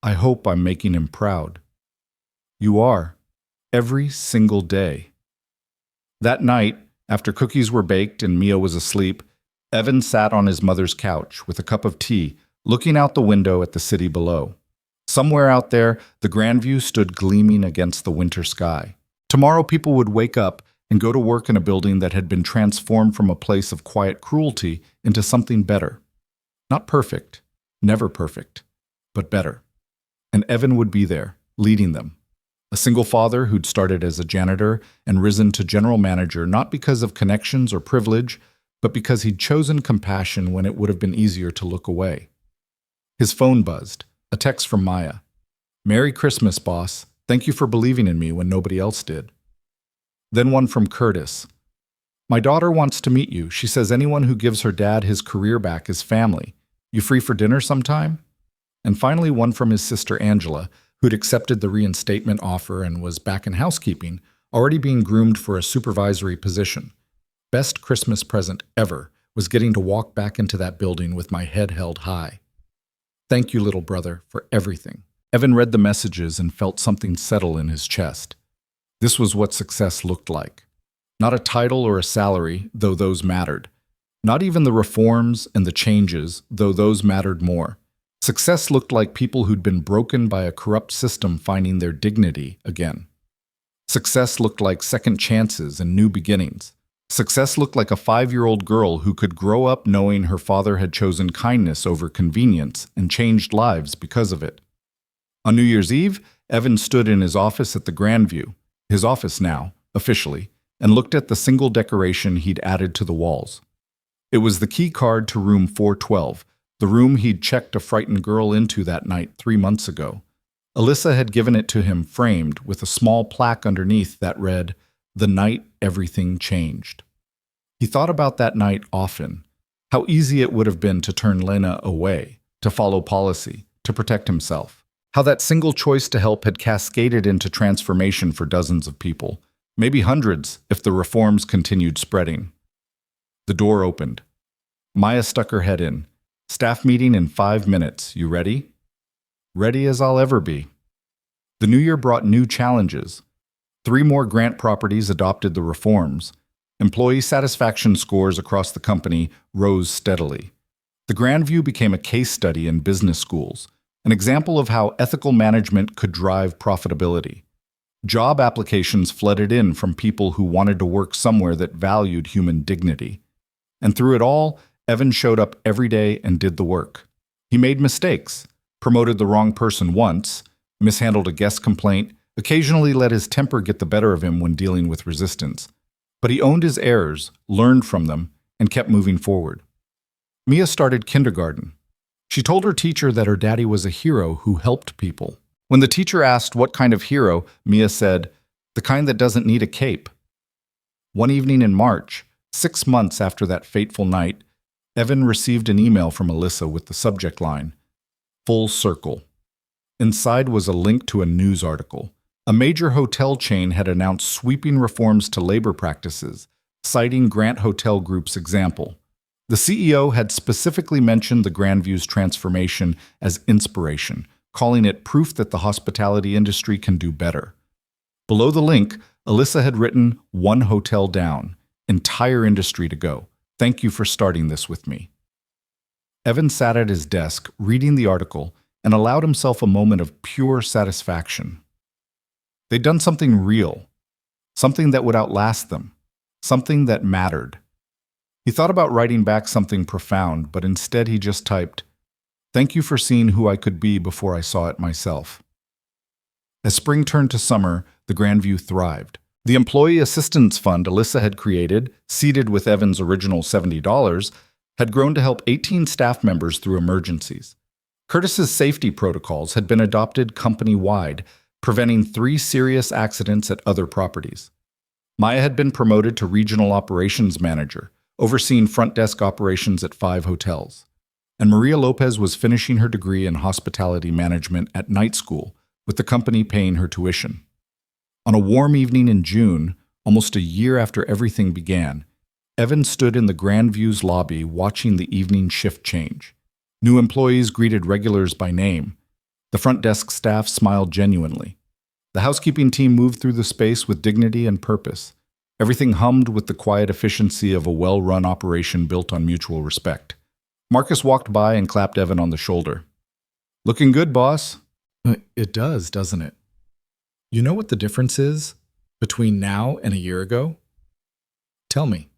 I hope I'm making him proud. You are, every single day. That night, after cookies were baked and Mia was asleep, Evan sat on his mother's couch with a cup of tea, looking out the window at the city below. Somewhere out there, the Grandview stood gleaming against the winter sky. Tomorrow people would wake up and go to work in a building that had been transformed from a place of quiet cruelty into something better. Not perfect, never perfect, but better. And Evan would be there, leading them. A single father who'd started as a janitor and risen to general manager not because of connections or privilege, but because he'd chosen compassion when it would have been easier to look away. His phone buzzed, a text from Maya. Merry Christmas, boss. Thank you for believing in me when nobody else did. Then one from Curtis. My daughter wants to meet you. She says anyone who gives her dad his career back is family. You free for dinner sometime? And finally one from his sister Angela, who'd accepted the reinstatement offer and was back in housekeeping, already being groomed for a supervisory position. Best Christmas present ever was getting to walk back into that building with my head held high. Thank you, little brother, for everything. Evan read the messages and felt something settle in his chest. This was what success looked like. Not a title or a salary, though those mattered. Not even the reforms and the changes, though those mattered more. Success looked like people who'd been broken by a corrupt system finding their dignity again. Success looked like second chances and new beginnings. Success looked like a 5-year-old girl who could grow up knowing her father had chosen kindness over convenience and changed lives because of it. On New Year's Eve, Evan stood in his office at the Grandview, his office now, officially, and looked at the single decoration he'd added to the walls. It was the key card to room 412, the room he'd checked a frightened girl into that night 3 months ago. Alyssa had given it to him framed with a small plaque underneath that read, The Night Everything Changed. He thought about that night often, how easy it would have been to turn Lena away, to follow policy, to protect himself. How that single choice to help had cascaded into transformation for dozens of people, maybe hundreds if the reforms continued spreading. The door opened. Maya stuck her head in. Staff meeting in 5 minutes. You ready? Ready as I'll ever be. The new year brought new challenges. 3 more grant properties adopted the reforms. Employee satisfaction scores across the company rose steadily. The Grandview became a case study in business schools, an example of how ethical management could drive profitability. Job applications flooded in from people who wanted to work somewhere that valued human dignity. And through it all, Evan showed up every day and did the work. He made mistakes, promoted the wrong person once, mishandled a guest complaint, occasionally let his temper get the better of him when dealing with resistance. But he owned his errors, learned from them, and kept moving forward. Mia started kindergarten. She told her teacher that her daddy was a hero who helped people. When the teacher asked what kind of hero, Mia said, "The kind that doesn't need a cape." One evening in March, 6 months after that fateful night, Evan received an email from Alyssa with the subject line, "Full Circle." Inside was a link to a news article. A major hotel chain had announced sweeping reforms to labor practices, citing Grant Hotel Group's example. The CEO had specifically mentioned the Grandview's transformation as inspiration, calling it proof that the hospitality industry can do better. Below the link, Alyssa had written, "One hotel down, entire industry to go. Thank you for starting this with me." Evan sat at his desk, reading the article, and allowed himself a moment of pure satisfaction. They'd done something real, something that would outlast them, something that mattered. He thought about writing back something profound, but instead he just typed, "Thank you for seeing who I could be before I saw it myself." As spring turned to summer, the Grandview thrived. The Employee Assistance Fund Alyssa had created, seeded with Evan's original $70, had grown to help 18 staff members through emergencies. Curtis's safety protocols had been adopted company-wide, preventing 3 serious accidents at other properties. Maya had been promoted to regional operations manager, overseeing front desk operations at 5 hotels. And Maria Lopez was finishing her degree in hospitality management at night school, with the company paying her tuition. On a warm evening in June, almost a year after everything began, Evan stood in the Grandview's lobby watching the evening shift change. New employees greeted regulars by name. The front desk staff smiled genuinely. The housekeeping team moved through the space with dignity and purpose. Everything hummed with the quiet efficiency of a well-run operation built on mutual respect. Marcus walked by and clapped Evan on the shoulder. "Looking good, boss." "It does, doesn't it? You know what the difference is between now and a year ago? Tell me."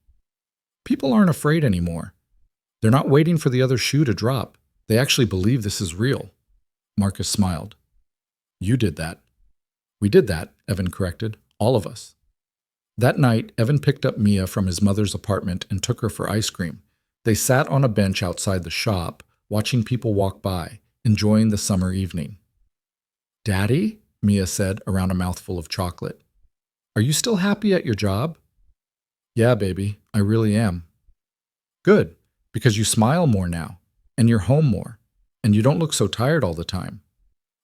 "People aren't afraid anymore. They're not waiting for the other shoe to drop. They actually believe this is real." Marcus smiled. "You did that." "We did that," Evan corrected. "All of us." That night, Evan picked up Mia from his mother's apartment and took her for ice cream. They sat on a bench outside the shop, watching people walk by, enjoying the summer evening. "Daddy," Mia said around a mouthful of chocolate, "are you still happy at your job?" "Yeah, baby, I really am." "Good, because you smile more now, and you're home more, and you don't look so tired all the time."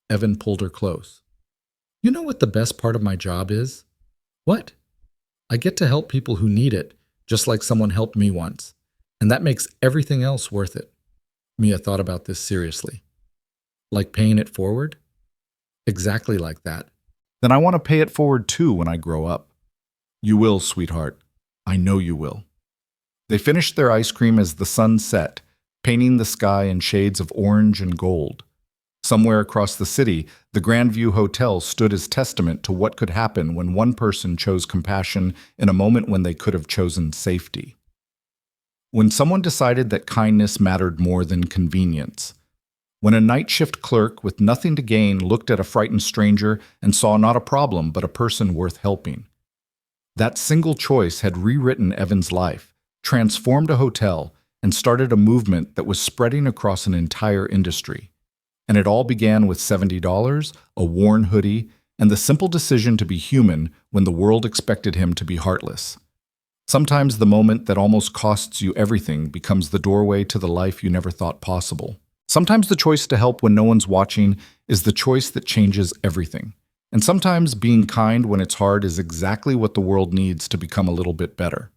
Evan pulled her close. "You know what the best part of my job is?" "What?" "I get to help people who need it, just like someone helped me once, and that makes everything else worth it." Mia thought about this seriously. "Like paying it forward?" "Exactly like that." "Then I want to pay it forward too when I grow up." "You will, sweetheart. I know you will." They finished their ice cream as the sun set, painting the sky in shades of orange and gold. Somewhere across the city, the Grandview Hotel stood as testament to what could happen when one person chose compassion in a moment when they could have chosen safety. When someone decided that kindness mattered more than convenience. When a night shift clerk with nothing to gain looked at a frightened stranger and saw not a problem but a person worth helping. That single choice had rewritten Evan's life, transformed a hotel, and started a movement that was spreading across an entire industry. And it all began with $70, a worn hoodie, and the simple decision to be human when the world expected him to be heartless. Sometimes the moment that almost costs you everything becomes the doorway to the life you never thought possible. Sometimes the choice to help when no one's watching is the choice that changes everything. And sometimes being kind when it's hard is exactly what the world needs to become a little bit better.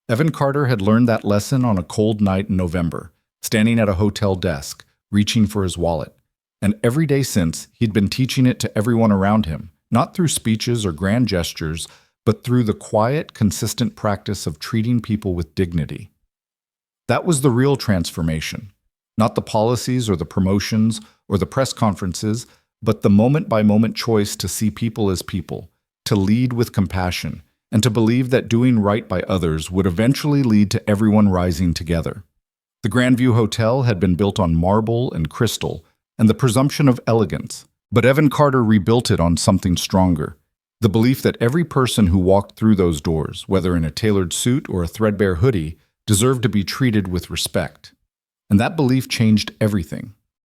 Evan Carter had learned that lesson on a cold night in November, standing at a hotel desk, reaching for his wallet. And every day since, he'd been teaching it to everyone around him, not through speeches or grand gestures, but through the quiet, consistent practice of treating people with dignity. That was the real transformation, not the policies or the promotions or the press conferences, but the moment-by-moment choice to see people as people, to lead with compassion, and to believe that doing right by others would eventually lead to everyone rising together. The Grandview Hotel had been built on marble and crystal and the presumption of elegance, but Evan Carter rebuilt it on something stronger, the belief that every person who walked through those doors, whether in a tailored suit or a threadbare hoodie, deserved to be treated with respect. And that belief changed everything.